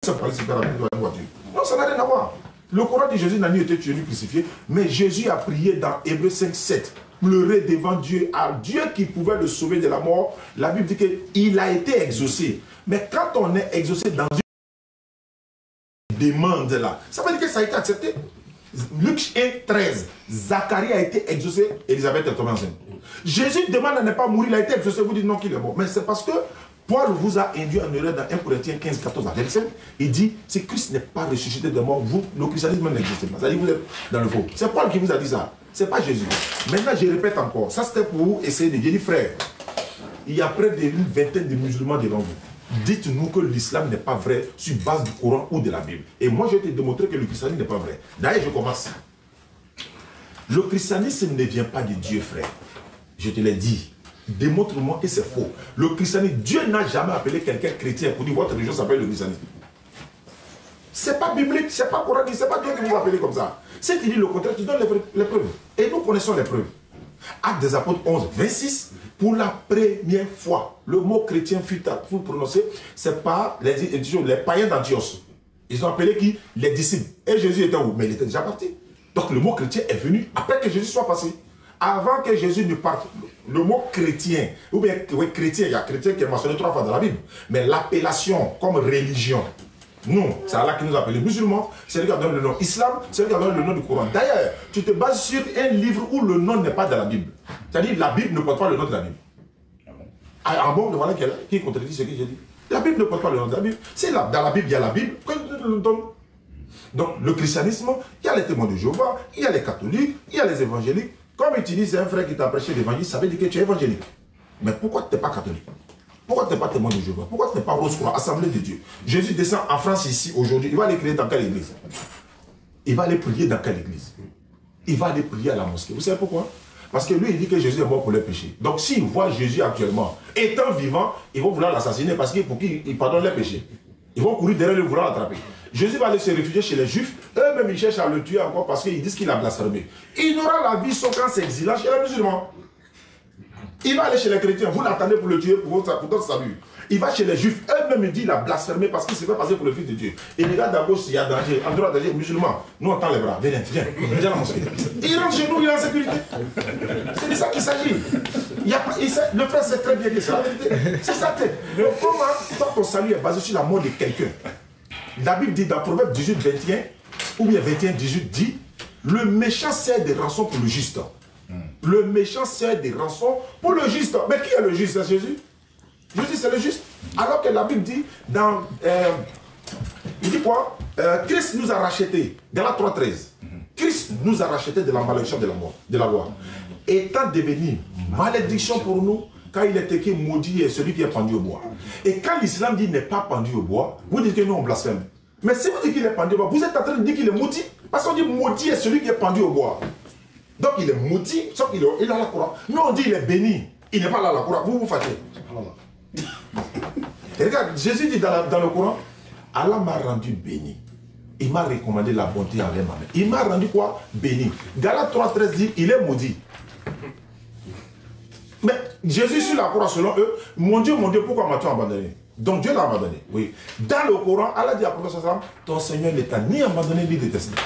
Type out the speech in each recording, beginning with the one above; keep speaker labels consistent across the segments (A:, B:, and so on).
A: ça parle super rapide dans la voiture. Non, ça n'a rien à voir. Le Coran dit Jésus n'a ni été tué ni crucifié, mais Jésus a prié dans Hébreux 5, 7, pleurer devant Dieu, à Dieu qui pouvait le sauver de la mort. La Bible dit qu'il a été exaucé. Mais quand on est exaucé dans une demande là, ça veut dire que ça a été accepté. Luc 1, 13, Zacharie a été exaucé, Élisabeth est tombée enceinte. Jésus demande à ne pas mourir, il a été exaucé, vous dites non qu'il est mort. Mais c'est parce que Paul vous a induit en erreur dans 1 Corinthiens 15, 14 à 25. Il dit, si Christ n'est pas ressuscité de mort, vous, le christianisme n'existe pas. C'est-à-dire que vous êtes dans le faux. C'est Paul qui vous a dit ça. C'est pas Jésus. Maintenant, je répète encore. Ça, c'était pour essayer de dire, frère, il y a près d'une vingtaine de musulmans devant vous. Dites-nous que l'islam n'est pas vrai sur base du Coran ou de la Bible. Et moi, je vais te démontrer que le christianisme n'est pas vrai. D'ailleurs, je commence. Le christianisme ne vient pas de Dieu, frère. Je te l'ai dit. Démontre-moi que c'est faux. Le christianisme, Dieu n'a jamais appelé quelqu'un chrétien pour dire votre religion s'appelle le christianisme. C'est pas biblique, c'est pas coranique, c'est pas Dieu qui vous appelle comme ça. Si tu dis le contraire, tu donnes les preuves. Et nous connaissons les preuves. Actes des Apôtres 11, 26, pour la première fois, le mot chrétien fut prononcé, c'est pas les païens d'Antioche. Ils ont appelé qui? Les disciples. Et Jésus était où? Mais il était déjà parti. Donc le mot chrétien est venu après que Jésus soit passé. Avant que Jésus ne parte, le mot chrétien, ou bien oui, chrétien, il y a chrétien qui est mentionné 3 fois dans la Bible, mais l'appellation comme religion, nous, c'est Allah qui nous appelle les musulmans, c'est lui qui a donné le nom islam, c'est lui qui a donné le nom du Coran. D'ailleurs, tu te bases sur un livre où le nom n'est pas dans la Bible. C'est-à-dire la Bible ne porte pas le nom de la Bible. Ah bon, voilà qui contredit ce que j'ai dit. La Bible ne porte pas le nom de la Bible. C'est là, dans la Bible, il y a la Bible. Donc, le christianisme, il y a les témoins de Jéhovah, il y a les catholiques, il y a les évangéliques. Comme tu dis, c'est un frère qui t'a prêché l'évangile, ça veut dire que tu es évangélique. Mais pourquoi tu n'es pas catholique? Pourquoi tu n'es pas témoin de Jéhovah? Pourquoi tu n'es pas Rose-Croix, Assemblée de Dieu? Jésus descend en France ici, aujourd'hui, il va aller prier dans quelle église? Il va aller prier dans quelle église? Il va aller prier à la mosquée. Vous savez pourquoi? Parce que lui, il dit que Jésus est mort pour les péchés. Donc s'ils voient Jésus actuellement, étant vivant, ils vont vouloir l'assassiner parce qu'il pour qu'il pardonne les péchés. Ils vont courir derrière lui, vouloir l'attraper. Jésus va aller se réfugier chez les Juifs. Eux-mêmes, ils cherchent à le tuer encore parce qu'ils disent qu'il a blasphémé. Il n'aura la vie sauf quand s'exilant chez les musulmans. Il va aller chez les chrétiens. Vous l'attendez pour le tuer pour votre salut. Il va chez les Juifs. Eux-mêmes, ils disent qu'il a blasphémé parce qu'il s'est fait passer pour le Fils de Dieu. Et regarde à gauche s'il y a danger. En droit danger, musulman. Nous, on tend les bras. Viens, viens à la mosquée. Il rentre chez nous, il est en sécurité. C'est de ça qu'il s'agit. Le frère sait très bien que c'est la vérité. C'est sa tête. Comment, tant ton salut est basé sur la mort de quelqu'un. La Bible dit dans Proverbe 18, 21, ou bien 21, 18, dit, le méchant sert des rançons pour le juste. Le méchant sert des rançons pour le juste. Mais qui est le juste? C'est Jésus. Jésus, c'est le juste. Alors que la Bible dit, il dit quoi? Christ nous a rachetés. Dans la 3.13. Christ nous a rachetés de la malédiction de la mort, de la loi. Étant devenu malédiction pour nous, quand il est écrit maudit est celui qui est pendu au bois. Et quand l'islam dit n'est pas pendu au bois, vous dites que nous on blasphème. Mais si vous dites qu'il est pendu au bois, vous êtes en train de dire qu'il est maudit. Parce qu'on dit maudit est celui qui est pendu au bois. Donc il est maudit, sauf qu'il est à la croix. Nous on dit il est béni, il n'est pas là à la croix. Vous vous fâchez. Et regarde, Jésus dit dans le Coran, Allah m'a rendu béni. Il m'a recommandé la bonté envers ma mère. Il m'a rendu quoi? Béni. Galates 3.13 dit, il est maudit. Mais Jésus sur la croix, selon eux, mon Dieu, pourquoi m'as-tu abandonné? Donc Dieu l'a abandonné. Oui. Dans le Coran, Allah dit à prophète, ton Seigneur ne t'a ni abandonné ni détesté.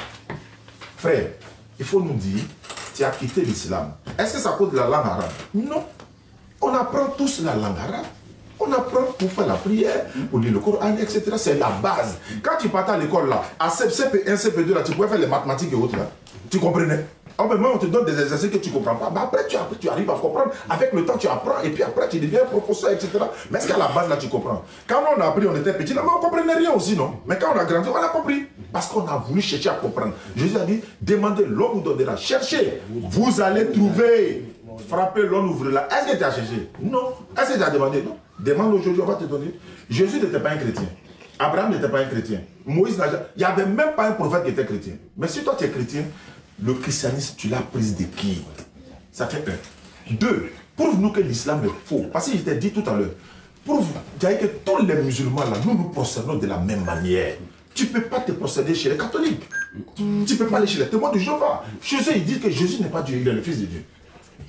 A: Frère, il faut nous dire, tu as quitté l'islam. Est-ce que ça cause de la langue arabe? Non. On apprend tous la langue arabe. On apprend pour faire la prière, pour lire le Coran, etc. C'est la base. Quand tu partais à l'école là, à CP1, CP2 là, tu pouvais faire les mathématiques et autres là. Tu comprenais? Oh, ben moi, on te donne des exercices que tu ne comprends pas. Bah, après, tu arrives à comprendre. Avec le temps, tu apprends. Et puis après, tu deviens professeur, etc. Mais est-ce qu'à la base, là, tu comprends? Quand on a appris, on était petit, là, mais on ne comprenait rien aussi, non? Mais quand on a grandi, on a compris. Parce qu'on a voulu chercher à comprendre. Jésus a dit, demandez, l'on vous donnera. Cherchez, vous allez trouver. Frappez, l'on ouvrira. Est-ce que tu as cherché? Non. Est-ce que tu as demandé? Non. Demande aujourd'hui, on va te donner. Jésus n'était pas un chrétien. Abraham n'était pas un chrétien. Moïse n'a jamais... Il n'y avait même pas un prophète qui était chrétien. Mais si toi, tu es chrétien, le christianisme, tu l'as prise de qui? Ça fait 1. 2. Prouve-nous que l'islam est faux. Parce que je t'ai dit tout à l'heure. Prouve que tous les musulmans, là, nous nous procédons de la même manière. Tu ne peux pas te procéder chez les catholiques. Tu ne peux pas aller chez les témoins de Jéhovah. Chez eux, ils disent que Jésus n'est pas Dieu, il est le Fils de Dieu.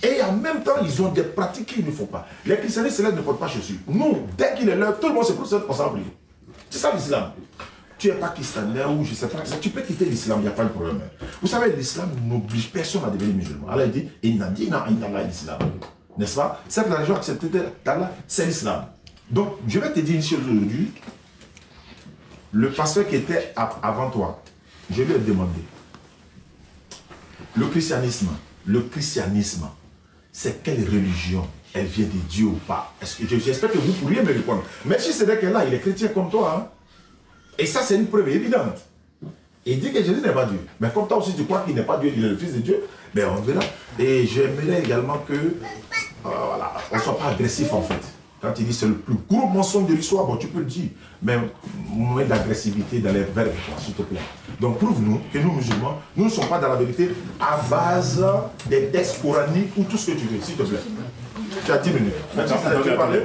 A: Et en même temps, ils ont des pratiques qu'ils ne font pas. Les christianistes, cela ne portent pas chaussures. Nous, dès qu'il est l'heure, tout le monde se procède, on s'en prie. C'est ça l'islam. tu es pakistanais ou je ne sais pas, tu peux quitter l'islam, il n'y a pas de problème. Vous savez, l'islam n'oblige personne à devenir musulman. Allah dit, inna dina inda Allah l'islam. N'est-ce pas? Cette religion acceptée d'Allah, c'est l'islam. Donc, je vais te dire une chose aujourd'hui. Le pasteur qui était avant toi, je lui ai demandé, le christianisme, c'est quelle religion? Elle vient de Dieu ou pas? J'espère que vous pourriez me répondre. Mais si c'est que là, il est chrétien comme toi, hein? Et ça, c'est une preuve évidente. Il dit que Jésus n'est pas Dieu. Mais comme toi aussi, tu crois qu'il n'est pas Dieu, il est le Fils de Dieu, ben on verra. Et j'aimerais également que, voilà, on ne soit pas agressif en fait. Quand il dit c'est le plus gros mensonge de l'histoire, bon, tu peux le dire. Mais moins d'agressivité dans les verbes, s'il te plaît. Donc prouve-nous que nous, musulmans, nous ne sommes pas dans la vérité à base des textes coraniques ou tout ce que tu veux, s'il te plaît. Tu as 10 minutes. Maintenant, tu veux parler?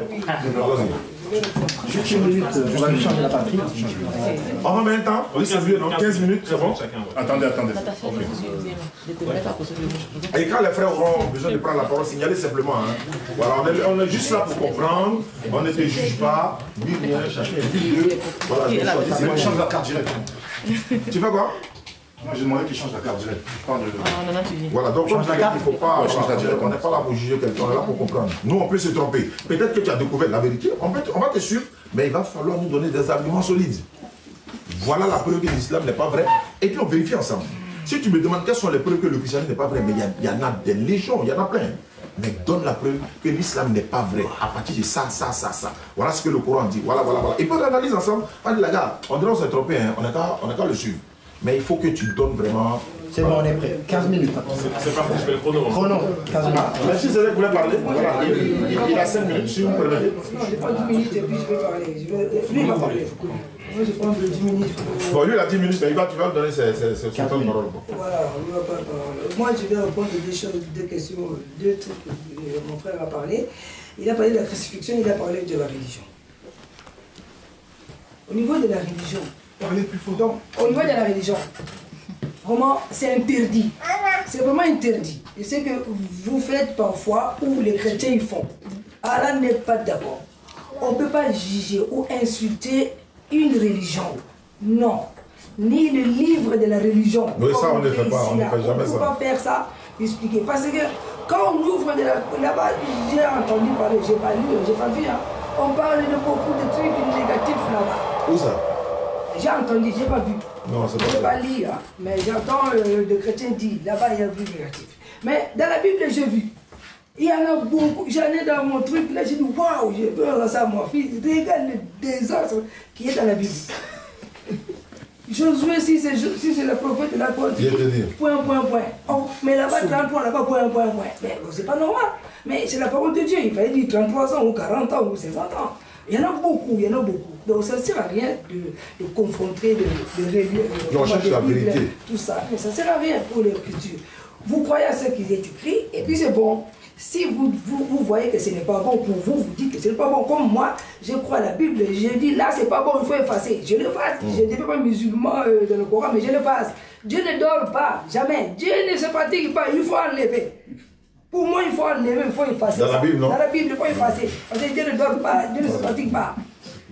B: Juste une minute, on va lui changer la batterie.
A: En même temps, oui, c'est mieux, non? 15 minutes, c'est bon?
B: Attendez.
A: Et quand les frères auront besoin de prendre la parole, signalez simplement. Hein. Voilà, on est juste là pour comprendre. On ne te juge pas. Ni rien, chacun est libre. Voilà,
B: Moi, je change la carte directe.
A: tu fais quoi?
B: Moi, j'ai demandé qu'il change la carte directe.
A: Voilà, donc
B: change la carte.
A: Il ne faut pas. On n'est pas là pour juger quelqu'un, on est là pour comprendre. Nous, on peut se tromper. Peut-être que tu as découvert la vérité, on va te suivre, mais il va falloir nous donner des arguments solides. Voilà la preuve que l'islam n'est pas vrai. Et puis on vérifie ensemble. Si tu me demandes quelles sont les preuves que le christianisme n'est pas vrai, mais il y en a des légions, il y en a plein. Mais donne la preuve que l'islam n'est pas vrai à partir de ça. Voilà ce que le Coran dit. Voilà. Et puis on analyse ensemble. On dit, les gars, on dirait qu'on s'est trompé, hein. On n'a qu'à le suivre. Mais il faut que tu donnes vraiment...
B: C'est bon, on est prêt. 15 minutes.
C: C'est parti, je fais le chrono.
B: Chrono, 15 minutes.
A: Merci, c'est vrai que vous voulez parler. Voilà. Il a 5 minutes, si vous me permettez.
D: Non, je prends 10 minutes et puis je vais parler. Lui, il va parler. Moi, je prends 10 minutes.
A: Bon, lui, il a 10 minutes, mais tu vas lui donner ses temps de parole.
D: Voilà, lui va pas parler. Moi, je vais répondre deux questions, deux trucs que mon frère a parlé. Il a parlé de la crucifixion, il a parlé de la religion. Au niveau de la religion,
A: Parlez plus fort.
D: donc, au niveau de la religion, vraiment, c'est interdit. C'est vraiment interdit. Et c'est que vous faites parfois, ou les chrétiens ils font. Allah n'est pas d'accord. On ne peut pas juger ou insulter une religion. Non. Ni le livre de la religion.
A: Oui, ça, on ne fait pas. On ne fait jamais ça.
D: On ne peut pas faire ça, expliquer. Parce que quand on ouvre de là-bas, j'ai entendu parler, j'ai pas lu, j'ai pas vu. Hein. On parle de beaucoup de trucs négatifs là-bas.
A: Où ça?
D: J'ai entendu, j'ai pas vu.
A: Non, c'est pas
D: Je
A: ça.
D: n'ai pas lu, hein, mais j'entends le chrétien dire, là-bas il y a vu négatif. Mais dans la Bible, j'ai vu. Il y en a beaucoup. J'en ai dans mon truc, là, j'ai dit, waouh, j'ai vu ça à mon fils. Regarde le désastre qui est dans la Bible. Josué, si c'est le prophète de la côte, point. Oh, mais là-bas, 33, là-bas, point. Mais c'est pas normal. Mais c'est la parole de Dieu. Il fallait dire 33 ans ou 40 ans ou 50 ans. Il y en a beaucoup. Donc ça ne sert à rien de confronter, de
A: recherche la vérité.
D: Tout ça. Mais ça ne sert à rien pour l'écriture. Vous croyez à ce qui est écrit et puis c'est bon. Si vous voyez que ce n'est pas bon pour vous, vous dites que ce n'est pas bon. Comme moi, je crois à la Bible, je dis là c'est pas bon, il faut effacer. Je le fasse. Je ne suis pas musulman dans le Coran, mais je le fasse. Dieu ne dort pas, jamais. Dieu ne se fatigue pas, il faut enlever. Pour moi, il faut enlever, il faut effacer.
A: Dans la Bible, non?
D: Dans la Bible, il faut effacer. Parce que Dieu ne dort pas, Dieu ne se fatigue pas.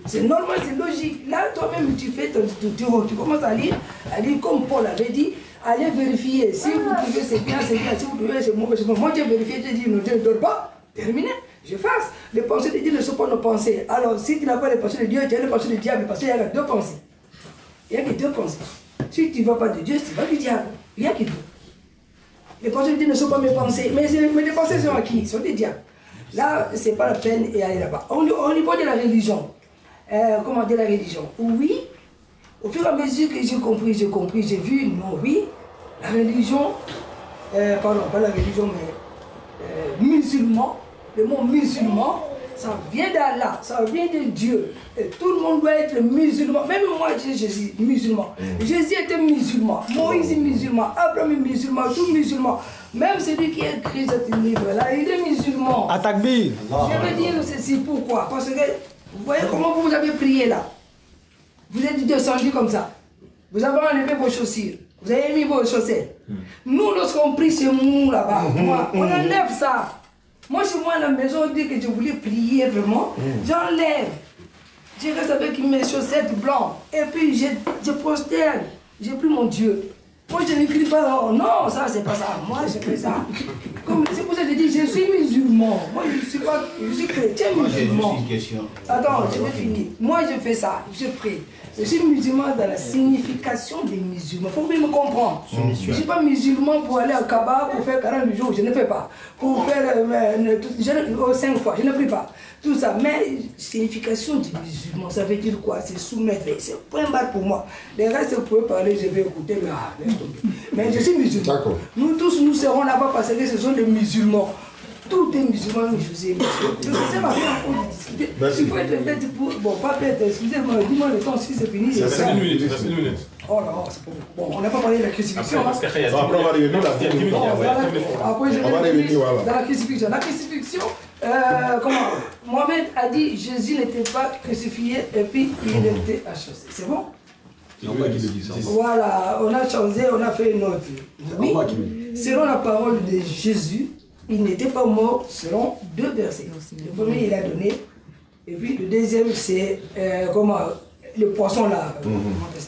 D: C'est normal, c'est logique. Là, toi-même, tu fais tu commences à lire comme Paul avait dit. Allez vérifier. Si vous trouvez c'est bien, c'est bien. Si vous trouvez c'est mauvais, c'est mauvais. Moi, j'ai vérifié, j'ai dit, non, Dieu ne dort pas. Terminé. Je fasse. Les pensées de Dieu ne sont pas nos pensées. Alors, si tu n'as pas les pensées de Dieu, tu as les pensées du diable. Parce qu'il y a deux pensées. Il n'y a que deux pensées. Si tu ne vas pas de Dieu, tu vas du diable. Il n'y a que deux. Les pensées de Dieu ne sont pas mes pensées. Mais les pensées sont à qui? Ils sont des diables. Là, ce n'est pas la peine d'aller là-bas. Au niveau de la religion, comment dire la religion? Oui. Au fur et à mesure que j'ai compris, j'ai vu, non, oui, la religion, pardon, pas la religion, mais musulman, le mot musulman, ça vient d'Allah, ça vient de Dieu. Et tout le monde doit être musulman. Même moi, je suis musulman. Jésus était musulman, Moïse est musulman, Abraham est musulman, tout musulman. Même celui qui a écrit ce livre-là, il est musulman.
E: Atakbir.
D: Je vais dire ceci, pourquoi? Parce que, vous voyez comment vous avez prié là? Vous êtes descendu comme ça. Vous avez enlevé vos chaussures. Vous avez mis vos chaussettes. Nous, lorsqu'on prie chez nous là-bas, on enlève ça. Moi, chez moi, à la maison, on dit que je voulais prier vraiment. J'enlève. Je reste avec mes chaussettes blanches. Et puis je prosterne. J'ai pris mon Dieu. Moi, je n'écris pas, oh, non, ça, c'est pas ça. Moi, je fais ça. C'est pour ça que je dis, je suis musulman. Moi, je suis chrétien musulman. Attends, je vais finir. Moi, je fais ça, je prie. Je suis musulman dans la signification des musulmans. Il faut bien me comprendre. Je ne suis pas musulman pour aller à Kaaba, pour faire 40 jours, je ne fais pas. Pour faire 5 fois, je ne prie pas. Tout ça. Mais signification du musulman, ça veut dire quoi? C'est soumettre. C'est point barre pour moi. Les restes, vous pouvez parler, je vais écouter, mais laisse tomber. Mais je suis musulman. Nous tous, nous serons là-bas parce que ce sont des musulmans. Tout est musulman, je sais. Je sais ma vie encore de discuter. Il faut être bête pour. Bon, pas bête, excusez-moi, dis-moi le temps si c'est fini.
C: Ça reste une minute, ça reste une minute.
D: Oh là là, c'est pas bon. Bon, on n'a pas parlé de la crucifixion.
C: Après,
A: on va revenir là.
D: Après, je vais dans la crucifixion. La crucifixion, comment Mohamed a dit Jésus n'était pas crucifié et puis il était achossé. C'est bon? Voilà, on a changé, on a fait une autre. Oui, selon la parole de Jésus, il n'était pas mort selon 2 versets. Le premier, il a donné. Et puis le deuxième, c'est comment le poisson là.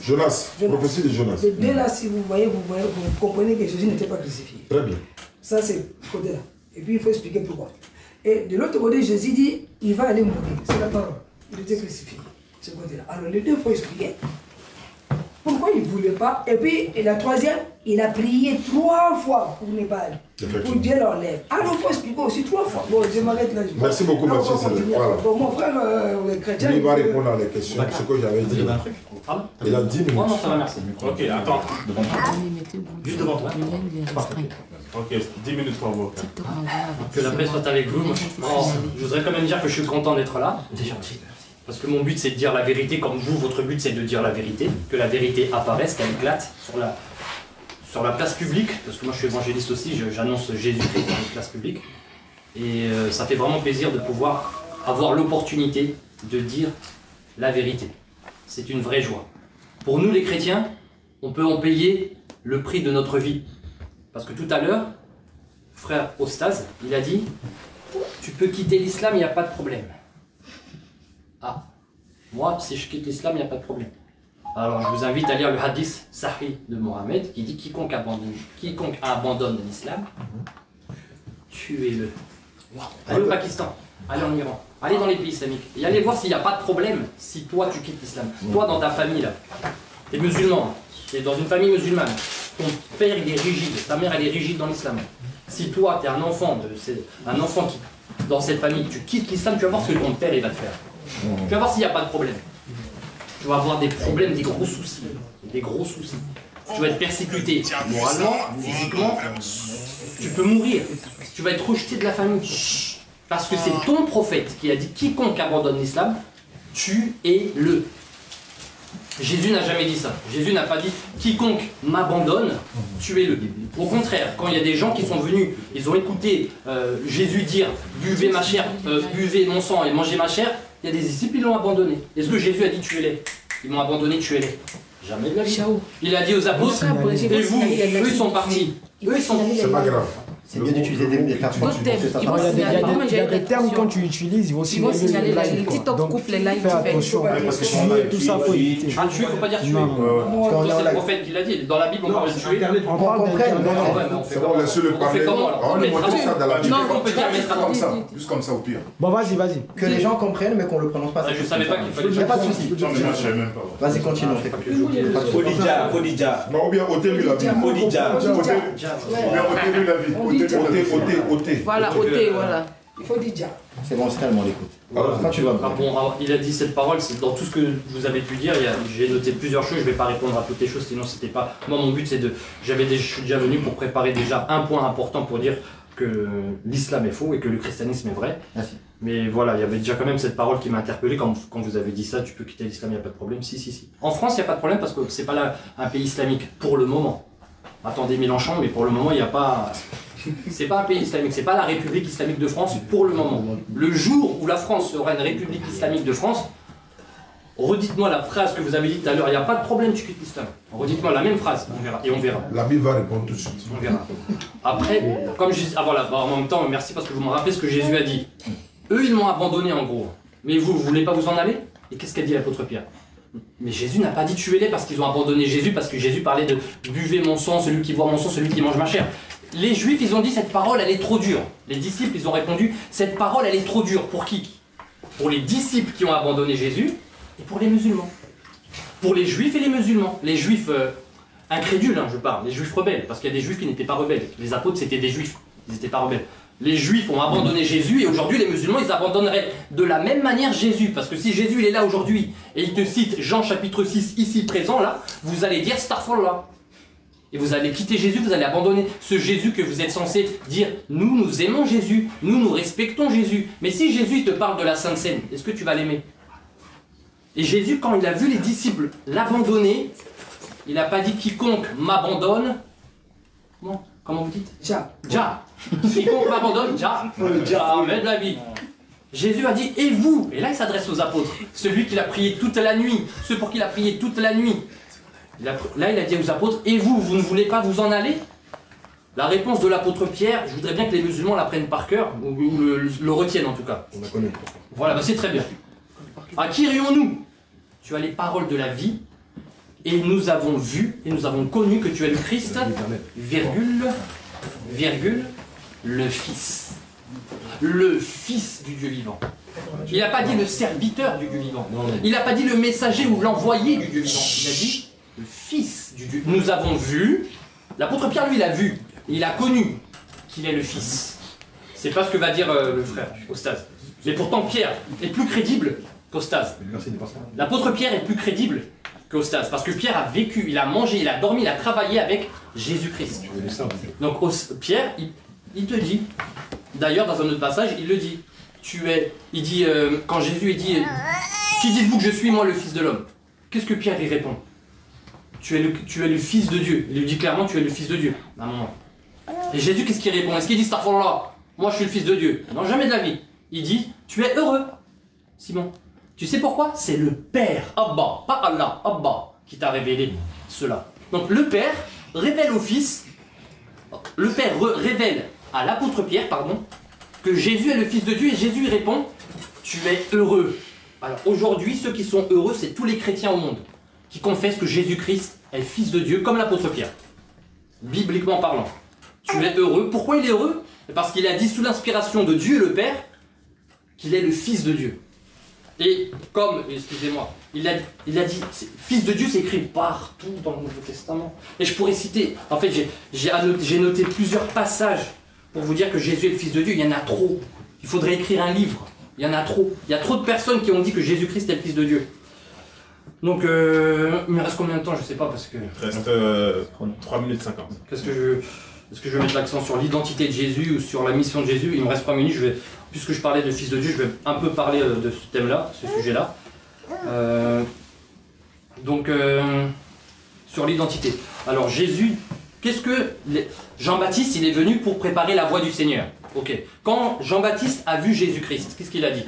A: Jonas, prophétie de Jonas.
D: Les deux là, si vous voyez, vous comprenez que Jésus n'était pas crucifié.
A: Très bien.
D: Ça, c'est ce côté-là. Et puis il faut expliquer pourquoi. Et de l'autre côté, Jésus dit il va aller mourir. C'est la parole. Il était crucifié. Ce côté-là. Alors les deux, il faut expliquer. Pourquoi il ne voulait pas? Et puis, et la troisième, il a prié 3 fois pour ne pas aller. Pour Dieu l'enlève. Alors, il faut expliquer aussi 3 fois. Bon, je m'arrête là.
A: Merci beaucoup, Mathieu. Voilà.
D: Bon, mon frère chrétien.
A: Il va répondre à les questions. Ce que j'avais dit. Il a 10 minutes.
C: Non, ça va, merci. Ok, attends.
E: Juste devant toi.
C: Ok, 10 minutes pour vous.
E: Que la paix soit avec vous. Je voudrais quand même dire que je suis content d'être là. C'est gentil. Parce que mon but c'est de dire la vérité comme vous, votre but c'est de dire la vérité, que la vérité apparaisse, qu'elle éclate sur la place publique, parce que moi je suis évangéliste aussi, j'annonce Jésus-Christ dans la place publique. Et ça fait vraiment plaisir de pouvoir avoir l'opportunité de dire la vérité. C'est une vraie joie. Pour nous les chrétiens, on peut en payer le prix de notre vie. Parce que tout à l'heure, frère Ostaz, il a dit, tu peux quitter l'islam, il n'y a pas de problème. Ah, moi, si je quitte l'islam, il n'y a pas de problème. Alors, je vous invite à lire le hadith Sahih de Mohammed qui dit quiconque abandonne l'islam, tuez-le. Allez au Pakistan, allez en Iran, allez dans les pays islamiques et allez voir s'il n'y a pas de problème si toi tu quittes l'islam. Toi, dans ta famille, là, t'es musulman, t'es dans une famille musulmane, ton père il est rigide, ta mère elle est rigide dans l'islam. Si toi, t'es un enfant qui, dans cette famille, tu quittes l'islam, tu vas voir ce que ton père il va te faire. Tu vas voir s'il n'y a pas de problème. Tu vas avoir des problèmes, des gros soucis. Des gros soucis. Tu vas être persécuté moralement, physiquement. Tu peux mourir. Tu vas être rejeté de la famille. Parce que c'est ton prophète qui a dit quiconque abandonne l'islam, tuez-le. Jésus n'a jamais dit ça. Jésus n'a pas dit quiconque m'abandonne, tuez-le. Au contraire, quand il y a des gens qui sont venus, ils ont écouté Jésus dire buvez ma chair, buvez mon sang et mangez ma chair, il y a des disciples qui l'ont abandonné. Est-ce que Jésus a dit tuez-les? Ils m'ont abandonné, tuez-les. Jamais de la vie. Il a dit aux apôtres, et vous, eux ils sont partis. Eux ils sont...
A: C'est pas grave.
B: C'est bien d'utiliser des termes.
F: Il y a des termes quand tu utilises, ils vont signaler les lives.
G: TikTok coupe les lives.
F: Fais attention, parce que tuer, tout ça, faut éviter.
E: Ah, tuer, faut pas dire tuer. C'est le prophète qui l'a dit. Dans la Bible, on parle de tuer.
F: On parle
A: C'est bon, laissez-le
E: On
A: parler.
E: fait comment
A: On lui montre ça dans la Bible.
E: On peut dire mettre
B: Comme ça, juste comme ça au pire.
F: Bon, vas-y.
B: Que les gens comprennent, mais qu'on le prononce pas.
E: Je savais pas qu'il fallait.
B: Il n'y a pas de souci.
C: Non, mais moi je savais même pas.
B: Vas-y, continue, on t'écoute.
H: Fodidja.
A: Non, ou bien ôtez-lui la Bible.
H: Fodidja.
A: Ôtez-lui la Bible. Ôtez.
G: Voilà, ôtez, voilà.
D: Il faut dire déjà.
B: C'est bon, c'est calme, on l'écoute. Quand tu vas.
E: Il a dit cette parole, c'est dans tout ce que vous avez pu dire, j'ai noté plusieurs choses, je ne vais pas répondre à toutes les choses, sinon c'était pas... Moi mon but c'est de... Je suis déjà venu pour préparer déjà un point important pour dire que l'islam est faux et que le christianisme est vrai.
B: Merci.
E: Mais voilà, il y avait déjà quand même cette parole qui m'a interpellé quand vous avez dit ça, tu peux quitter l'islam, il n'y a pas de problème. Si. En France, il n'y a pas de problème parce que c'est pas là un pays islamique pour le moment. Attendez Mélenchon, mais pour le moment, il n'y a pas... C'est pas un pays islamique, c'est pas la République islamique de France pour le moment. Le jour où la France sera une République islamique de France, redites-moi la phrase que vous avez dit tout à l'heure, il n'y a pas de problème, tu quittes l'islam. Redites-moi la même phrase, on verra, et on verra.
A: La Bible va répondre tout de suite.
E: On verra. Après, comme je dis, voilà, en même temps, merci parce que vous me rappelez ce que Jésus a dit. Eux, ils m'ont abandonné en gros. Mais vous voulez pas vous en aller? Et qu'est-ce qu'a dit l'apôtre Pierre? Mais Jésus n'a pas dit tuez-les parce qu'ils ont abandonné Jésus, parce que Jésus parlait de buvez mon sang, celui qui boit mon sang, celui qui mange ma chair. Les Juifs, ils ont dit cette parole, elle est trop dure. Les disciples, ils ont répondu cette parole, elle est trop dure. Pour qui? Pour les disciples qui ont abandonné Jésus et pour les musulmans. Pour les Juifs et les musulmans. Les Juifs incrédules, hein, je parle, les Juifs rebelles, parce qu'il y a des Juifs qui n'étaient pas rebelles. Les apôtres, c'était des Juifs, ils n'étaient pas rebelles. Les Juifs ont abandonné Jésus et aujourd'hui les musulmans ils abandonneraient de la même manière Jésus. Parce que si Jésus il est là aujourd'hui et il te cite Jean chapitre 6 ici présent là, vous allez dire Starfallah. Et vous allez quitter Jésus, vous allez abandonner ce Jésus que vous êtes censé dire nous aimons Jésus, nous respectons Jésus. Mais si Jésus te parle de la Sainte Seine, est-ce que tu vas l'aimer? Et Jésus quand il a vu les disciples l'abandonner, il n'a pas dit quiconque m'abandonne. Comment vous dites? Jah. Quiconque m'abandonne, jamais de la vie. Jésus a dit, et vous? Et là il s'adresse aux apôtres. Celui qui a prié toute la nuit, ceux pour qui il a prié toute la nuit. Là il a dit aux apôtres, et vous, vous ne voulez pas vous en aller? La réponse de l'apôtre Pierre, je voudrais bien que les musulmans la prennent par cœur, ou le retiennent en tout cas.
B: On la connaît.
E: Voilà, bah c'est très bien. À qui irions-nous? Tu as les paroles de la vie. Et nous avons vu, et nous avons connu que tu es le Christ, virgule, le Fils. Le Fils du Dieu vivant. Il n'a pas dit le serviteur du Dieu vivant. Il n'a pas dit le messager ou l'envoyé du Dieu vivant. Il a dit le Fils du Dieu. Nous avons vu, l'apôtre Pierre lui il a vu, il a connu qu'il est le Fils. C'est pas ce que va dire le frère Ostaz. Mais pourtant Pierre est plus crédible qu'Ostaz. L'apôtre Pierre est plus crédible qu'Ostaz, parce que Pierre a vécu, il a mangé, il a dormi, il a travaillé avec Jésus-Christ. Donc Pierre, il te dit, d'ailleurs dans un autre passage, il le dit, il dit, quand Jésus il dit, qui dites-vous que je suis, moi le Fils de l'homme? Qu'est-ce que Pierre y répond? Tu es le Fils de Dieu. Il lui dit clairement, tu es le Fils de Dieu. À un moment. Et Jésus, qu'est-ce qu'il répond? Est-ce qu'il dit, Starfallah, moi je suis le Fils de Dieu? Non, jamais de la vie. Il dit, tu es heureux, Simon. Tu sais pourquoi? C'est le Père, Abba, pas Allah, Abba, qui t'a révélé cela. Donc le Père révèle au Fils, le Père révèle à l'apôtre Pierre, pardon, que Jésus est le Fils de Dieu, et Jésus répond, tu es heureux. Alors aujourd'hui, ceux qui sont heureux, c'est tous les chrétiens au monde, qui confessent que Jésus-Christ est le Fils de Dieu, comme l'apôtre Pierre, bibliquement parlant. Tu es heureux. Pourquoi il est heureux? Parce qu'il a dit sous l'inspiration de Dieu le Père, qu'il est le Fils de Dieu. Et comme, excusez-moi, il a dit, Fils de Dieu, c'est écrit partout dans le Nouveau Testament. Et je pourrais citer, en fait, j'ai noté plusieurs passages pour vous dire que Jésus est le Fils de Dieu. Il y en a trop. Il faudrait écrire un livre. Il y en a trop. Il y a trop de personnes qui ont dit que Jésus-Christ est le Fils de Dieu. Donc, il me reste combien de temps? Je sais pas, parce que...
C: Il reste 3 minutes 50.
E: Est-ce que je vais mettre l'accent sur l'identité de Jésus ou sur la mission de Jésus? Il me reste 3 minutes, puisque je parlais de Fils de Dieu, je vais un peu parler de ce thème-là, ce sujet-là. Sur l'identité. Alors Jésus, Jean-Baptiste, il est venu pour préparer la voie du Seigneur. Ok. Quand Jean-Baptiste a vu Jésus-Christ, qu'est-ce qu'il a dit?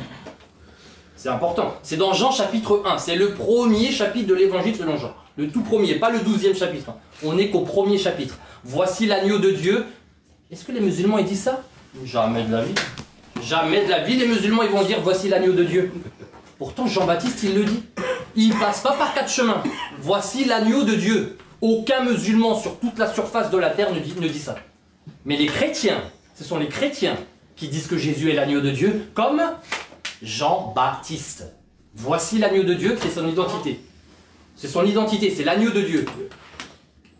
E: C'est important. C'est dans Jean chapitre 1. C'est le premier chapitre de l'évangile selon Jean. Le tout premier, pas le 12e chapitre. On n'est qu'au premier chapitre. Voici l'agneau de Dieu. Est-ce que les musulmans ils disent ça? Jamais de la vie. Jamais de la vie, les musulmans ils vont dire voici l'agneau de Dieu. Pourtant Jean-Baptiste il le dit. Il passe pas par 4 chemins. Voici l'agneau de Dieu. Aucun musulman sur toute la surface de la terre ne dit ça. Mais les chrétiens, ce sont les chrétiens qui disent que Jésus est l'agneau de Dieu, comme Jean-Baptiste. Voici l'agneau de Dieu, c'est son identité. C'est son identité, c'est l'agneau de Dieu.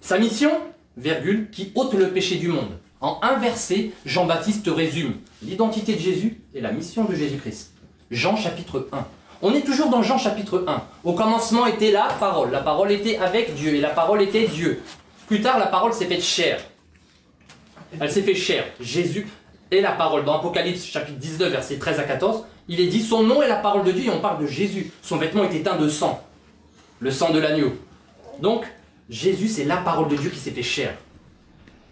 E: Sa mission, virgule, qui ôte le péché du monde. En un verset, Jean-Baptiste résume l'identité de Jésus et la mission de Jésus-Christ. Jean chapitre 1. On est toujours dans Jean chapitre 1. Au commencement était la parole était avec Dieu et la parole était Dieu. Plus tard, la parole s'est faite chair. Elle s'est fait chair. Jésus est la parole. Dans Apocalypse chapitre 19, versets 13 à 14, il est dit son nom est la parole de Dieu et on parle de Jésus. Son vêtement était teint de sang. Le sang de l'agneau. Donc, Jésus, c'est la parole de Dieu qui s'est fait chair.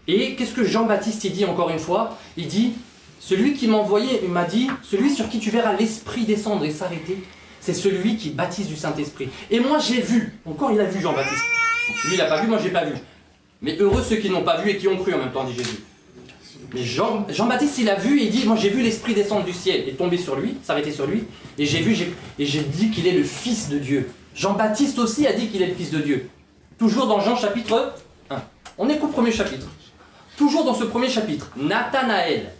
E: Et qu'est-ce que Jean-Baptiste il dit encore une fois? Il dit, celui qui m'a envoyé, il m'a dit, celui sur qui tu verras l'Esprit descendre et s'arrêter, c'est celui qui baptise du Saint-Esprit. Et moi j'ai vu, encore il a vu Jean-Baptiste. Lui il n'a pas vu, moi j'ai pas vu. Mais heureux ceux qui n'ont pas vu et qui ont cru en même temps, dit Jésus. Mais Jean-Baptiste, il a vu, il dit, moi j'ai vu l'Esprit descendre du ciel et tomber sur lui, s'arrêter sur lui, et j'ai dit qu'il est le Fils de Dieu. Jean-Baptiste aussi a dit qu'il est le Fils de Dieu. Toujours dans Jean chapitre 1. On est qu'au premier chapitre. Toujours dans ce premier chapitre, Nathanaël,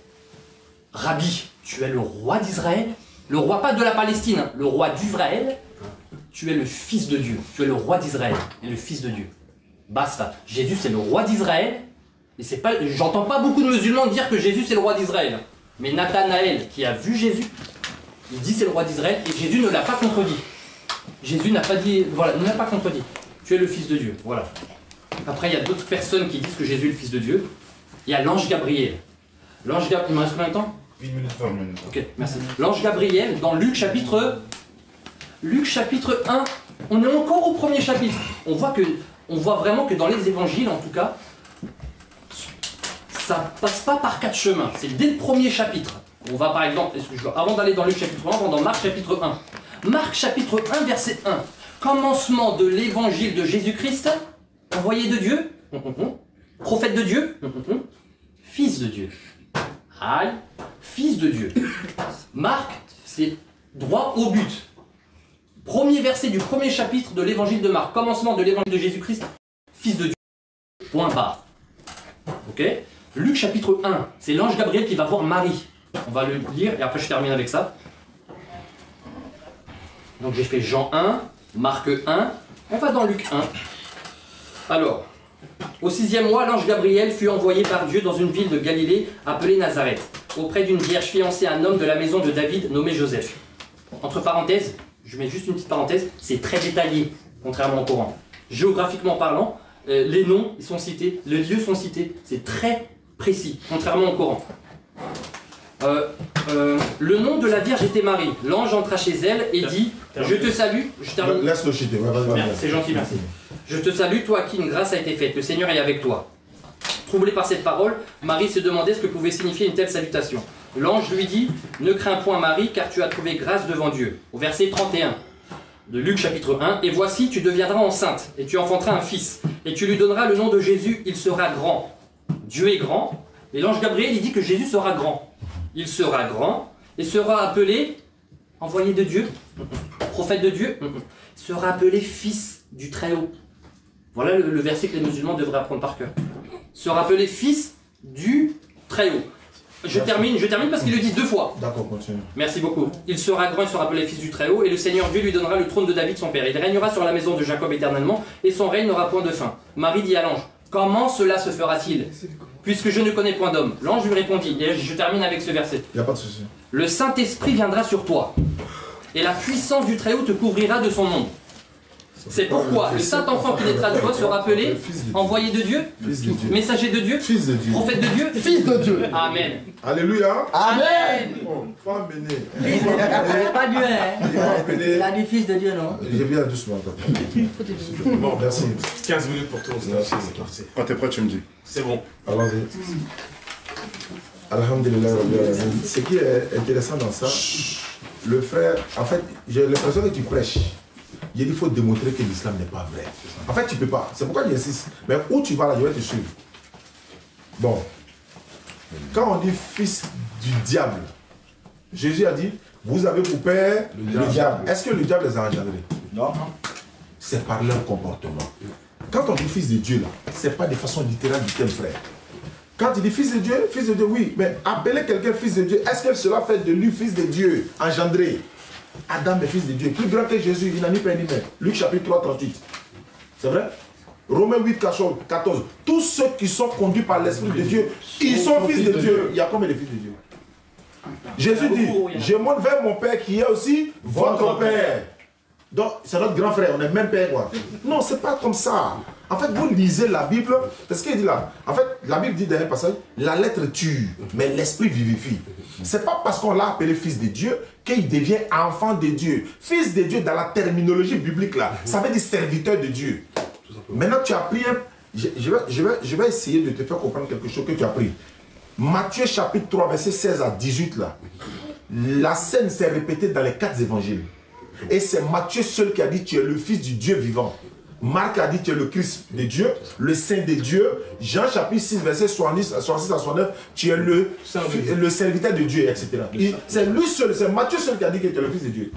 E: Rabbi, tu es le roi d'Israël, le roi pas de la Palestine, hein, le roi d'Israël, tu es le Fils de Dieu, tu es le roi d'Israël et le Fils de Dieu. Basta. Jésus c'est le roi d'Israël, et c'est pas, j'entends pas beaucoup de musulmans dire que Jésus c'est le roi d'Israël. Mais Nathanaël qui a vu Jésus, il dit c'est le roi d'Israël et Jésus ne l'a pas contredit. Jésus n'a pas dit, voilà, ne l'a pas contredit. Tu es le Fils de Dieu, voilà. Après il y a d'autres personnes qui disent que Jésus est le Fils de Dieu. Il y a l'ange Gabriel. L'ange Gabriel, il me reste combien de temps?
C: 8 minutes, 20 minutes.
E: Ok, merci. L'ange Gabriel, dans Luc chapitre 1, on est encore au premier chapitre. On voit vraiment que dans les évangiles, en tout cas, ça passe pas par 4 chemins. C'est dès le premier chapitre. On va par exemple, avant d'aller dans Luc chapitre 1, on va dans Marc chapitre 1. Marc chapitre 1, verset 1. Commencement de l'évangile de Jésus-Christ, envoyé de Dieu, prophète de Dieu, fils de Dieu. Aïe, fils de Dieu. Marc, c'est droit au but. Premier verset du premier chapitre de l'évangile de Marc. Commencement de l'évangile de Jésus-Christ, fils de Dieu. Point barre. Ok. Luc chapitre 1, c'est l'ange Gabriel qui va voir Marie. On va le lire et après je termine avec ça. Donc j'ai fait Jean 1, Marc 1, on va dans Luc 1. Alors, au 6e mois, l'ange Gabriel fut envoyé par Dieu dans une ville de Galilée appelée Nazareth, auprès d'une vierge fiancée à un homme de la maison de David nommé Joseph. Entre parenthèses, je mets juste une petite parenthèse, c'est très détaillé, contrairement au Coran. Géographiquement parlant, les noms ils sont cités, les lieux sont cités, c'est très précis, contrairement au Coran. Le nom de la Vierge était Marie. L'ange entra chez elle et dit, je te salue, je termine.
A: Laisse-le chiter,
E: c'est gentil, merci. Je te salue, toi à qui une grâce a été faite, le Seigneur est avec toi. Troublée par cette parole, Marie se demandait ce que pouvait signifier une telle salutation. L'ange lui dit, ne crains point Marie, car tu as trouvé grâce devant Dieu. Au verset 31 de Luc chapitre 1, et voici, tu deviendras enceinte, et tu enfanteras un fils, et tu lui donneras le nom de Jésus, il sera grand. Dieu est grand, et l'ange Gabriel, il dit que Jésus sera grand. Il sera grand, et sera appelé, envoyé de Dieu, prophète de Dieu, sera appelé fils du Très-Haut. Voilà le verset que les musulmans devraient apprendre par cœur. Sera appelé fils du Très-Haut. Je termine parce qu'ils le disent 2 fois.
A: D'accord, continue.
E: Merci beaucoup. Il sera grand, il sera appelé fils du Très-Haut, et le Seigneur Dieu lui donnera le trône de David son père. Il régnera sur la maison de Jacob éternellement, et son règne n'aura point de fin. Marie dit à l'ange, comment cela se fera-t-il, puisque je ne connais point d'homme? L'ange lui répondit, et je termine avec ce verset.
A: Il n'y a pas de souci.
E: Le Saint-Esprit viendra sur toi, et la puissance du Très-Haut te couvrira de son ombre. C'est pourquoi le Saint-Enfant qui naîtra de toi sera appelé envoyé de Dieu, messager de Dieu,
A: Fils de Dieu,
E: prophète de Dieu,
F: Fils de Dieu.
E: Amen.
A: Alléluia.
F: Amen.
A: Oh, faut amener.
I: Pas Dieu, hein. Il a dit fils de Dieu, non?
A: Je viens doucement. Bon, merci.
C: 15 minutes pour toi. C'est parti.
B: Quand t'es prêt, tu me dis.
C: C'est bon.
A: Allons-y. Alhamdulillah. Ce qui est intéressant dans ça, le frère, en fait, j'ai l'impression que tu prêches. Il dit qu'il faut démontrer que l'islam n'est pas vrai. En fait, tu ne peux pas. C'est pourquoi j'insiste. Mais où tu vas là, je vais te suivre. Bon. Quand on dit fils du diable, Jésus a dit, vous avez pour père le diable. Est-ce que le diable les a engendrés? Non. C'est par leur comportement. Quand on dit fils de Dieu, là, ce n'est pas de façon littérale du thème, frère. Quand il dit fils de Dieu, oui. Mais appeler quelqu'un fils de Dieu, est-ce que cela fait de lui fils de Dieu, engendré? Adam est fils de Dieu, plus grand que Jésus, il n'a ni père ni mère. Luc chapitre 3, 38. C'est vrai? Romains 8, 14. Tous ceux qui sont conduits par l'Esprit de Dieu, ils sont fils de Dieu. Il y a combien de fils de Dieu? Jésus dit, je monte vers mon Père qui est aussi votre Père. Donc, c'est notre grand frère, on est même père, quoi. Non, c'est pas comme ça. En fait, vous lisez la Bible, c'est ce qu'il dit là. En fait, la Bible dit dans un passage, la lettre tue, mais l'esprit vivifie. C'est pas parce qu'on l'a appelé fils de Dieu qu'il devient enfant de Dieu. Fils de Dieu, dans la terminologie biblique là, ça veut dire serviteur de Dieu. Maintenant, tu as pris un... Je vais essayer de te faire comprendre quelque chose que tu as pris. Matthieu chapitre 3, verset 16 à 18 là. La scène s'est répétée dans les 4 évangiles. Et c'est Matthieu seul qui a dit tu es le fils du Dieu vivant. Marc a dit tu es le Christ de Dieu, le Saint de Dieu. Jean chapitre 6, verset 66 à 69, tu es le serviteur de Dieu, etc. C'est lui seul, c'est Matthieu seul qui a dit que tu es le Fils de Dieu.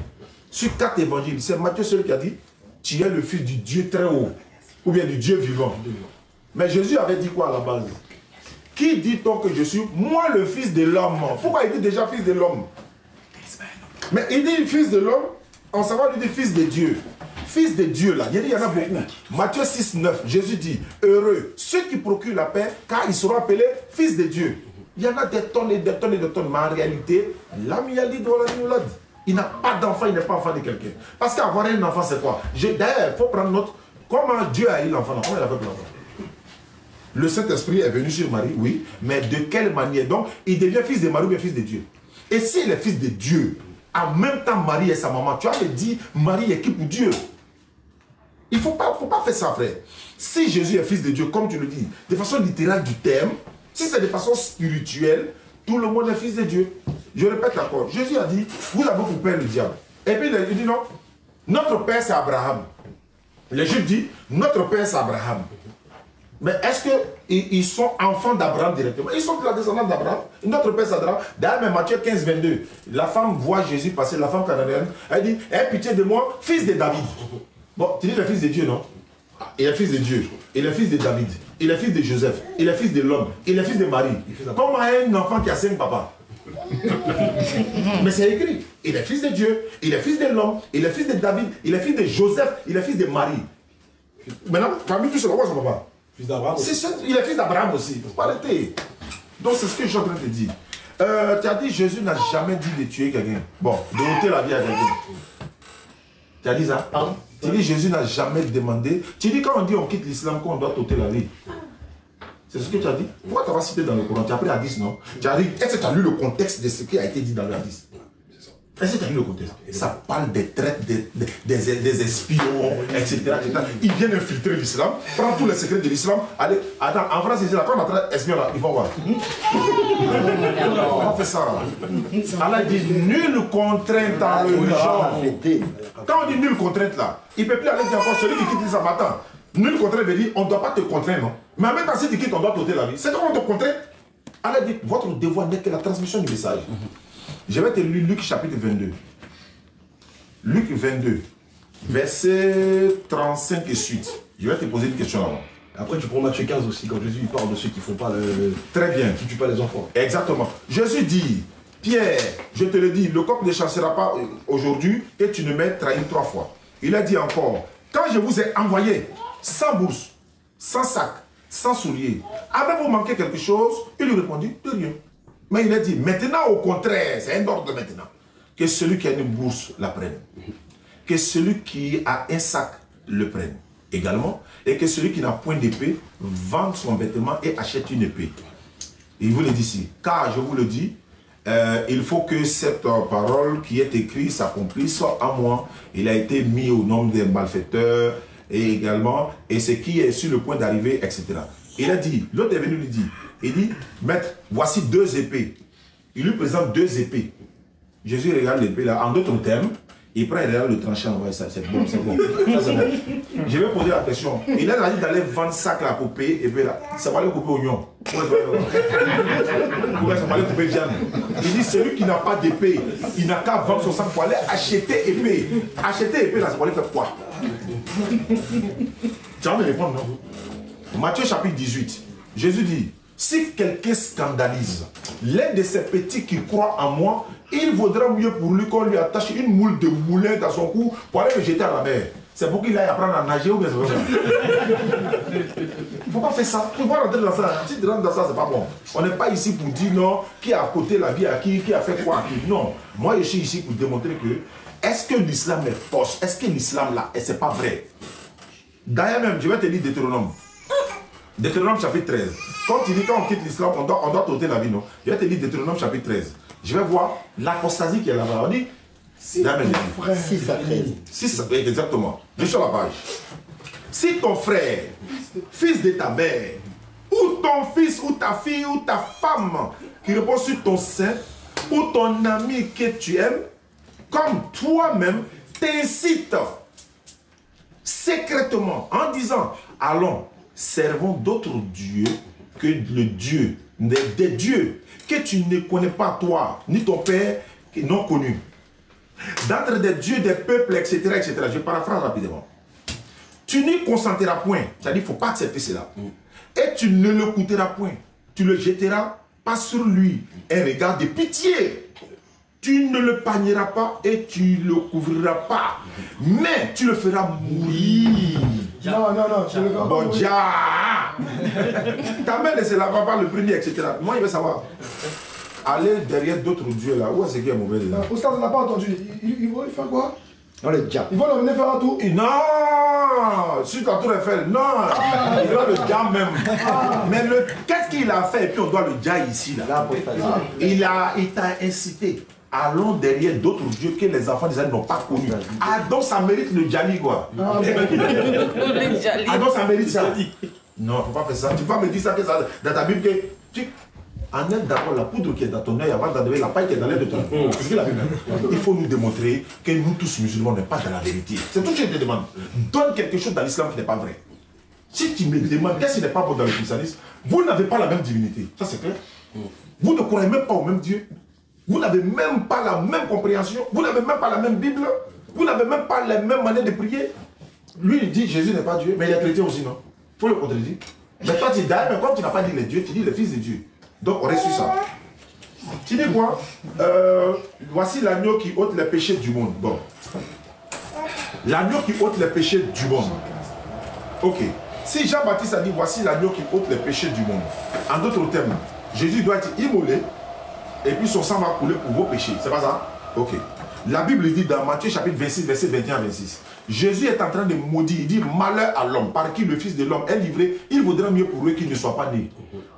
A: Sur 4 évangiles, c'est Matthieu seul qui a dit tu es le Fils du Dieu très haut, ou bien du Dieu vivant. Mais Jésus avait dit quoi à la base? Qui dit-on que je suis? Moi, le Fils de l'homme. Pourquoi il dit déjà Fils de l'homme? Mais il dit Fils de l'homme, en savoir, il dit Fils de Dieu. Fils de Dieu, là, il y en a beaucoup. Matthieu 6, 9, Jésus dit, heureux ceux qui procurent la paix, car ils seront appelés Fils de Dieu. Il y en a des tonnes et des tonnes et des tonnes, mais en réalité, l'ami Ali doit la il n'a pas d'enfant, il n'est pas enfant de quelqu'un. Parce qu'avoir un enfant, c'est quoi? D'ailleurs, il faut prendre note, comment Dieu a eu l'enfant, comment il a fait l'enfant? Le Saint-Esprit est venu sur Marie, oui, mais de quelle manière? Donc, il devient fils de Marie ou bien fils de Dieu. Et s'il est fils de Dieu, en même temps, Marie est sa maman, tu as dit, Marie est qui pour Dieu? Il ne faut pas faire ça, frère. Si Jésus est fils de Dieu, comme tu le dis, de façon littérale du terme, si c'est de façon spirituelle, tout le monde est fils de Dieu. Je répète encore, Jésus a dit, vous avez pour père le diable. Et puis il dit non, notre père c'est Abraham. Les Juifs disent, notre père c'est Abraham. Mais est-ce qu'ils sont enfants d'Abraham directement? Ils sont de la descendance d'Abraham. Notre père c'est Abraham. D'ailleurs, Matthieu 15, 22, la femme voit Jésus passer, la femme cananéenne, elle dit, aie pitié de moi, fils de David. Bon, tu dis le fils de Dieu, non? Il est fils de Dieu, il est fils de David, il est fils de Joseph, il est fils de l'homme, il est fils de Marie. Comment un enfant qui a 5 papas? Mais c'est écrit, il est fils de Dieu, il est fils de l'homme, il est fils de David, il est fils de Joseph, il est fils de Marie. Maintenant, parmi tous ceux-là, quoi son papa?
C: Fils d'Abraham.
A: Il est fils d'Abraham aussi, il ne faut pas arrêter. Donc c'est ce que je suis en train de te dire. Tu as dit Jésus n'a jamais dit de tuer quelqu'un. Bon, de ôter la vie à quelqu'un. Tu as dit ça? Pardon? Tu dis Jésus n'a jamais demandé. Tu dis quand on dit on quitte l'islam, qu'on doit ôter la vie. C'est ce que tu as dit? Pourquoi tu as cité dans le Coran? Tu as pris hadith, non? Tu as dit, est-ce que tu as lu le contexte de ce qui a été dit dans le hadith? Est-ce que tu as lu le contexte? Ça parle des traites, des espions, etc., etc. Ils viennent infiltrer l'islam, prendre tous les secrets de l'islam. Allez, attends, en France, ils disent là, quand on a espion là, ils vont voir. On fait ça. Allah dit nulle contrainte en religion. Quand on dit nulle contrainte là, il ne peut plus aller dire encore celui qui quitte l'islam. Attends, nulle contrainte veut dire on ne doit pas te contraindre, non? Mais en même temps, si tu quittes, on doit t'ôter la vie. C'est quand on te contraint. Allah dit votre devoir n'est que la transmission du message. Je vais te lire Luc chapitre 22. Luc 22, verset 35 et suite. Je vais te poser une question avant.
C: Après, tu prends Matthieu 15 aussi, quand Jésus il parle de ceux qui ne font pas le...
A: Très bien.
C: Qui ne tuent pas les enfants.
A: Exactement. Jésus dit, Pierre, je te le dis, le coq ne chassera pas aujourd'hui et tu ne m'as trahi 3 fois. Il a dit encore, quand je vous ai envoyé sans bourse, sans sac, sans souliers, avez-vous manqué quelque chose? Il lui répondit, de rien. Mais il a dit, maintenant au contraire, c'est un ordre maintenant, que celui qui a une bourse la prenne, que celui qui a un sac le prenne également, et que celui qui n'a point d'épée vende son vêtement et achète une épée. Il vous le dit ici, car je vous le dis, il faut que cette parole qui est écrite s'accomplisse en moi. Il a été mis au nombre des malfaiteurs et également, et ce qui est sur le point d'arriver, etc. Il a dit, l'autre est venu lui dire, il dit, maître, voici 2 épées. Il lui présente 2 épées. Jésus regarde l'épée là, en d'autres termes, il prend et regarde le tranchant. Ouais, ça c'est bon, c'est bon. Ça, c'est bon. Je vais poser la question. Il a dit d'aller vendre sac là pour payer, et puis là, ça va aller couper oignon. Ça va aller couper viande. Il dit, celui qui n'a pas d'épée, il n'a qu'à vendre son sac pour aller acheter épée. Acheter épée là, ça va aller faire quoi? Tu vas me répondre, non? Matthieu chapitre 18. Jésus dit, si quelqu'un scandalise l'un de ces petits qui croient en moi, il vaudra mieux pour lui qu'on lui attache une moule de moulin dans son cou pour aller le jeter à la mer. C'est pour qu'il aille apprendre à nager ou bien c'est ça. Il ne faut pas faire ça. Il ne faut pas rentrer dans ça. Si tu rentres dans ça, c'est pas bon. On n'est pas ici pour dire non, qui a côté la vie à qui a fait quoi à qui. Non. Moi, je suis ici pour démontrer que est-ce que l'islam est fausse? Est-ce que l'islam là, et c'est pas vrai? D'ailleurs même, je vais te dire Deutéronome. Deutéronome chapitre 13. Quand tu dis quand on quitte l'islam, on doit ôter la vie, non? Je vais te dire Deutéronome chapitre 13. Je vais voir l'apostasie qui est là-bas. On dit 6 à 13. 6 à 13, exactement. Je suis sur la page. Si ton frère, fils de ta mère, ou ton fils, ou ta fille, ou ta femme, qui repose sur ton sein, ou ton ami que tu aimes, comme toi-même, t'incite. secrètement, en disant, allons, servons d'autres dieux que le Dieu, des dieux que tu ne connais pas toi, ni ton père, qui n'ont connu. D'entre des dieux, des peuples, etc., etc. Je paraphrase rapidement. Tu n'y consentiras point, c'est-à-dire qu'il ne faut pas accepter cela. Et tu ne le coûteras point. Tu le jetteras pas sur lui un regard de pitié. Tu ne le pagneras pas et tu le couvriras pas. Mais tu le feras mourir.
J: Non, je le ferai pas mourir.
A: Ta mère ne se lavera pas le premier, etc. Moi, il veut savoir. Aller derrière d'autres dieux là, où est-ce qu'il y a mauvais là?
J: Oustaz, on n'a pas entendu. Il va faire quoi?
B: On le diable.
J: Ils vont l'emmener faire un tour?
A: Non! Sur la tour Eiffel, non! Il doit le dire même. Mais qu'est-ce qu'il a fait? Et puis on doit le dire ici là. Il t'a incité. Allons derrière d'autres dieux que les enfants d'Israël n'ont pas connus. Ah, donc ça mérite le djali quoi. Ah, donc ça mérite ça. Non, il ne faut pas faire ça. Tu vas me dire ça, dans ta Bible que enlève d'abord la poudre qui est dans ton œil avant d'enlever la paille qui est dans l'air de ton œil. C'est ce qu'il a vu. Il faut nous démontrer que nous tous musulmans n'est pas dans la vérité. C'est tout ce que je te demande. Donne quelque chose dans l'islam qui n'est pas vrai. Si tu me demandes qu'est-ce qui n'est pas bon dans le christianisme, vous n'avez pas la même divinité. Ça c'est clair. Vous ne croyez même pas au même Dieu. Vous n'avez même pas la même compréhension. Vous n'avez même pas la même Bible. Vous n'avez même pas la même manière de prier. Lui il dit Jésus n'est pas Dieu, mais il est chrétien aussi, non? Il faut le contredire. Mais toi tu dis, mais comme tu n'as pas dit les dieux, tu dis le fils de Dieu. Donc on reçut ça. Tu dis quoi? Voici l'agneau qui ôte les péchés du monde. Bon. L'agneau qui ôte les péchés du monde. Ok. Si Jean-Baptiste a dit voici l'agneau qui ôte les péchés du monde. En d'autres termes, Jésus doit être immolé et puis son sang va couler pour vos péchés. C'est pas ça? Ok. La Bible dit dans Matthieu chapitre 26, verset 21 à 26. Jésus est en train de maudire. Il dit malheur à l'homme par qui le Fils de l'homme est livré. Il vaudrait mieux pour lui qu'il ne soit pas né.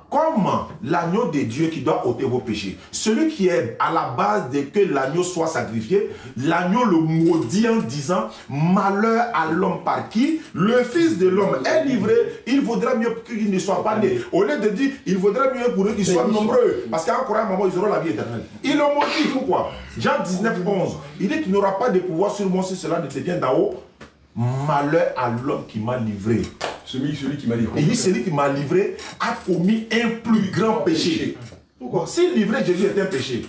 A: Comment l'agneau de Dieu qui doit ôter vos péchés, celui qui est à la base de que l'agneau soit sacrifié, l'agneau le maudit en disant malheur à l'homme par qui le Fils de l'homme est livré, il vaudrait mieux qu'il ne soit pas né. Au lieu de dire il vaudrait mieux pour eux qu'ils soient nombreux, parce qu'en croyant maman ils auront la vie éternelle. Il le maudit, pourquoi? Jean 19, 11, il dit tu n'auras pas de pouvoir sur moi si cela ne te vient d'en haut. Malheur à l'homme qui m'a livré.
C: Celui qui m'a livré.
A: Il dit celui qui m'a livré a commis un plus grand péché. Pourquoi? S'il livrait Jésus est un péché.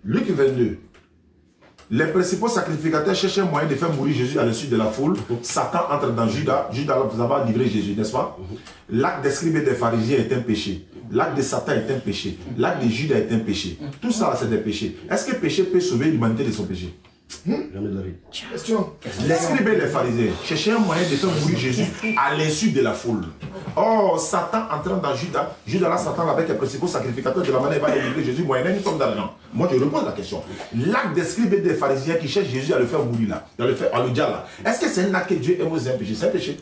A: Luc 22. Les principaux sacrificateurs cherchaient un moyen de faire mourir Jésus à l'insu de la foule. Satan entre dans Judas. Judas va livrer Jésus, n'est-ce pas? L'acte des scribes et des pharisiens est un péché. L'acte de Satan est un péché. L'acte de Judas est un péché. Tout ça, c'est des péchés. Est-ce que le péché peut sauver l'humanité de son péché?
J: Question.
A: Les scribes et les pharisiens cherchaient un moyen de faire mourir Jésus à l'insu de la foule. Oh, Satan entrant dans Judas, Judas là, Satan avec les principaux sacrificateurs de la manière il va livrer Jésus moyennant une somme d'argent. Moi je repose la question. L'acte des scribes et des pharisiens qui cherchent Jésus à le faire mourir là, à le dire là, est-ce que c'est un acte que Dieu aime ou c'est un péché? C'est un péché.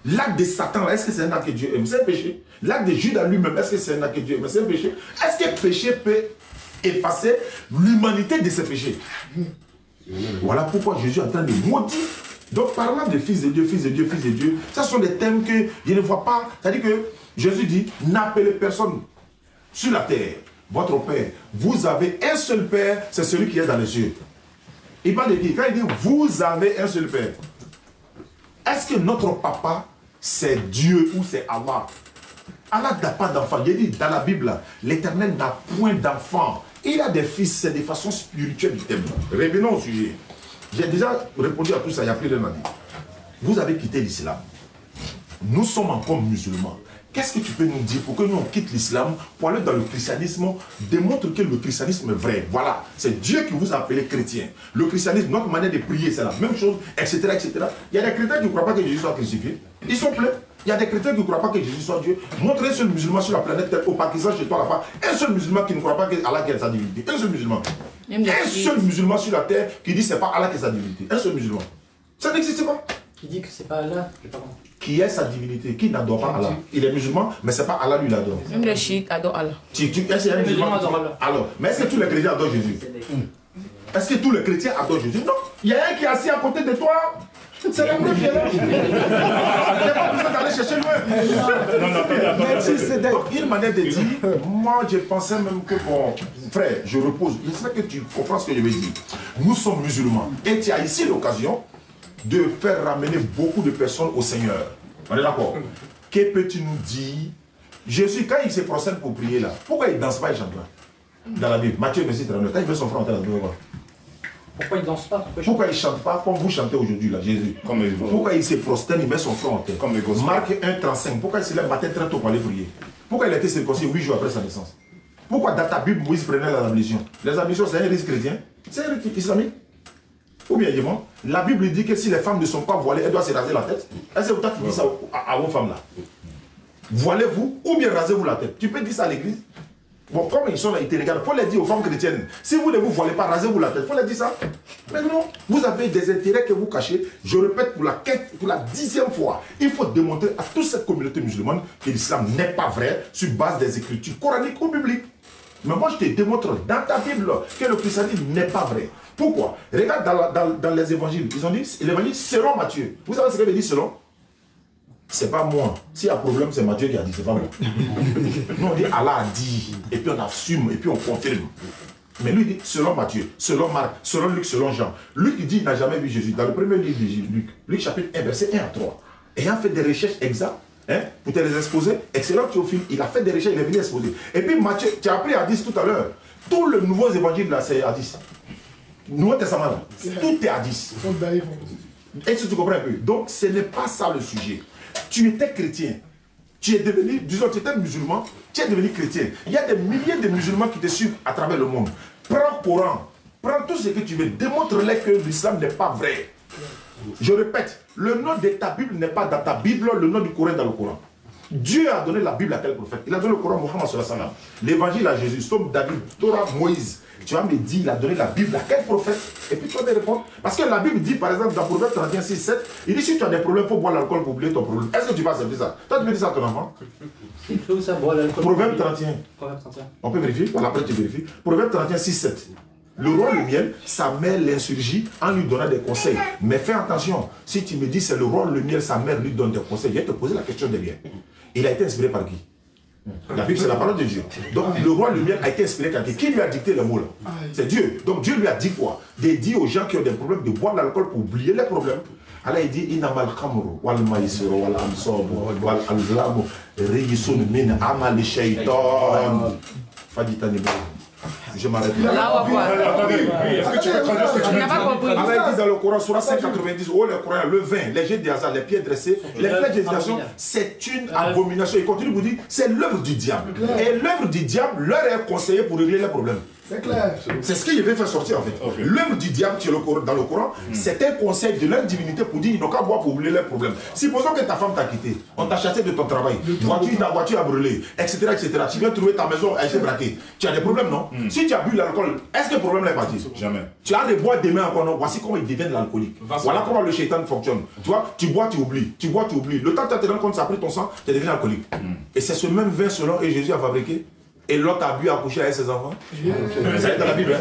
A: L'acte de Satan, est-ce que c'est un acte que Dieu aime? C'est un péché. L'acte de Judas lui-même, est-ce que c'est un acte que Dieu aime? C'est un péché. Est-ce que le péché peut effacer l'humanité de ses péchés? Voilà pourquoi Jésus est en train de maudire. Donc parlant de fils de Dieu, fils de Dieu, fils de Dieu, ce sont des thèmes que je ne vois pas. C'est-à-dire que Jésus dit, n'appelez personne sur la terre, votre Père. Vous avez un seul Père, c'est celui qui est dans les cieux. Il parle de qui? Quand il dit, vous avez un seul Père. Est-ce que notre papa, c'est Dieu ou c'est Allah? Allah n'a pas d'enfant. Il dit dans la Bible, l'Éternel n'a point d'enfant. Il a des fils, c'est de façon spirituelle du thème. Revenons au sujet. J'ai déjà répondu à tout ça, il y a plus d'un an. Vous avez quitté l'islam. Nous sommes encore musulmans. Qu'est-ce que tu peux nous dire pour que nous on quitte l'islam pour aller dans le christianisme? Démontre que le christianisme est vrai. Voilà, c'est Dieu qui vous a appelé chrétien. Le christianisme, notre manière de prier, c'est la même chose, etc., etc. Il y a des chrétiens qui ne croient pas que Jésus soit crucifié. Ils sont pleins. Il y a des chrétiens qui ne croient pas que Jésus soit Dieu. Montre un seul musulman sur la planète Terre, au Pakistan, chez toi là-bas. Un seul musulman qui ne croit pas que Allah est sa divinité. Un seul musulman. Un seul musulman sur la terre qui dit que ce n'est pas Allah qui est sa divinité. Un seul musulman. Ça n'existe pas.
E: Qui dit que c'est pas Allah?
A: Qui est sa divinité? Qui n'adore pas Allah? Il est musulman, mais ce n'est pas Allah lui l'adore.
G: Même les chiites adorent Allah.
A: Est-ce qu'il y a un musulman qui adore Allah? Alors, mais est-ce que tous les chrétiens adorent Jésus? Est-ce que tous les chrétiens adorent Jésus? Non. Il y a un qui est assis à côté de toi. C'est la preuve qui est là. Tu n'as pas besoin d'aller chercher loin. Donc, une manière de dire, moi je pensais même que, bon, frère, je repose. J'espère que tu comprends ce que je veux dire. Nous sommes musulmans. Et tu as ici l'occasion de faire ramener beaucoup de personnes au Seigneur. On est d'accord? Que peux-tu nous dire? Jésus, quand il se procède pour prier là, pourquoi il ne danse pas, il chante pas? Dans la Bible, Matthieu, verset 39, quand il fait son frère en tête,
E: pourquoi il ne danse pas?
A: Pourquoi il ne chante pas comme vous chantez aujourd'hui là, Jésus? Pourquoi il se prosterne, il met son front en tête? Marc 1,35, pourquoi il se lève matin très tôt pour aller prier? Pourquoi il a été circoncis 8 jours après sa naissance? Pourquoi dans ta Bible, Moïse prenait les ablutions? Les ablutions, c'est un risque chrétien? C'est un risque islamique? Ou bien, dis-moi, la Bible dit que si les femmes ne sont pas voilées, elles doivent se raser la tête. Est-ce que vous avez dit ça à vos femmes là? Voilez-vous ou bien rasez-vous la tête. Tu peux dire ça à l'église? Bon, comme ils sont là, ils te regardent, il faut les dire aux femmes chrétiennes. Si vous ne vous voilez pas, rasez-vous la tête. Il faut les dire ça. Mais non, vous avez des intérêts que vous cachez. Je répète pour la 10e fois. Il faut démontrer à toute cette communauté musulmane que l'islam n'est pas vrai sur base des écritures coraniques ou bibliques. Mais moi, je te démontre dans ta Bible que le christianisme n'est pas vrai. Pourquoi? Regarde dans les évangiles. Ils ont dit l'évangile selon Matthieu. Vous savez ce qu'il veut dire selon? C'est pas moi. S'il y a problème, c'est Matthieu qui a dit, c'est pas moi. Nous, on dit Allah a dit, et puis on assume, et puis on confirme. Mais lui dit selon Matthieu, selon Marc, selon Luc, selon Jean. Luc dit qu'il n'a jamais vu Jésus. Dans le premier livre de Luc, Luc chapitre 1, verset 1 à 3. Ayant fait des recherches exactes, pour te les exposer, excellent Théophile, il a fait des recherches, il est venu exposer. Et puis Matthieu, tu as appris à 10 tout à l'heure. Tous les nouveaux évangiles là, c'est à 10. Nouveau Testament là, tout est à 10. Est-ce que tu comprends un peu? Donc ce n'est pas ça le sujet. Tu étais chrétien, tu es devenu, disons, tu étais musulman, tu es devenu chrétien. Il y a des milliers de musulmans qui te suivent à travers le monde. Prends le Coran, prends tout ce que tu veux, démontre-les que l'islam n'est pas vrai. Je répète, le nom de ta Bible n'est pas dans ta Bible, le nom du Coran est dans le Coran. Dieu a donné la Bible à quel prophète? Il a donné le Coran à Mohammed sallallahu alayhi wa sallam. L'évangile à Jésus, Somme David, Torah, Moïse. Tu vas me dire, il a donné la Bible à quel prophète? Et puis tu vas te répondre. Parce que la Bible dit, par exemple, dans Proverbe 31, 6, 7, il dit si tu as des problèmes, il faut boire l'alcool pour oublier ton problème. Est-ce que tu vas accepter ça? Toi, tu peux dire ça à ton enfant?
E: Où ça, boire l'alcool?
A: Proverbe 31.
E: Proverbe 31.
A: On peut vérifier? Voilà, après tu vérifies. Proverbe 31, 6, 7. Le roi le miel, sa mère l'insurgit en lui donnant des conseils. Mais fais attention, si tu me dis c'est le roi le miel, sa mère lui donne des conseils, je vais te poser la question derrière. Il a été inspiré par qui? La Bible, c'est la parole de Dieu. Donc, le roi le miel a été inspiré par qui? Qui lui a dicté le mot là? C'est Dieu. Donc, Dieu lui a dit quoi? De dire aux gens qui ont des problèmes de boire de l'alcool pour oublier les problèmes. Allah, il dit Inamal khamru, wal maïsiro, wal amsobu, wal alzlamu, reyisun min amal shaitan. Faditani. Je m'arrête là.
H: Attendez, est-ce que tu peux traduire ce que tu veux dire?
A: Allah dit dans le Coran, Surah 590, oh le Coran, le vin, les jets de hasard, les pieds dressés, les flèches d'hésitation, c'est une abomination. Il continue pour dire, c'est l'œuvre du diable. Et l'œuvre du diable leur est conseillée pour régler les problèmes.
J: C'est clair.
A: C'est ce qu'il veut faire sortir en fait. L'œuvre du diable dans le Coran, c'est un conseil de leur divinité pour dire ils n'ont qu'à boire pour oublier leurs problèmes. Supposons que ta femme t'a quitté, on t'a chassé de ton travail, ta voiture a brûlé, etc., etc. Tu viens trouver ta maison, elle s'est braquée. Tu as des problèmes, non? Si tu as bu l'alcool, est-ce que le problème est parti?
H: Jamais.
A: Tu as des bois demain encore, non? Voici comment ils deviennent l'alcoolique. Voilà comment le shaitan fonctionne. Tu vois, tu bois, tu oublies. Tu bois, tu oublies. Le temps que tu te rends compte, ça a pris ton sang, tu es devenu alcoolique. Et c'est ce même vin selon que Jésus a fabriqué. Et l'autre a bu à coucher avec ses enfants. C'est dans la Bible.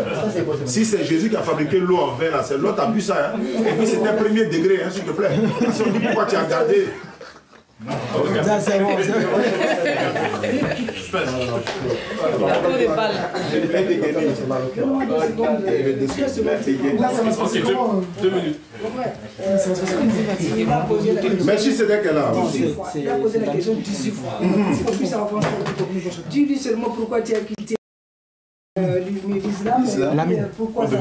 A: Si c'est Jésus qui a fabriqué l'eau en vin, c'est l'autre a bu ça. Et puis c'est un premier degré, s'il te plaît. Si on dit pourquoi tu as gardé.
F: Ça c'est bon.
A: Merci, c'est qu'elle a.
D: Il a posé la question 18 fois. Dis-lui seulement pourquoi tu as quitté l'islam. Pourquoi ça?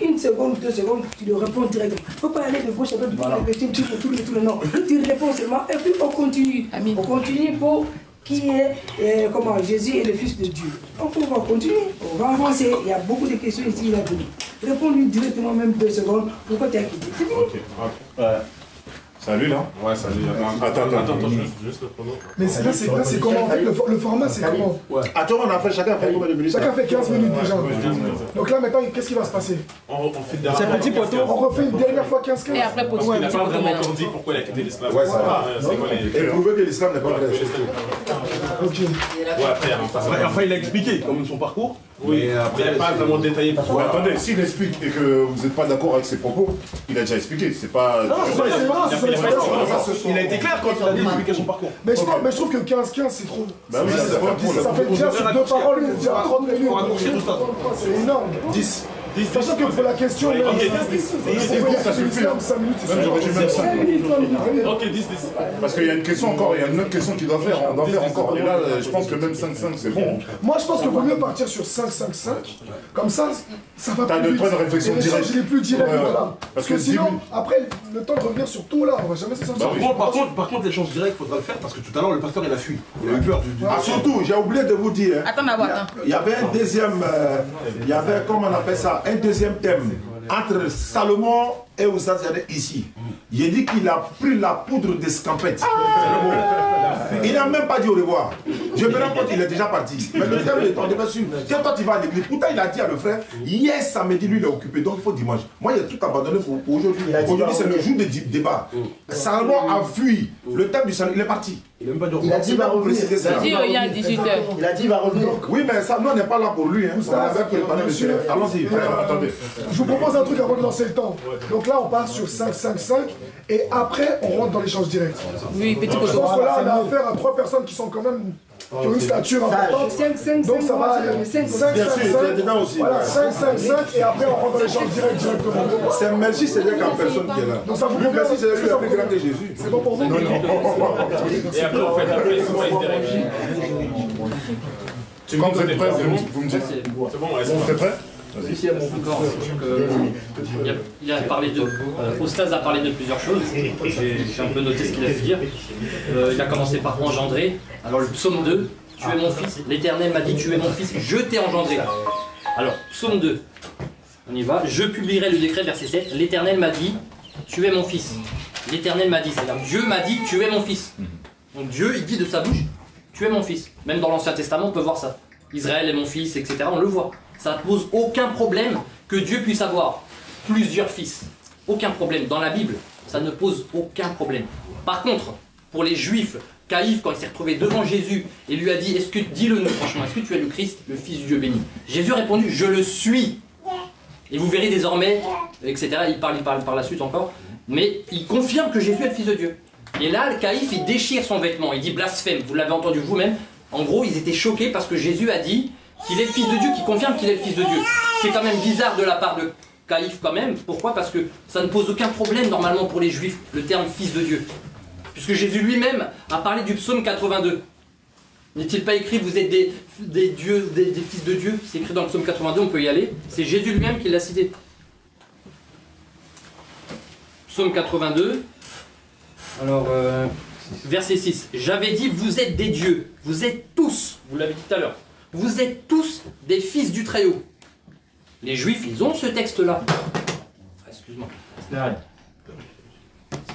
D: Une seconde, 2 secondes, tu lui réponds directement. Il ne faut pas aller de gauche à droite, tout le nom. Tu réponds seulement et puis on continue. On continue pour qui est comment Jésus est le Fils de Dieu. Donc on va continuer, on va avancer. Il y a beaucoup de questions ici, il a donné. Réponds-lui directement, même 2 secondes, pourquoi tu as quitté. C'est fini.
H: Salut là? Ouais, salut. Attends, juste le pronom.
J: Mais là, c'est comment? En fait, le format, c'est comment?
A: Attends, on a fait, chacun a fait combien de minutes?
J: Chacun fait 15 minutes déjà. Donc là, maintenant, qu'est-ce qui va se passer?
H: On fait des
F: C'est petit poteau.
J: On refait une dernière fois 15-15.
G: Et après,
H: Parce qu'il n'a pas vraiment encore dit pourquoi il a quitté l'islam.
A: Ouais, ça va. Et prouver que l'islam n'est pas vrai.
J: Ok.
H: Ouais, après,
C: Enfin, il a expliqué comme son parcours.
H: Oui,
C: mais après, il n'a pas vraiment détaillé pourquoi.
H: Attendez, s'il explique et que vous n'êtes pas d'accord avec ses propos, il a déjà expliqué. C'est pas.
C: Il a été clair quand il a expliqué son parcours.
J: Mais je trouve que 15-15, c'est trop.
H: Bah oui, c'est pas trop.
J: Ça fait déjà sur 2 paroles, déjà 30 minutes. C'est énorme.
A: 10.
J: Sachant que pour la question,
H: Ok, 10, ça suffit.
J: 5 minutes, c'est
H: Même j'aurais dit même 5.
K: Ok, 10.
H: Parce qu'il y a une question encore, il y a une autre question qu'il doit faire. On doit faire encore. Et là, je pense que même 5-5, c'est bon.
J: Moi, je pense qu'il vaut mieux partir sur 5-5-5. Comme ça va
H: T'as
J: plus
H: le
J: vite.
H: temps de réflexion
J: Et l'échange,
H: direct.
J: il est plus direct,
H: Ouais, ouais.
J: voilà.
H: Parce
J: que
H: que
J: sinon, après, le temps de revenir sur tout là, on va jamais se sortir.
C: Par contre, l'échange direct, il faudra le faire parce que tout à l'heure, le pasteur, il a fui. Il a eu peur du.
A: Ah, surtout, j'ai oublié de vous dire.
G: Attends, ma boîte.
A: Il y avait un deuxième, il y avait, comment on appelle ça, un deuxième thème entre Salomon et Oussad ici. Il dit qu'il a pris la poudre de scampette. Il n'a même pas dit au revoir. Je me rends compte qu'il est déjà parti. Mais le thème, on devait suivre. Quand toi tu vas à l'église, pourtant il a dit à le frère, hier samedi, lui il est occupé, donc il faut dimanche. Moi il a tout abandonné pour aujourd'hui. Aujourd'hui c'est le jour de débat. Salomon a fui. Le thème du salut, il est parti.
B: Il a dit il va revenir.
G: Il a dit il y a 18h.
B: Il a dit il va revenir.
A: Oui, mais ça, nous on n'est pas là pour lui. Hein. On avait préparé le sujet. Allons-y, frère.
H: Attendez.
J: Je vous propose un truc avant de lancer le temps. Donc là, on part sur 5-5-5 et après, on rentre dans l'échange direct.
G: Oui, petit
J: Je
G: coton.
J: pense que là, on a affaire à 3 personnes qui sont quand même qui ont une stature importante.
D: 5-5-5.
J: Donc ça va aller 5-5-5.
A: Bien sûr, il est dedans aussi.
J: Voilà, 5-5-5 et après, on rentre dans l'échange direct directement.
A: C'est merci, c'est dire qu'en personne qui est là.
J: Donc ça vous
A: Lui,
J: convient?
A: merci, c'est lui le plus grand que Jésus.
J: C'est bon pour vous?
K: Et après, on fait la pression et direct.
H: Quand vous êtes prêts, vous me dites.
K: C'est bon, ouais,
H: Vous êtes prêts?
E: Encore, il a parlé de. Ostaz a parlé de plusieurs choses. J'ai un peu noté ce qu'il a pu dire. Il a commencé par engendrer. Alors, le psaume 2, tu es mon fils. L'Éternel m'a dit, tu es mon fils, je t'ai engendré. Alors, psaume 2, on y va. Je publierai le décret, verset 7. L'Éternel m'a dit, tu es mon fils. L'Éternel m'a dit, c'est-à-dire Dieu m'a dit, tu es mon fils. Donc, Dieu, il dit de sa bouche, tu es mon fils. Même dans l'Ancien Testament, on peut voir ça. Israël est mon fils, etc. On le voit. Ça ne pose aucun problème que Dieu puisse avoir plusieurs fils. Aucun problème. Dans la Bible, ça ne pose aucun problème. Par contre, pour les Juifs, Caïphe, quand il s'est retrouvé devant Jésus et lui a dit, dis-le-nous franchement, est-ce que tu es le Christ, le Fils du Dieu béni? Jésus a répondu, je le suis. Et vous verrez désormais, etc. Il parle par la suite encore. Mais il confirme que Jésus est le Fils de Dieu. Et là, le Caïphe, il déchire son vêtement. Il dit blasphème. Vous l'avez entendu vous-même. En gros, ils étaient choqués parce que Jésus a dit qu'il est le Fils de Dieu, qui confirme qu'il est le Fils de Dieu. C'est quand même bizarre de la part de Caïphe quand même. Pourquoi? Parce que ça ne pose aucun problème normalement pour les Juifs, le terme Fils de Dieu. Puisque Jésus lui-même a parlé du psaume 82. N'est-il pas écrit, vous êtes des dieux, des fils de Dieu? C'est écrit dans le psaume 82, on peut y aller. C'est Jésus lui-même qui l'a cité. Psaume 82. Alors, verset 6. J'avais dit, vous êtes des dieux. Vous êtes tous, vous l'avez dit tout à l'heure, vous êtes tous des fils du Très-Haut. Les Juifs, ils ont ce texte-là. Excuse-moi.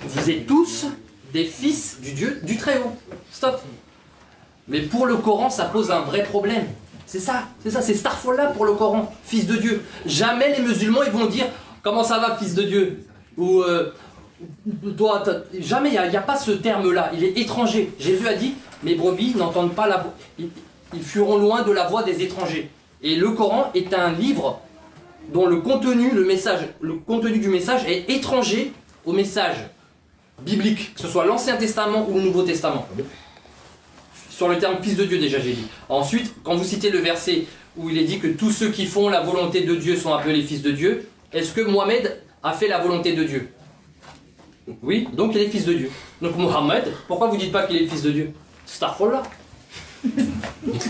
E: Vous êtes tous des fils du Dieu du Très-Haut. Stop. Mais pour le Coran, ça pose un vrai problème. C'est ça, c'est Starfall-là pour le Coran, fils de Dieu. Jamais les musulmans, ils vont dire, comment ça va, fils de Dieu? Ou, toi, jamais, il n'y a pas ce terme-là, il est étranger. Jésus a dit, mes brebis n'entendent pas la voix, ils fuiront loin de la voix des étrangers. Et le Coran est un livre dont le contenu du message est étranger au message biblique, que ce soit l'Ancien Testament ou le Nouveau Testament. Sur le terme fils de Dieu déjà j'ai dit. Ensuite, quand vous citez le verset où il est dit que tous ceux qui font la volonté de Dieu sont appelés fils de Dieu, est-ce que Mohamed a fait la volonté de Dieu? Oui, donc il est fils de Dieu. Donc Mohamed, pourquoi vous dites pas qu'il est le fils de Dieu? Starfall-là.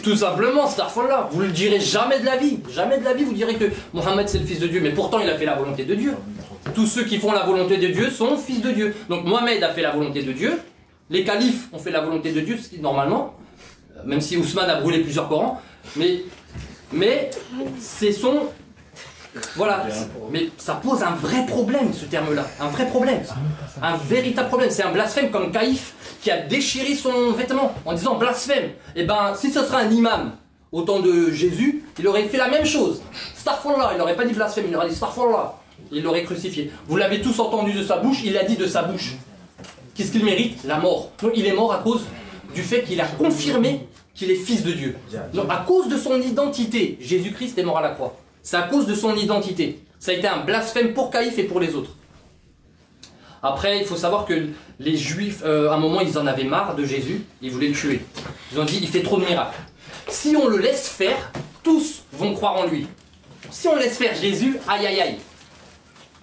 E: Tout simplement, Starfall-là. Vous le direz jamais de la vie. Jamais de la vie vous direz que Mohamed c'est le fils de Dieu, mais pourtant il a fait la volonté de Dieu. Tous ceux qui font la volonté de Dieu sont fils de Dieu. Donc Mohamed a fait la volonté de Dieu. Les califes ont fait la volonté de Dieu, normalement, même si Ousmane a brûlé plusieurs Corans, mais c'est son... Voilà, mais ça pose un vrai problème, ce terme-là, un vrai problème, un véritable problème. C'est un blasphème comme Caïphe qui a déchiré son vêtement en disant blasphème. Et ben, si ce serait un imam au temps de Jésus, il aurait fait la même chose. Starfallah, il n'aurait pas dit blasphème, il aurait dit Starfallah. Il l'aurait crucifié. Vous l'avez tous entendu de sa bouche, il l'a dit de sa bouche. Qu'est-ce qu'il mérite? La mort. Donc il est mort à cause du fait qu'il a confirmé qu'il est fils de Dieu. Donc à cause de son identité, Jésus-Christ est mort à la croix. C'est à cause de son identité. Ça a été un blasphème pour Caïphe et pour les autres. Après, il faut savoir que les Juifs, à un moment, ils en avaient marre de Jésus, ils voulaient le tuer. Ils ont dit, il fait trop de miracles. Si on le laisse faire, tous vont croire en lui. Si on laisse faire Jésus, aïe aïe aïe.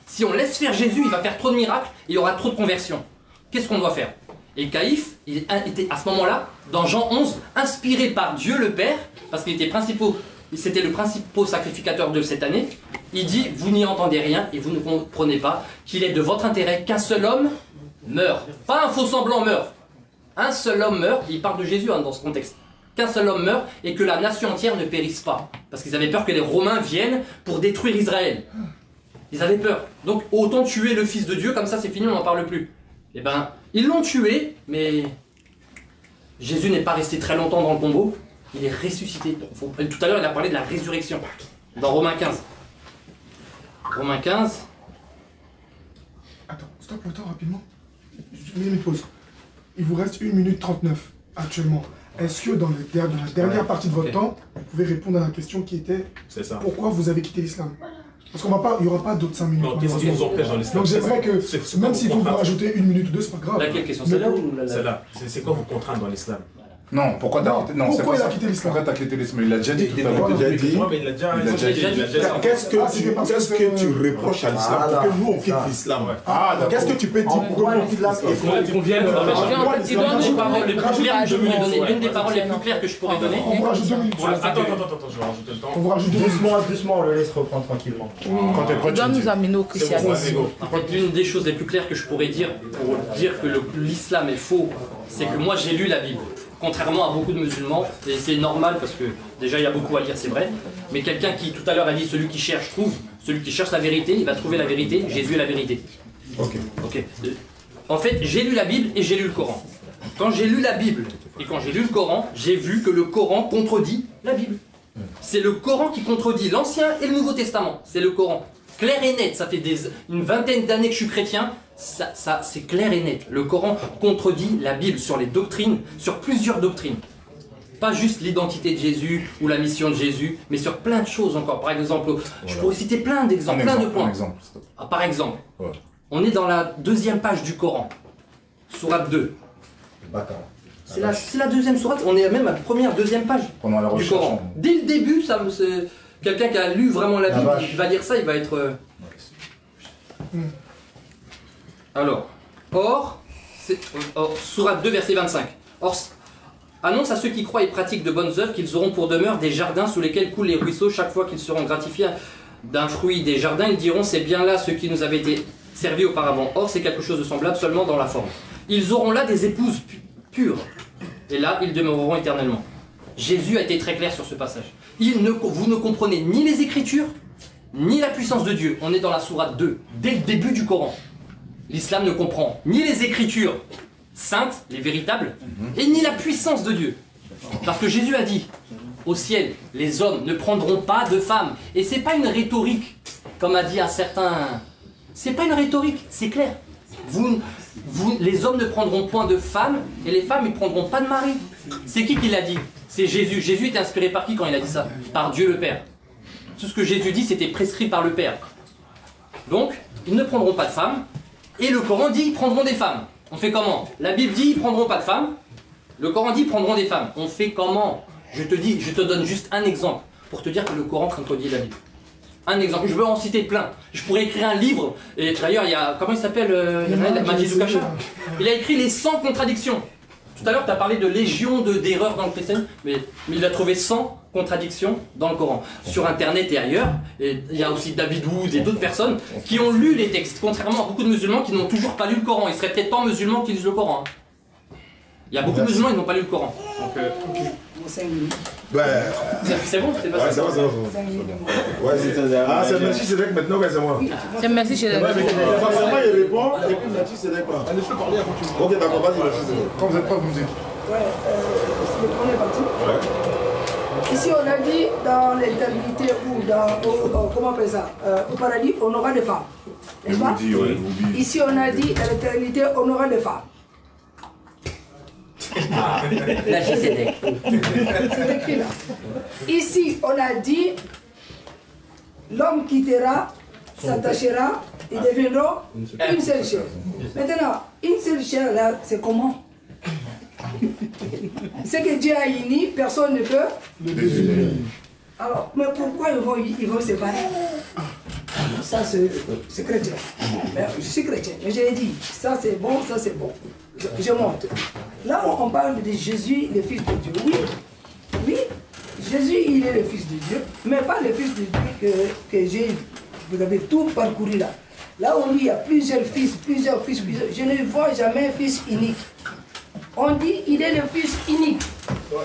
E: Si on laisse faire Jésus, il va faire trop de miracles et il y aura trop de conversions. Qu'est-ce qu'on doit faire? Et Caïphe, il était à ce moment-là, dans Jean 11, inspiré par Dieu le Père, parce qu'il était c'était le principal sacrificateur de cette année. Il dit, vous n'y entendez rien et vous ne comprenez pas qu'il est de votre intérêt qu'un seul homme meure. Pas un faux semblant meurt. Un seul homme meurt, il parle de Jésus dans ce contexte. Qu'un seul homme meurt et que la nation entière ne périsse pas. Parce qu'ils avaient peur que les Romains viennent pour détruire Israël. Ils avaient peur. Donc autant tuer le Fils de Dieu, comme ça c'est fini, on n'en parle plus. Eh ben, ils l'ont tué, mais Jésus n'est pas resté très longtemps dans le tombeau. Il est ressuscité. Tout à l'heure, il a parlé de la résurrection. Dans Romains 15. Romains 15.
J: Attends, stop le temps rapidement. Je mets une pause. Il vous reste 1 minute 39 actuellement. Est-ce que dans la dernière partie de votre temps, vous pouvez répondre à la question qui était pourquoi vous avez quitté l'islam? Parce qu'il n'y aura pas d'autres 5 minutes.
K: Non, qu'est-ce qui nous empêche dans l'islam?
J: Donc j'aimerais que, même si vous rajoutez 1 minute ou 2, c'est pas grave.
E: Laquelle question? Celle-là ou
K: celle-là? C'est quoi vos contraintes dans l'islam?
H: Non, pourquoi t'as quitté l'islam?
J: Pourquoi il a quitté l'islam?
H: Pourquoi t'as quitté l'islam? Il l'a déjà dit.
A: Il l'a déjà dit.
K: Ouais, mais il l'a déjà dit.
A: Qu'est-ce que tu reproches à l'islam pour que nous on quitte l'islam? Qu'est-ce que tu peux dire pour que nous on quitte l'islam?
E: Les plus claires que je pourrais donner, une des paroles les plus claires que je pourrais donner.
J: On vous rajoute 2 minutes.
K: Attends, je vais rajouter le temps.
J: On vous rajoute 2 minutes.
B: Doucement, on le laisse reprendre tranquillement.
G: Tu dois nous amener au christianisme.
E: En fait, l'une des choses les plus claires que je pourrais dire pour dire que l'islam est faux, c'est que moi j'ai lu la Bible. Contrairement à beaucoup de musulmans, et c'est normal parce que déjà il y a beaucoup à lire, c'est vrai, mais quelqu'un qui tout à l'heure a dit celui qui cherche trouve, celui qui cherche la vérité, il va trouver la vérité, Jésus est la vérité. Ok. En fait, j'ai lu la Bible et j'ai lu le Coran. Quand j'ai lu la Bible et quand j'ai lu le Coran, j'ai vu que le Coran contredit la Bible. C'est le Coran qui contredit l'Ancien et le Nouveau Testament, c'est le Coran. Clair et net, ça fait une vingtaine d'années que je suis chrétien, ça c'est clair et net. Le Coran contredit la Bible sur les doctrines, sur plusieurs doctrines. Pas juste l'identité de Jésus ou la mission de Jésus, mais sur plein de choses encore. Par exemple, je pourrais citer plein d'exemples, plein de points. Par exemple, on est dans la 2e page du Coran, sourate 2. C'est la 2e sourate, on est même à la première, 2e page du Coran. Dès le début, quelqu'un qui a lu vraiment la Bible, il va lire ça, il va être... Alors, sourate 2, verset 25. Or, annonce à ceux qui croient et pratiquent de bonnes œuvres qu'ils auront pour demeure des jardins sous lesquels coulent les ruisseaux chaque fois qu'ils seront gratifiés d'un fruit des jardins. Ils diront, c'est bien là ce qui nous avait été servi auparavant. Or, c'est quelque chose de semblable seulement dans la forme. Ils auront là des épouses pures. Et là, ils demeureront éternellement. Jésus a été très clair sur ce passage. Vous ne comprenez ni les Écritures, ni la puissance de Dieu. On est dans la sourate 2, dès le début du Coran. L'islam ne comprend ni les Écritures saintes, les véritables, et ni la puissance de Dieu. Parce que Jésus a dit, au ciel, les hommes ne prendront pas de femmes. Et c'est pas une rhétorique, comme a dit un certain... C'est pas une rhétorique, c'est clair. Les hommes ne prendront point de femmes, et les femmes ne prendront pas de mari. C'est qui l'a dit? C'est Jésus. Jésus était inspiré par qui quand il a dit ça? Par Dieu le Père. Tout ce que Jésus dit, c'était prescrit par le Père. Donc, ils ne prendront pas de femmes, et le Coran dit, ils prendront des femmes. On fait comment? La Bible dit, ils ne prendront pas de femmes, le Coran dit, ils prendront des femmes. On fait comment? Je te donne juste un exemple, pour te dire que le Coran contredit la Bible. Un exemple, je veux en citer plein. Je pourrais écrire un livre, et d'ailleurs, il y a, comment il s'appelle, Majid Oukacha. Il a écrit les 100 contradictions. Tout à l'heure, tu as parlé de légion d'erreurs dans le christianisme, mais il a trouvé 100 contradictions dans le Coran. Sur Internet et ailleurs, et il y a aussi David Wood et d'autres personnes qui ont lu les textes, contrairement à beaucoup de musulmans qui n'ont toujours pas lu le Coran. Ils seraient peut-être pas musulmans qui lisent le Coran. Il y a beaucoup de musulmans qui n'ont pas lu le Coran. Donc, c'est bon, c'est pas ça.
A: Ouais, c'est Merci Cédric maintenant, c'est moi.
G: C'est Merci Cédric.
A: Forcément, il répond, et puis Merci Cédric pas.
C: Laisse-le parler, après tu me dis.
A: Ok, d'accord, vas-y, Merci Cédric.
H: Quand vous êtes prêts, vous me dites.
D: Ouais, c'est le premier parti. Ouais. Ici, on a dit dans l'éternité ou dans, comment on appelle ça, au paradis, on aura des femmes. N'est-ce pas? Ici, on a dit dans l'éternité, on aura des femmes.
I: Là, c'est Cédric.
D: C'est écrit là. Ici, on a dit l'homme quittera, s'attachera, ils deviendront une seule chair. Maintenant, une seule chair là, c'est comment? Ce que Dieu a uni, personne ne peut le désunir. Alors, mais pourquoi ils vont séparer? Ça, c'est chrétien. Mais je suis chrétien. Mais je l'ai dit, ça c'est bon, ça c'est bon. Je monte. Là, on parle de Jésus, le Fils de Dieu. Oui, oui, Jésus, il est le Fils de Dieu, mais pas le Fils de Dieu que vous avez tout parcouru là. Là où il y a plusieurs fils. Je ne vois jamais un fils unique. On dit il est le Fils unique.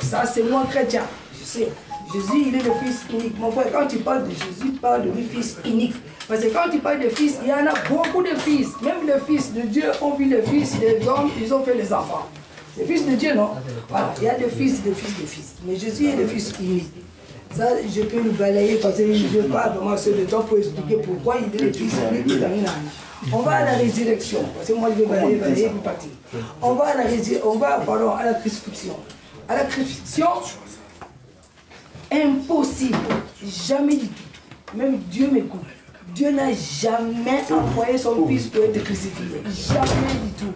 D: Ça, c'est moi chrétien. Je sais. Jésus, il est le Fils unique. Mon frère, quand tu parles de Jésus, parle de lui Fils unique. Parce que quand tu parles de fils, il y en a beaucoup de fils. Même les fils de Dieu ont vu les fils des hommes, ils ont fait les enfants. Les fils de Dieu, non? Voilà, il y a des fils, des fils, des fils. Mais Jésus est le Fils unique. Ça, je peux le balayer parce que je n'ai pas vraiment ce temps pour expliquer pourquoi il est le Fils unique dans une âme. On va à la résurrection. Parce que moi, je vais balayer, puis partir. On va à la crucifixion. À la crucifixion, impossible. Jamais du tout. Même Dieu m'écoute. Dieu n'a jamais envoyé son fils pour être crucifié. Jamais du tout.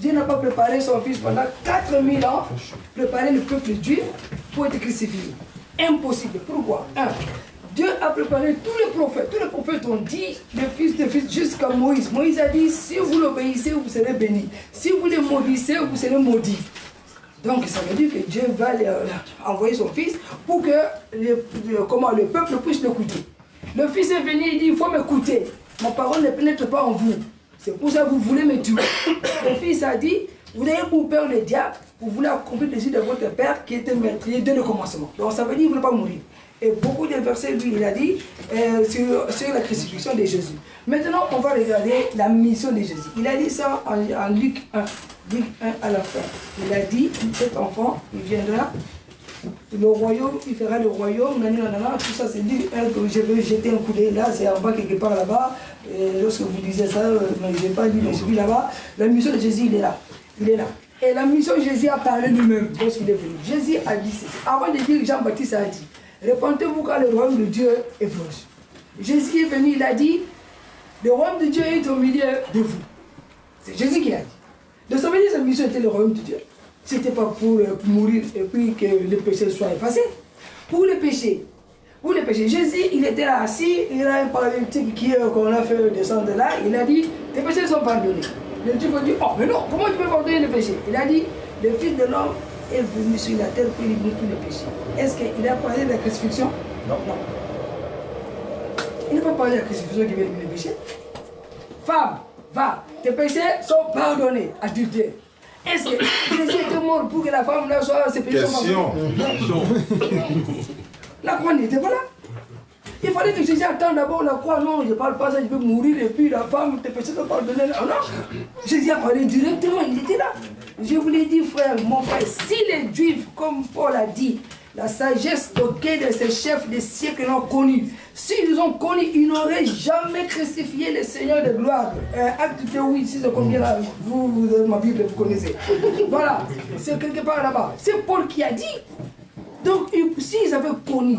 D: Dieu n'a pas préparé son fils pendant 4000 ans, préparer le peuple juif pour être crucifié. Impossible. Pourquoi? Dieu a préparé tous les prophètes. Tous les prophètes ont dit le fils de fils jusqu'à Moïse. Moïse a dit, si vous l'obéissez, vous serez béni. Si vous le maudissez, vous serez maudit. Donc ça veut dire que Dieu va envoyer son fils pour que le peuple puisse l'écouter. Le fils est venu, il dit, il faut m'écouter. Ma parole ne pénètre pas en vous. C'est pour ça que vous voulez me tuer. Le fils a dit, vous avez pour peur le diable, vous voulez accomplir les yeux de votre père qui était meurtrier dès le commencement. Donc ça veut dire qu'il ne voulait pas mourir. Et beaucoup de versets, lui, il a dit sur la crucifixion de Jésus. Maintenant, on va regarder la mission de Jésus. Il a dit ça en Luc 1. Luc 1 à la fin. Il a dit, cet enfant, il viendra, le royaume, il fera le royaume, tout ça, c'est dit, je vais jeter un coup d'œil là, c'est en bas quelque part là-bas. Lorsque vous disiez ça, mais je n'ai pas dit, mais je suis là-bas. La mission de Jésus, il est là. Il est là. Et la mission de Jésus a parlé lui-même lorsqu'il est venu. Jésus a dit ceci. Avant de dire, Jean-Baptiste a dit, répentez-vous car le royaume de Dieu est proche. Jésus est venu, il a dit, le royaume de Dieu est au milieu de vous. C'est Jésus qui l'a dit. Donc ça veut dire que sa mission était le royaume de Dieu. Ce n'était pas pour mourir et puis que le péché soit effacé. Pour le péché. Pour le péché. Jésus, il était là assis, il a un paralytique qu'on a fait descendre là, il a dit, tes péchés sont pardonnés. Le Dieu a dit, oh mais non, comment tu peux pardonner les péchés? Il a dit, le Fils de l'homme est venu sur la terre pour éliminer tous les péchés. Est-ce qu'il a parlé de la crucifixion? Non. Il n'a pas parlé de la crucifixion qui va éliminer les péchés. Femme, va, tes péchés sont pardonnés, adultère. Est-ce que Jésus était mort pour que la femme là soit ses péchés sont pardonnés? La croix n'était pas là. Il fallait que Jésus attende d'abord la croix. Non, je ne parle pas ça, je vais mourir et puis la femme, tes péchés sont pardonnés. Non, Jésus a parlé directement, il était là. Je vous l'ai dit, frère, mon frère, si les Juifs, comme Paul a dit, la sagesse auquel de ces chefs des siècles l'ont connu, s'ils ont connu, ils n'auraient jamais crucifié le Seigneur de gloire. Acte 8, si c'est combien là, vous avez ma Bible, vous connaissez. Voilà, c'est quelque part là-bas. C'est Paul qui a dit. Donc, s'ils avaient connu,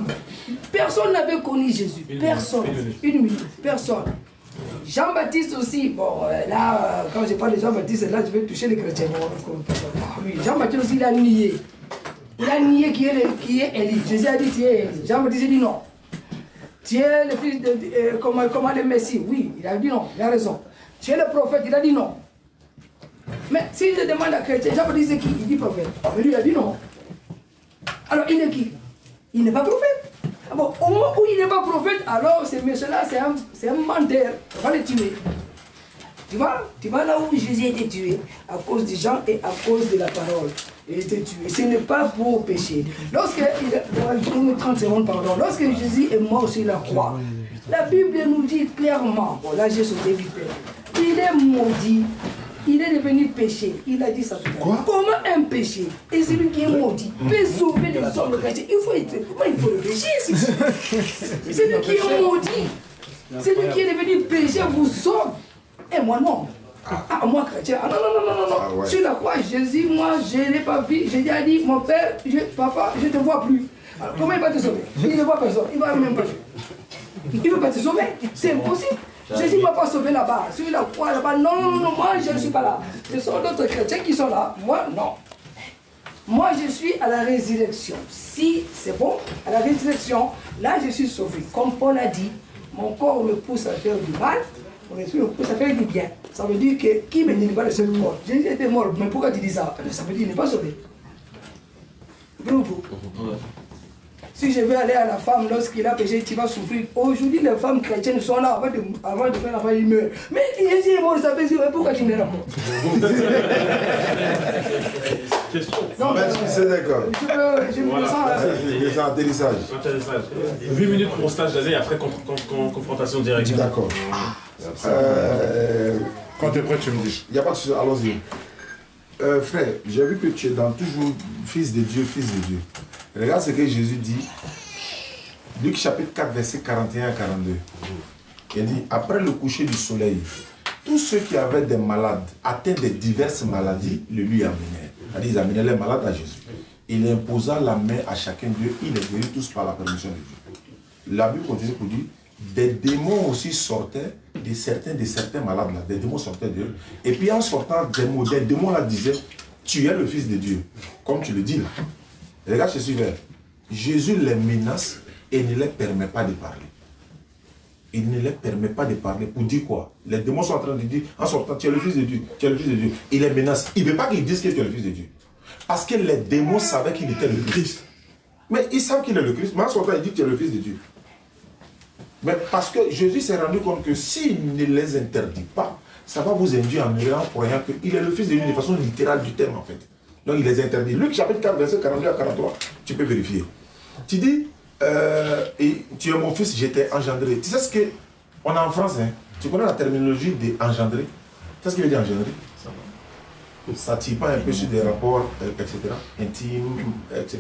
D: personne n'avait connu Jésus. Personne. Une minute. Personne. Jean-Baptiste aussi, bon, là, quand je parle de Jean-Baptiste, là, je vais toucher les chrétiens. Oui, Jean-Baptiste aussi, il a nié. Il a nié qui est Élie. Jésus a dit, tu es Élie. Jean-Baptiste a dit non. Tu es le fils de, comment le Messie. Oui, il a dit non, il a raison. Tu es le prophète, il a dit non. Mais si je demande à chrétien, Jean-Baptiste c'est qui? Il dit prophète. Mais lui, il a dit non. Alors, il est qui? Il n'est pas prophète. Bon, au moment où il n'est pas prophète, alors ce monsieur-là, c'est un menteur. On va le tuer. Tu vois là où Jésus a été tué? À cause des gens et à cause de la parole. Il a été tué. Ce n'est pas pour pécher. Lorsque, dans 30 secondes, pardon, lorsque Jésus est mort sur la croix, la Bible nous dit clairement, bon là j'ai sauté vite fait, il est maudit. Il est devenu péché. Il a dit ça tout à l'heure. Comment un péché? Et celui qui est maudit peut sauver les hommes chrétiens. Comment il faut le péché? Celui qui est maudit, celui qui est devenu péché vous sauve. Et moi non. Moi chrétien. Non. Sur la croix, Jésus, moi je n'ai pas vu. Jésus a dit, mon père, papa, je ne te vois plus. Alors comment il va te sauver? Il ne voit personne. Il ne va même pas. Il ne veut pas te sauver. C'est impossible. Jésus ne m'a pas sauvé là-bas, sur la croix là-bas. Non, moi je ne suis pas là. Ce sont d'autres chrétiens qui sont là. Moi, non. Moi, je suis à la résurrection. Si c'est bon, à la résurrection, là, je suis sauvé. Comme Paul a dit, mon corps me pousse à faire du mal, mon esprit me pousse à faire du bien. Ça veut dire que qui me délivre de ce corps? Jésus était mort, mais pourquoi tu dis ça? Ça veut dire qu'il n'est pas sauvé. Si je vais aller à la femme lorsqu'il a péché, tu vas souffrir. Aujourd'hui, les femmes chrétiennes sont là avant de faire l'enfant, ils meurent. Mais Jésus est mort, ça fait dire, pourquoi tu meurs encore?
K: Question.
A: Non, mais c'est d'accord.
D: Je me sens.
A: C'est un atterrissage.
K: 8 minutes pour stage d'année et après confrontation directe.
A: D'accord.
H: Quand tu es prêt, tu me dis.
A: Il n'y a pas de souci, allons-y. Frère, j'ai vu que tu es dans toujours fils de Dieu, fils de Dieu. Regarde ce que Jésus dit. Luc chapitre 4, verset 41 à 42. Il dit, après le coucher du soleil, tous ceux qui avaient des malades, atteints de diverses maladies, le lui amenèrent. C'est-à-dire, ils amenaient les malades à Jésus. Il imposa la main à chacun d'eux, il les guérit tous par la permission de Dieu. La Bible continue pour dire, des démons aussi sortaient de certains malades là. Des démons sortaient d'eux. Et puis en sortant des démons là disaient, tu es le fils de Dieu. Comme tu le dis là. Regarde ce suivant. Jésus les menace et ne les permet pas de parler. Il ne les permet pas de parler. Pour dire quoi? Les démons sont en train de dire, en sortant, tu es le fils de Dieu, tu es le fils de Dieu. Il les menace. Il ne veut pas qu'ils disent que tu es le fils de Dieu. Parce que les démons savaient qu'il était le Christ. Mais ils savent qu'il est le Christ. Mais en sortant, il dit que tu es le fils de Dieu. Mais parce que Jésus s'est rendu compte que s'il ne les interdit pas, ça va vous induire en erreur en croyant qu'il est le fils de Dieu de façon littérale du terme en fait. Donc il les interdit. Luc chapitre 4, verset 42 à 43, tu peux vérifier. Tu dis, tu es mon fils, j'étais engendré. Tu sais ce qu'on a en France, hein? Tu connais la terminologie d'engendrer? Tu sais ce qu'il veut dire engendrer? Ça ne tire pas un peu sur des rapports, etc., intimes, etc.,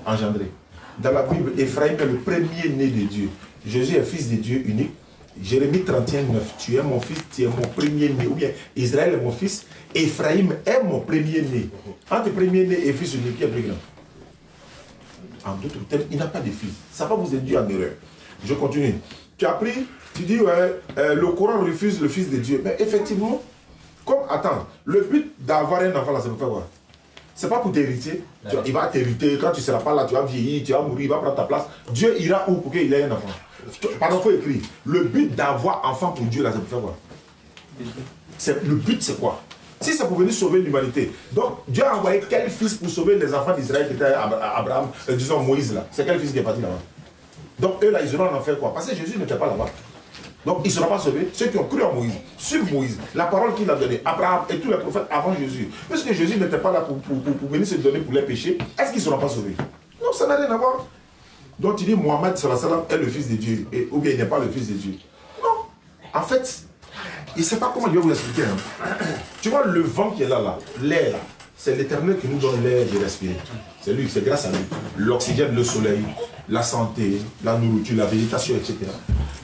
A: engendré. Dans la Bible, Ephraïm est le premier-né de Dieu. Jésus est fils de Dieu unique. Jérémie 31, 9, tu es mon fils, tu es mon premier-né. Ou bien, Israël est mon fils, Ephraïm est mon premier-né. Entre premier-né et fils unique, qui est plus grand? En d'autres termes, il n'a pas de fils. Ça va vous induire en erreur. Je continue. Tu as pris, tu dis, ouais, le Coran refuse le fils de Dieu. Mais effectivement, attends, le but d'avoir un enfant là, c'est pour faire quoi? C'est pas pour t'hériter. Il va t'hériter, quand tu ne seras pas là, tu vas vieillir, tu vas mourir, il va prendre ta place. Dieu ira où pour qu'il ait un enfant? Pardon, il faut écrire. Le but d'avoir enfant pour Dieu là, c'est pour faire quoi? Le but c'est quoi? Si c'est pour venir sauver l'humanité. Donc Dieu a envoyé quel fils pour sauver les enfants d'Israël qui étaient Abraham, disons Moïse là? C'est quel fils qui est parti là-bas? Donc eux là, ils auront en enfer quoi? Parce que Jésus n'était pas là-bas. Donc ils ne seront pas sauvés. Ceux qui ont cru en Moïse, sur Moïse, la parole qu'il a donnée, Abraham et tous les prophètes avant Jésus. Puisque Jésus n'était pas là pour venir se donner pour les péchés, est-ce qu'ils ne seront pas sauvés? Non, ça n'a rien à voir. Donc tu dis Mohammed est le fils de Dieu, ou bien il n'est pas le fils de Dieu. Non. En fait, il ne sait pas comment je vais vous expliquer. Hein. Tu vois le vent qui est là, l'air là, c'est l'Éternel qui nous donne l'air de respirer. C'est lui, c'est grâce à lui. L'oxygène, le soleil, la santé, la nourriture, la végétation, etc.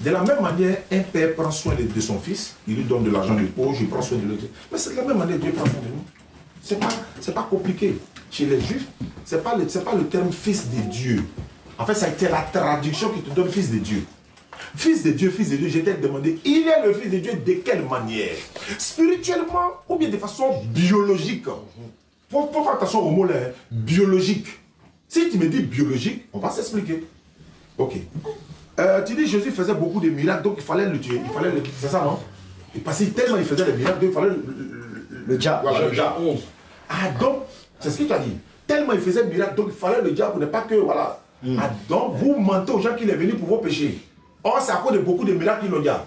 A: De la même manière, un père prend soin de son fils, il lui donne de l'argent de poche, il prend soin de l'autre. Mais c'est de la même manière que Dieu prend soin de nous. C'est pas compliqué. Chez les Juifs, ce n'est pas le terme fils de Dieu. En fait, ça a été la traduction qui te donne fils de Dieu. Fils de Dieu, je t'ai demandé, il est le fils de Dieu de quelle manière? Spirituellement ou bien de façon biologique? Faut faire attention au mot là, hein. Biologique. Si tu me dis biologique, on va s'expliquer. Ok. Tu dis Jésus faisait beaucoup de miracles, donc il fallait le tuer. C'est ça, non? Parce que tellement il faisait des miracles, donc il fallait le diable. Voilà, le diable. Ah, donc, c'est ce que tu as dit. Tellement il faisait des miracles, donc il fallait le diable, n'est pas que, voilà. Ah, donc vous mentez aux gens qu'il est venu pour vos péchés. Or, c'est à cause de beaucoup de miracles qu'il le diable.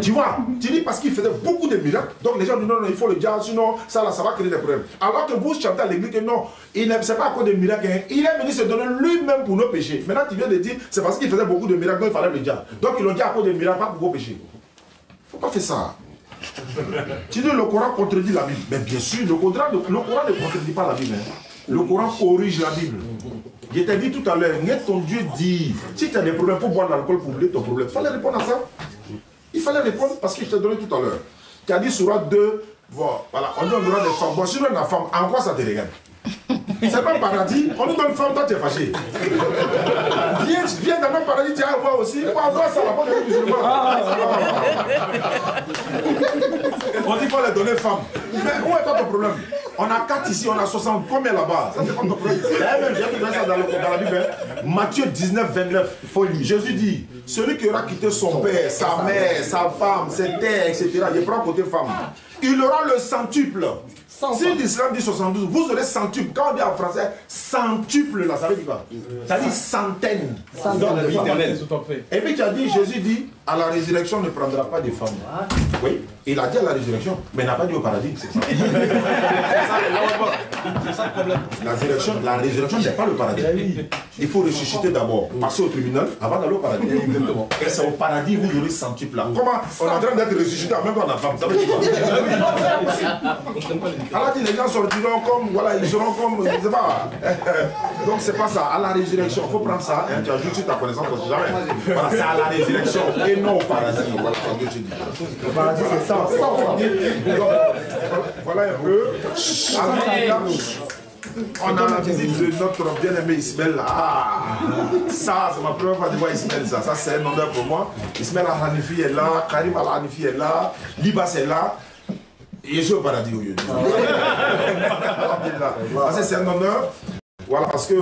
A: Tu vois, tu dis parce qu'il faisait beaucoup de miracles, donc les gens disent non, il faut le diable, sinon ça va créer des problèmes. Alors que vous chantez à l'église que non, c'est pas à cause des miracles, hein. Il est venu se donner lui-même pour nos péchés. Maintenant, tu viens de dire, c'est parce qu'il faisait beaucoup de miracles, donc il fallait le diable. Donc il le dit à cause des miracles, pas pour vos péchés. Il ne faut pas faire ça. Tu dis le Coran contredit la Bible. Mais bien sûr, le Coran ne contredit pas la Bible. Hein. Le Coran corrige la Bible. Je t'ai dit tout à l'heure, ton Dieu dit, si tu as des problèmes pour boire de l'alcool pour oublier ton problème, il fallait répondre à ça. Il fallait répondre parce que je t'ai donné tout à l'heure. Tu as dit Sourate 2, voilà, on donne le droit des femmes. Bon, si on a une femme, en quoi ça te regarde? C'est pas un paradis, on nous donne une femme, toi tu es fâché. Viens dans notre paradis, tu as à voir aussi. Pour avoir ça, la bonne de musulman. On dit qu'il faut les donner femme. Mais où est ton problème? On a 4 ici, on a 60. Combien là-bas? Ça, c'est pas compris. D'ailleurs, j'ai trouvé ça dans la Bible. Hein. Matthieu 19, 29. Folie. Jésus dit, celui qui aura quitté son père, sa mère, sa femme, ses terres, etc. Il prend côté femme. Il aura le centuple. Si l'islam dit 72, vous aurez centuple. Quand on dit en français centuple, là, ça veut dire quoi? Ça dit centaine. Dans la vie éternelle. Et puis tu as dit, Jésus dit, à la résurrection, on ne prendra pas de femmes. Oui, il a dit à la résurrection, mais il n'a pas dit au paradis. C'est ça. C'est ça le problème. La résurrection n'est pas le paradis. Il faut ressusciter d'abord, passer au tribunal avant d'aller au paradis. Et c'est au paradis que vous aurez centuple là. Comment on est en train d'être ressuscité en même temps la femme? Ça veut dire quoi? Allah dit les gens sortiront comme, voilà, ils seront comme, je ne sais pas. Donc c'est pas ça, à la résurrection, il faut prendre ça, hein, tu ajoutes sur ta connaissance, on ne sait jamais. Voilà, c'est à la résurrection et non au paradis. Voilà ce que je dis. Le paradis c'est ça. Voilà un peu. On a la visite de notre bien-aimé Ismaël. Ah, ça, c'est ma première fois de voir Ismaël. Ça c'est un honneur pour moi. Ismaël Al-Hanifi est là, Karim Al-Hanifi est là, Libas est là. Et je suis au paradis au lieu. C'est un honneur. Voilà, parce que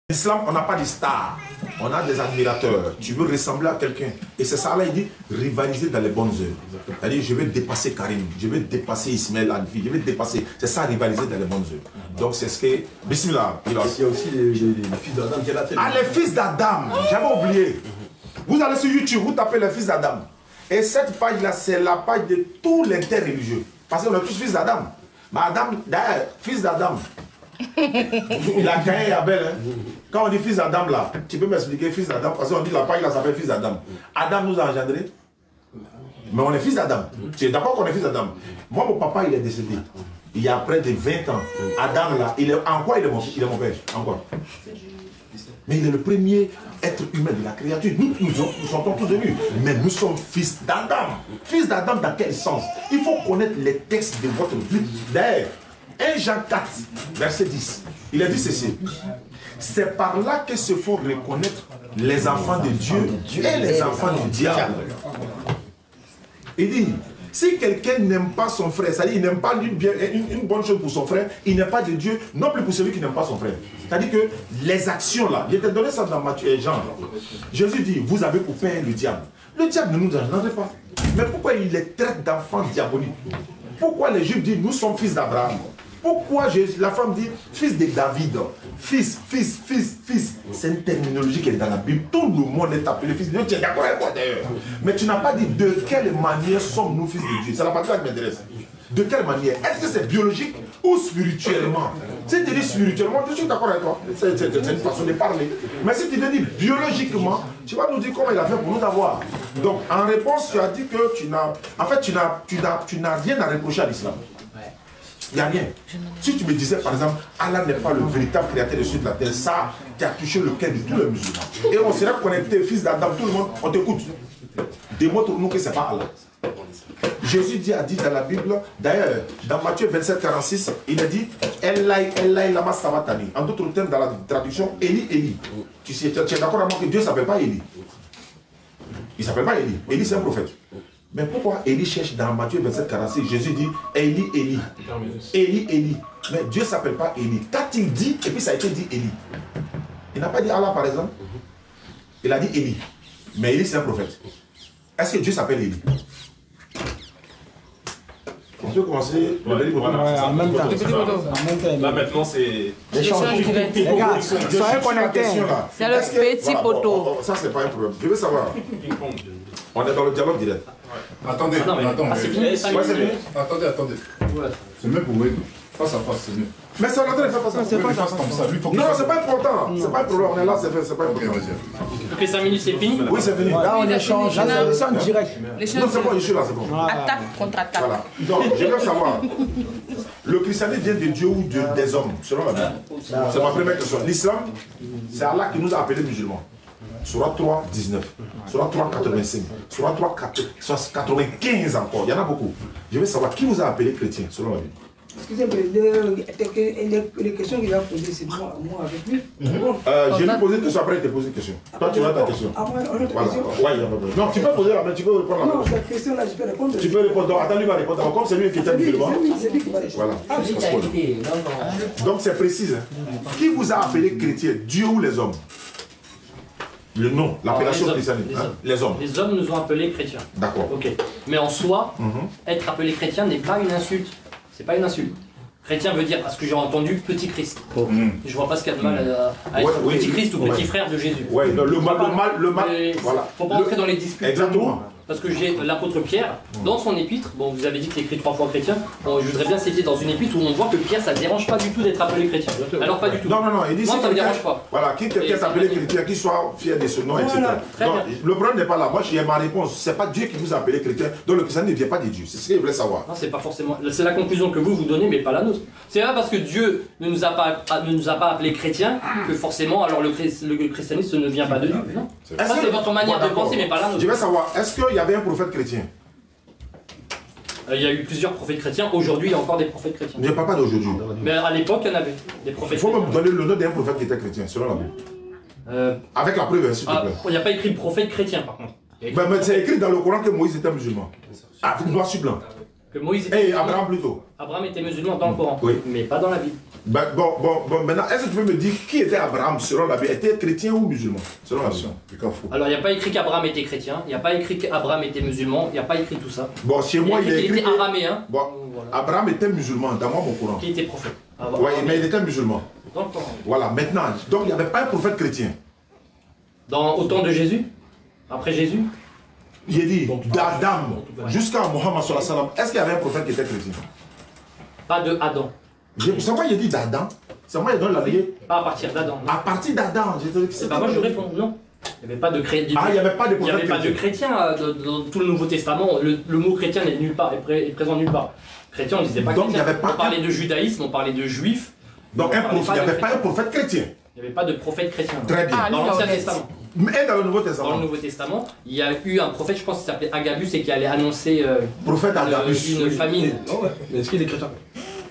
A: l'islam, on n'a pas de stars. On a des admirateurs. Tu veux ressembler à quelqu'un. Et c'est ça, là, il dit rivaliser dans les bonnes œuvres. C'est-à-dire, je vais dépasser Karim, je vais dépasser Ismaël Al-Hanifi, je vais dépasser. C'est ça, rivaliser dans les bonnes œuvres. Donc, c'est ce que. Bismillah. Il y a aussi les fils d'Adam qui est là. Ah, les fils d'Adam. J'avais oublié. Vous allez sur YouTube, vous tapez les fils d'Adam. Et cette page-là, c'est la page de tous les interreligieux. Parce qu'on est tous fils d'Adam. Mais Adam, d'ailleurs, fils d'Adam. Il a gagné Abel. Hein. Quand on dit fils d'Adam là, tu peux m'expliquer fils d'Adam? Parce qu'on dit la page là s'appelle fils d'Adam. Adam nous a engendrés. Mais on est fils d'Adam. Tu es d'accord qu'on est fils d'Adam? Moi, mon papa, il est décédé. Il y a près de 20 ans. Adam là, en quoi il est mon père? En quoi? Mais il est le premier être humain de la créature. Nous sommes tous venus. Mais nous sommes fils d'Adam. Fils d'Adam dans quel sens? Il faut connaître les textes de votre vie. D'ailleurs, 1 Jean 4, verset 10, il a dit ceci. C'est par là que se font reconnaître les enfants de Dieu et les enfants du diable. Il dit, si quelqu'un n'aime pas son frère, c'est-à-dire il n'aime pas une bonne chose pour son frère, il n'est pas de Dieu, non plus pour celui qui n'aime pas son frère. C'est-à-dire que les actions là, je t'ai donné ça dans Matthieu et Jean. Jésus dit, vous avez pour père le diable. Le diable ne nous engendre pas. Mais pourquoi il les traite d'enfants diaboliques? Pourquoi les Juifs disent, nous sommes fils d'Abraham? Pourquoi la femme dit fils de David? Fils. C'est une terminologie qui est dans la Bible. Tout le monde est appelé fils de Dieu. Tu es d'accord avec moi d'ailleurs. Mais tu n'as pas dit de quelle manière sommes-nous fils de Dieu. C'est la partie qui m'intéresse. De quelle manière? Est-ce que c'est biologique ou spirituellement? Si tu dis spirituellement, je suis d'accord avec toi. C'est une façon de parler. Mais si tu te dis biologiquement, tu vas nous dire comment il a fait pour nous avoir. Donc en réponse, tu as dit que tu n'as rien à reprocher à l'islam. Il n'y a rien. Si tu me disais par exemple, Allah n'est pas le véritable créateur de cieux de la terre, ça, tu as touché le cœur de tous les musulmans. Et on sera connecté, fils d'Adam, tout le monde, on t'écoute. Démontre-nous que ce n'est pas Allah. Jésus a dit dans la Bible, d'ailleurs, dans Matthieu 27, 46, il a dit Elai, Elai, lama sabachthani. En d'autres termes, dans la traduction, Élie, Élie. Tu es d'accord avec moi que Dieu ne s'appelle pas Élie? Il ne s'appelle pas Élie. Élie, c'est un prophète. Mais pourquoi Élie cherche dans Matthieu 27, 46? Jésus dit Élie, Élie. Élie, Élie. Mais Dieu ne s'appelle pas Élie. Quand il dit, et puis ça a été dit Élie. Il n'a pas dit Allah par exemple. Il a dit Élie. Mais Élie, c'est un prophète. Est-ce que Dieu s'appelle Élie? On peut commencer
F: en même temps.
K: Là maintenant c'est...
F: L'échange direct. Les gars, soyez connectés.
G: C'est le petit poteau.
A: Ça, c'est pas un problème. Je veux savoir. On est dans le dialogue direct.
H: Attendez,
E: c'est fini.
H: Attendez. C'est mieux pour vous. Face à face, c'est mieux.
A: Mais c'est en train de faire ça.
H: C'est pas comme ça.
A: Non, c'est pas important. C'est pas un problème. On est là, c'est pas important.
E: Donc les 5 minutes c'est fini?
A: Oui, c'est fini.
F: Là, on échange. Là, c'est en direct.
A: Non, c'est bon, je suis là, c'est bon.
G: Attaque contre attaque.
A: Voilà. Donc, je veux savoir, le christianisme vient de Dieu ou des hommes, selon la Bible? C'est ma première question. L'islam, c'est Allah qui nous a appelés musulmans. Surah 3, 19. Surah 3, 85. Surah 3, 95 encore. Il y en a beaucoup. Je veux savoir qui vous a appelé chrétien, selon la Bible?
D: Excusez-moi, les questions qu'il a posées, c'est moi avec lui. Bon,
A: je vais lui poser une question, après il te pose une question. Toi, tu as ta question.
D: Après, on a ta
A: Voilà.
D: question.
A: Ouais, non, tu peux poser la main, tu peux répondre la
D: Non,
A: main.
D: cette question-là, je peux répondre.
A: Tu peux répondre. Donc, attends, lui va répondre. Donc, comme c'est lui qui était musulman.
D: C'est lui qui va répondre.
A: Voilà. Donc, c'est précis. Hein. Qui vous a appelé chrétien, Dieu ou les hommes? Le nom, l'appellation chrétienne. Les hommes.
E: Les hommes nous ont appelés chrétiens.
A: D'accord.
E: Ok. Mais en soi, être appelé chrétien n'est pas une insulte. C'est pas une insulte. Chrétien veut dire, à ce que j'ai entendu, petit Christ. Je vois pas ce qu'il y a de mal à être petit Christ ou petit frère de Jésus.
A: Oui, le mal. Voilà.
E: Faut pas entrer dans les disputes.
A: Exactement.
E: Parce que j'ai l'apôtre Pierre, dans son épître, bon vous avez dit qu'il écrit 3 fois chrétien, bon, je voudrais bien citer dans une épître où on voit que Pierre ça ne dérange pas du tout d'être appelé chrétien. Alors pas du tout.
A: Non, il dit
E: moi
A: si
E: ça ne me dérange pas.
A: Voilà, qui quelqu'un s'appelle chrétien, qu'il soit fier de ce nom, etc. Donc, le problème n'est pas là. Moi j'ai ma réponse. C'est pas Dieu qui vous a appelé chrétien, donc le christianisme ne vient pas de Dieu. C'est ce qu'il voulait savoir.
E: Non, c'est pas forcément. C'est la conclusion que vous donnez, mais pas la nôtre. C'est pas parce que Dieu ne nous a pas appelés chrétiens que forcément alors le christianisme ne vient pas de Dieu. Non. Ça c'est votre manière de penser, mais pas la nôtre.
A: Je vais savoir, est-ce qu'il y avait un prophète chrétien?
E: Il y a eu plusieurs prophètes chrétiens. Aujourd'hui, il y a encore des prophètes chrétiens.
A: Je ne parle pas d'aujourd'hui.
E: Mais à l'époque, il y en avait des prophètes
A: chrétiens. Il faut
E: chrétiens.
A: me donner le nom d'un prophète qui était chrétien, selon la Bible. Avec la preuve, s'il te plaît.
E: Il n'y a pas écrit prophète chrétien, par contre.
A: Mais c'est écrit dans le Coran que Moïse était musulman. Ah, noir sur blanc.
E: Que Moïse était
A: Abraham plutôt.
E: Abraham était musulman dans le Coran, mais pas dans la Bible.
A: Bon, maintenant, est-ce que tu peux me dire qui était Abraham selon la Bible? Était chrétien ou musulman? Selon la Bible.
E: Alors, il n'y a pas écrit qu'Abraham était chrétien, il n'y a pas écrit qu'Abraham était musulman, il n'y a pas écrit tout ça.
A: Bon, chez moi, il est écrit.
E: Il était araméen.
A: Bon, Abraham était musulman, dans mon Coran.
E: Qui était prophète.
A: Oui, mais il était musulman.
E: Dans le Coran.
A: Voilà, maintenant, donc il n'y avait pas un prophète chrétien.
E: Au temps de Jésus? Après Jésus?
A: Il est dit, d'Adam jusqu'à Mohammed sallallahu alayhi wa sallam, est-ce qu'il y avait un prophète qui était chrétien?
E: Pas de Adam.
A: C'est moi qui ai dit d'Adam. C'est moi qui donne la vérité.
E: Pas à partir d'Adam.
A: À partir d'Adam.
E: Moi je réponds non. Il n'y avait pas de chrétien.
A: Ah, il n'y avait pas de prophète.
E: Il n'y avait pas de chrétien dans tout le Nouveau Testament. Le mot chrétien n'est nulle part, est présent nulle part. Chrétien, on ne disait pas chrétien. On parlait de judaïsme, on parlait de juifs.
A: Donc il n'y avait pas un prophète chrétien.
E: Il n'y avait pas de prophète chrétien.
A: Très bien.
E: Dans l'Ancien Testament.
A: Mais dans le Nouveau Testament.
E: Dans le Nouveau Testament, il y a eu un prophète, je pense, qui s'appelait Agabus et qui allait annoncer une famine.
C: Mais est-ce qu'il est chrétien?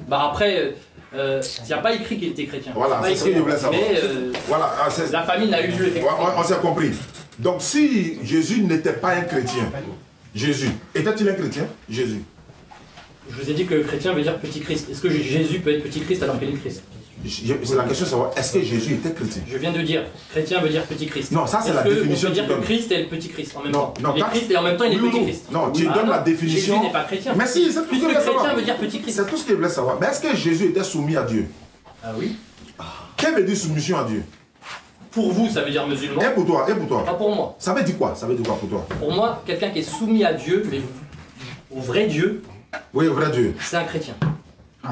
E: Bah après, il n'y a pas écrit qu'il était chrétien.
A: Voilà, c'est ce que je voulais savoir.
E: Mais
A: voilà,
E: la famine a eu lieu.
A: On s'est compris. Donc si Jésus n'était pas un chrétien, Jésus, était-il un chrétien? Jésus.
E: Je vous ai dit que chrétien veut dire petit Christ. Est-ce que Jésus peut être petit Christ alors qu'il est Christ?
A: C'est la question de savoir, est-ce que Jésus était chrétien?
E: Je viens de dire, chrétien veut dire petit Christ.
A: Non, ça c'est la définition.
E: On peut dire que Christ est le petit Christ en même temps.
A: Non,
E: il est Christ et en même temps il est petit Christ.
A: Non, tu donnes la définition.
E: Jésus n'est pas chrétien.
A: Mais si, c'est tout ce que je voulais savoir.
E: Chrétien veut dire petit Christ.
A: C'est tout ce que je voulais savoir. Mais est-ce que Jésus était soumis à Dieu?
E: Ah oui.
A: Quelle veut dire soumission à Dieu?
E: Pour vous, ça veut dire musulman.
A: Et pour toi?
E: Pas pour moi.
A: Ça veut dire quoi? Ça veut dire quoi pour toi?
E: Pour moi, quelqu'un qui est soumis à Dieu, mais au vrai Dieu.
A: Oui, au vrai Dieu.
E: C'est un chrétien.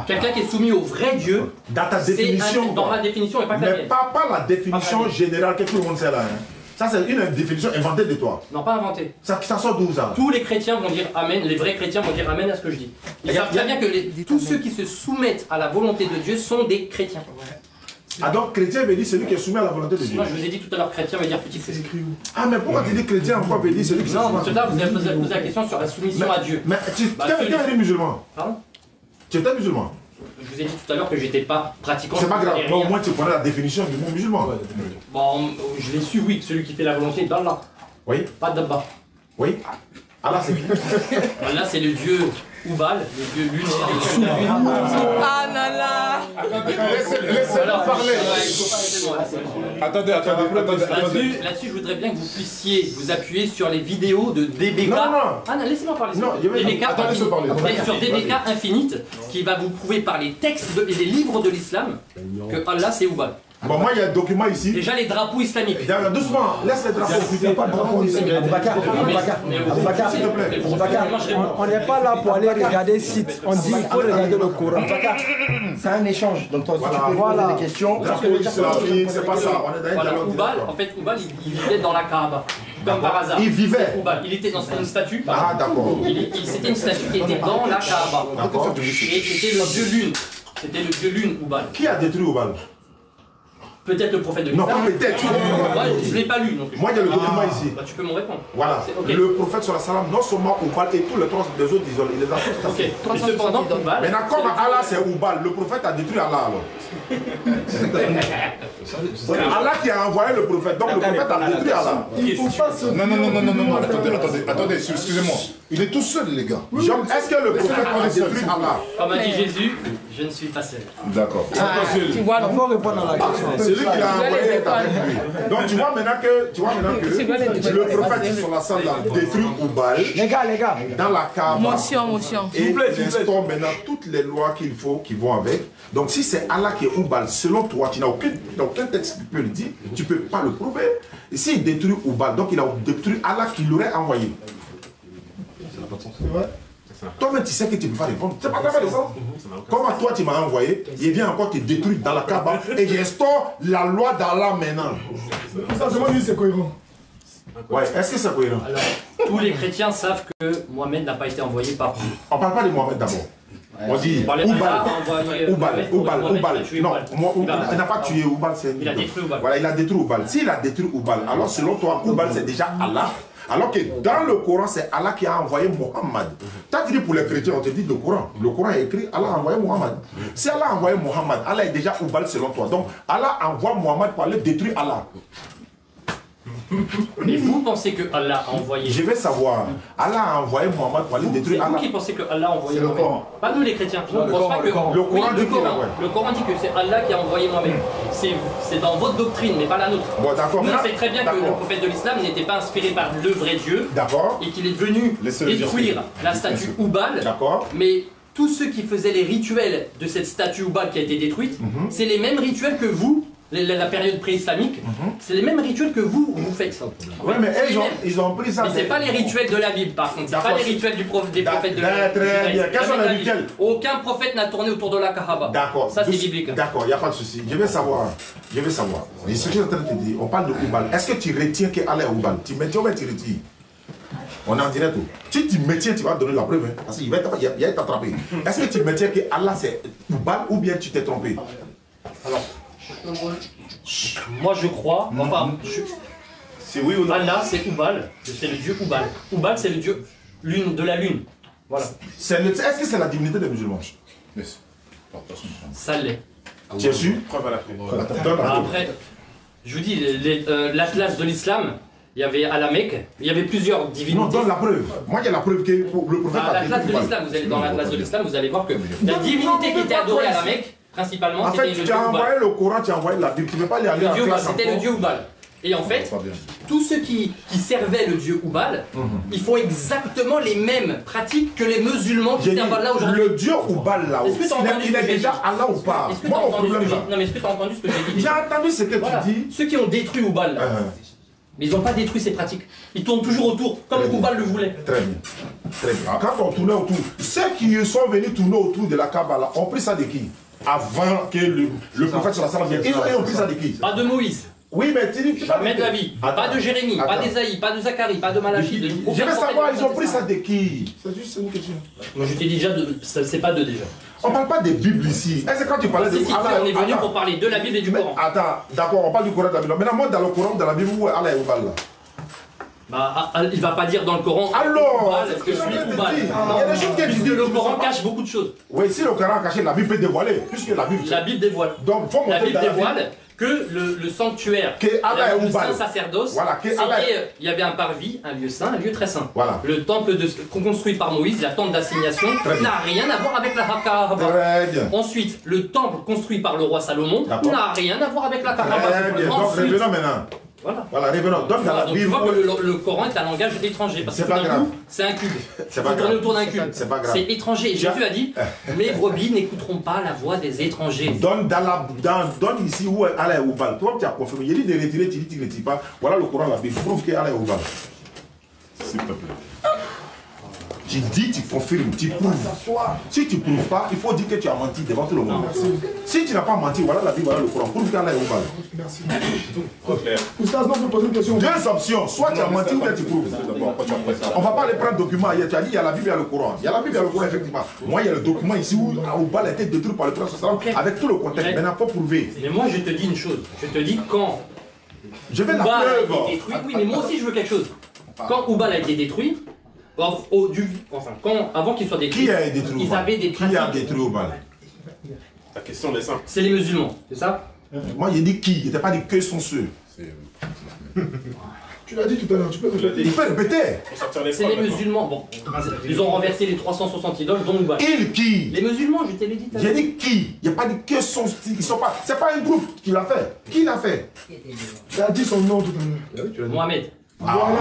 E: Quelqu'un qui est soumis au vrai Dieu.
A: Dans ta définition.
E: Dans ma définition et pas que la mienne.
A: Pas la définition générale que tout le monde sait là. Hein. Ça, c'est une définition inventée de toi.
E: Non, pas inventée.
A: Ça sort d'où ça?
E: Tous les chrétiens vont dire Amen, les vrais chrétiens vont dire Amen à ce que je dis. Ils savent très bien que tous ceux qui se soumettent à la volonté de Dieu sont des chrétiens.
A: Ah donc chrétien veut dire celui qui est soumis à la volonté de Dieu.
E: Moi je vous ai dit tout à l'heure, chrétien veut dire petit Christ.
A: Ah mais pourquoi tu dis chrétien, pourquoi veut dire celui qui est soumis?
E: Non, tout à l'heure vous avez posé la question sur la soumission à Dieu.
A: Mais tu es musulman.
E: Pardon?
A: Tu étais musulman.
E: Je vous ai dit tout à l'heure que j'étais pas pratiquant.
A: C'est pas grave, au moins tu connais la définition du mot musulman.
E: Bon, je l'ai su, oui, celui qui fait la volonté d'Allah.
A: Oui.
E: Pas d'Abba.
A: Oui. Allah c'est qui?
E: Allah c'est le dieu Oubal, le dieu lune.
G: Ah là là.
H: Laissez-la parler. Attendez.
E: Là-dessus, je voudrais bien que vous puissiez vous appuyer sur les vidéos de DBK.
A: Non.
E: Ah non, laissez-moi parler.
A: Non,
E: sur DBK Infinite, qui va vous prouver par les textes et les livres de l'islam que Allah c'est Oubal.
A: Bon, moi il y a un document ici.
E: Déjà les drapeaux islamiques.
A: Doucement, laisse les drapeaux.
F: Il n'y a pas de drapeau ici. Aboubacar,
A: s'il te plaît.
F: On n'est pas là pour aller regarder site. On dit qu'il faut regarder le Coran.
B: C'est un échange. Donc toi, tu peux poser des questions.
A: C'est pas ça.
E: Voilà, Oubal, en fait, Oubal, il vivait dans la Kaaba. Comme par hasard.
A: Il vivait.
E: Oubal, il était dans une statue.
A: Ah, d'accord.
E: C'était une statue qui était dans la Kaaba. Et c'était le dieu lune. C'était le dieu lune, Oubal.
A: Qui a détruit Oubal?
E: Peut-être le prophète de l'islam.
A: Non, pas peut-être.
E: Je ne l'ai pas lu. Donc
A: moi, il y a le document ici.
E: Bah, tu peux m'en répondre.
A: Voilà.
E: Okay.
A: Le prophète sur la salam, non seulement Oubal et tous les autres, ils les ont tous
E: tassés. Mais cependant, Oubal.
A: Maintenant, comme Allah c'est Oubal, le prophète a détruit Allah alors. Allah qui a envoyé le prophète, donc le prophète a détruit Allah.
J: Il faut pas se...
H: Non, attendez, excusez-moi. Il est tout seul, les gars.
A: Est-ce que le prophète a détruit Allah?
E: Comme a dit Jésus, je ne suis pas seul.
H: D'accord.
F: Tu vois, il faut répondre à la question.
A: C'est lui qui l'a envoyé est avec lui. Donc tu vois maintenant que le prophète sur la salle a détruit Oubal.
F: Les gars.
A: Dans la Kaaba.
G: Motion.
A: Et il instaure maintenant toutes les lois qu'il faut, qui vont avec. Donc si c'est Allah qui est Oubal, selon toi, tu n'as aucun texte qui peut le dire, tu ne peux pas le prouver. Et s'il détruit Oubal, donc il a détruit Allah qui l'aurait envoyé.
C: Ça n'a pas de sens.
A: Toi-même, tu sais que tu ne peux pas répondre. C'est pas grave de ça. Comment toi, tu m'as envoyé, il vient encore te détruire dans la Kaaba et j'instaure la loi d'Allah maintenant.
J: Ça, c'est moi qui dis c'est cohérent.
A: Ouais, est-ce que c'est cohérent?
E: Alors, tous les chrétiens savent que Mohamed n'a pas été envoyé par vous.
A: On ne parle pas de Mohamed d'abord. On dit Oubal. Non, il n'a pas tué Oubal.
E: Il a détruit Oubal.
A: Voilà, il a détruit Oubal. S'il a détruit Oubal, alors selon toi, Oubal c'est déjà Allah. Alors que dans le Coran, c'est Allah qui a envoyé Mohammed. Tu as dit pour les chrétiens, on te dit le Coran. Le Coran est écrit, Allah a envoyé Mohammed. Si Allah a envoyé Mohammed, Allah est déjà Oubal selon toi. Donc Allah envoie Mohammed pour aller détruire Allah.
E: Mais vous pensez que Allah a envoyé...
A: Je vais savoir. Allah a envoyé Mohammed pour aller détruire Allah.
E: C'est vous qui pensez que Allah a envoyé Mohammed. Pas nous les chrétiens. Le Coran dit que c'est Allah qui a envoyé Mohammed. C'est dans votre doctrine, mais pas la nôtre.
A: Bon, d'accord.
E: Nous, on sait très bien que le prophète de l'islam n'était pas inspiré par le vrai Dieu.
A: D'accord.
E: Et qu'il est venu détruire la statue Oubal.
A: D'accord.
E: Mais tous ceux qui faisaient les rituels de cette statue Oubal qui a été détruite, c'est les mêmes rituels que vous. La période pré-islamique, c'est les mêmes rituels que vous faites.
A: Oui, mais ils ont pris ça.
E: Mais c'est pas les rituels de la Bible, par contre. C'est pas les rituels des prophètes de la Bible.
A: Très bien. Quels sont les rituels?
E: Aucun prophète n'a tourné autour de la Kaaba.
A: D'accord.
E: Ça, c'est biblique.
A: D'accord, il n'y a pas de souci. Je vais savoir. Et ce que je suis en train de te dire, on parle de Oubal. Est-ce que tu retiens qu'Allah est Oubal? Tu maintiens ou tu retires? On est en direct. Si tu maintiens, tu vas donner la preuve. Hein, parce qu'il va être attrapé. Est-ce que tu maintiens que Allah c'est Oubal ou bien tu t'es trompé?
E: Alors. Moi je crois,
C: c'est oui ou non?
E: Allah c'est Oubal, c'est le dieu Oubal. Oubal c'est le dieu de la lune. Voilà.
A: Est-ce que c'est la divinité des musulmans?
E: Ça l'est.
A: Tu es sûr?
E: Après, je vous dis, l'Atlas de l'islam, il y avait à la Mecque, il y avait plusieurs divinités.
A: Non, donne la preuve. Moi, il y a la preuve que le prophète a dit.
E: L'Atlas de l'islam, vous allez dans l'Atlas de l'islam, vous allez voir que la divinité qui était adorée à la Mecque, principalement, c'était le dieu Oubal.
A: Tu as envoyé le Coran, tu as envoyé la Bible, tu ne peux pas aller en classe.
E: C'était le dieu Oubal. Et en fait, tous ceux qui servaient le dieu Oubal, ils font exactement les mêmes pratiques que les musulmans qui servent Allah aujourd'hui.
A: Le dieu Oubal là, il est déjà Allah ou pas? Moi, mon problème là.
E: Non, mais est-ce que tu as entendu ce que j'ai dit?
A: J'ai entendu ce que tu dis.
E: Ceux qui ont détruit Oubal, mais ils n'ont pas détruit ses pratiques. Ils tournent toujours autour, comme Oubal le voulait.
A: Très bien. Très bien. Quand on tournait autour, ceux qui sont venus tourner autour de la Kaaba là, ont pris ça de qui? Avant que le prophète sur la salle vienne. Ils ont pris ça de qui?
E: Pas de Moïse.
A: Oui, mais tu dis.
E: Jamais de la vie. Pas de Jérémie, pas d'Ésaïe, pas de Zacharie, pas de Malachie.
A: Je veux savoir, ils ont pris ça de qui? C'est juste une question.
E: Moi, je t'ai dit déjà, c'est pas d'eux déjà.
A: On parle pas des Bibles ici. Est-ce que quand tu parlais de
E: Allah, on est venu pour parler de la Bible et du Coran.
A: Attends, d'accord, on parle du Coran et de la Bible. Maintenant, moi, dans le Coran, dans la Bible, où Allah est Oubal là?
E: Bah, il va pas dire dans le Coran.
A: Alors,
E: est-ce que je suis Oubal?
A: Il y a des choses
E: Puisque le Coran cache beaucoup de choses.
A: Oui, si le Coran cache, la Bible peut dévoiler. Puisque la Bible.
E: La Bible dévoile.
A: Donc, faut
E: la Bible dévoile que le sanctuaire, le saint sacerdoce,
A: voilà,
E: il y avait un parvis, un lieu saint, un lieu très saint.
A: Voilà.
E: Le temple construit par Moïse, la tente d'assignation, n'a rien à voir avec la Kaaba. Ensuite, le temple construit par le roi Salomon n'a rien à voir avec la Kaaba.
A: Donc, revenons maintenant. Voilà, revenons. Donc, dans la Bible.
E: Tu vois que le Coran est un langage étranger. Parce que
A: c'est pas grave.
E: C'est un cube.
A: C'est pas grave.
E: Autour d'un cube.
A: C'est pas grave.
E: C'est étranger. Et Jésus a dit mes brebis n'écouteront pas la voix des étrangers.
A: Donne ici où Allah est Oubal. Toi, tu as confirmé. Il dit de retirer, tu dis tu ne retires pas. Voilà le Coran, la Bible. Prouve qu'Allah est Oubal.
H: S'il te plaît.
A: Tu dis, tu confirmes, tu prouves. Si tu ne prouves pas, il faut dire que tu as menti devant tout le monde. Si tu n'as pas menti, voilà la Bible, voilà le Coran. Prouve qu'Allah est au bal.
J: Merci. Oustaz, non, je pose une question.
A: Deux options, soit tu as menti ou bien tu prouves. On ne va pas aller prendre document. Tu as dit, il y a la Bible et le Coran. Il y a la Bible et le Coran, effectivement. Moi, il y a le document ici où au bal a été détruit par le prophète avec tout le contexte. Maintenant, il faut prouver.
E: Mais moi, je te dis une chose. Je te dis quand
A: je vais la
E: Oubal a
A: preuve.
E: été détruit. Oui, mais moi aussi, je veux quelque chose. Quand Oubal a été détruit, avant qu'il soit détruit,
A: qui a détruit
E: ils avaient des pratiques.
A: Qui a détruit Oubal?
K: La question est simple.
E: C'est les musulmans, c'est ça?
A: Moi, il dit qui. Il n'était pas dit que sont ceux.
J: Tu l'as dit tout à l'heure, tu peux répéter.
A: Il peut répéter.
E: C'est les musulmans. Bon, ils ont renversé les 360 idoles, dont Oubal.
A: Il qui?
E: Les musulmans, je te l'ai dit tout à l'heure.
A: J'ai dit qui? Il n'y a pas dit que sont. Ils sont pas. C'est pas un groupe qui l'a fait. Qui l'a fait?
J: Tu as dit son nom tout à l'heure.
E: Mohamed.
H: Attendez.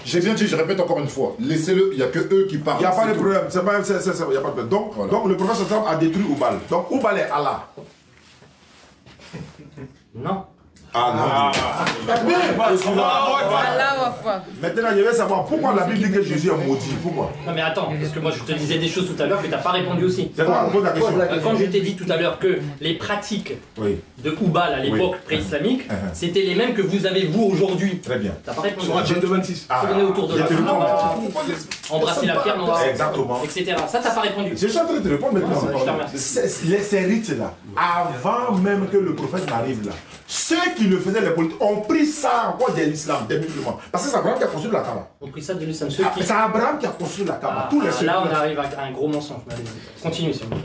H: J'ai bien dit, je répète encore une fois. Laissez-le, il n'y a que eux qui parlent.
A: Il n'y a pas de problème. Il n'y a pas de problème. Donc, voilà. Donc le prophète a détruit Oubal. Donc Oubal est Allah.
E: Non.
A: Ah non. Maintenant, je vais savoir pourquoi la Bible dit que Jésus est maudit. Pourquoi?
E: Non mais attends, parce que moi je te disais des choses tout à l'heure que tu n'as pas répondu aussi.
A: C'est quoi? Pose la question.
E: Quand je t'ai dit tout à l'heure que les pratiques de Oubal à l'époque pré-islamique, c'était les mêmes que vous avez vous aujourd'hui.
A: Très bien.
E: Tu n'as pas répondu.
C: J'ai de 26.
E: Tourner autour de la femme, embrasser la pierre noire,
A: exactement,
E: etc. Ça, t'as pas répondu.
A: Je suis en train de te répondre maintenant.
E: Je te remercie.
A: Ces rites-là, avant même que le prophète n'arrive là, ceux qui le faisaient, les politiques, ont pris ça encore de l'islam, des musulmans. Parce que c'est Abraham qui a construit la Kaaba.
E: On pris ça de l'islam.
A: C'est Abraham qui a construit la Kaaba. Tous les
E: là, on arrive à un gros mensonge. Continue, s'il vous plaît.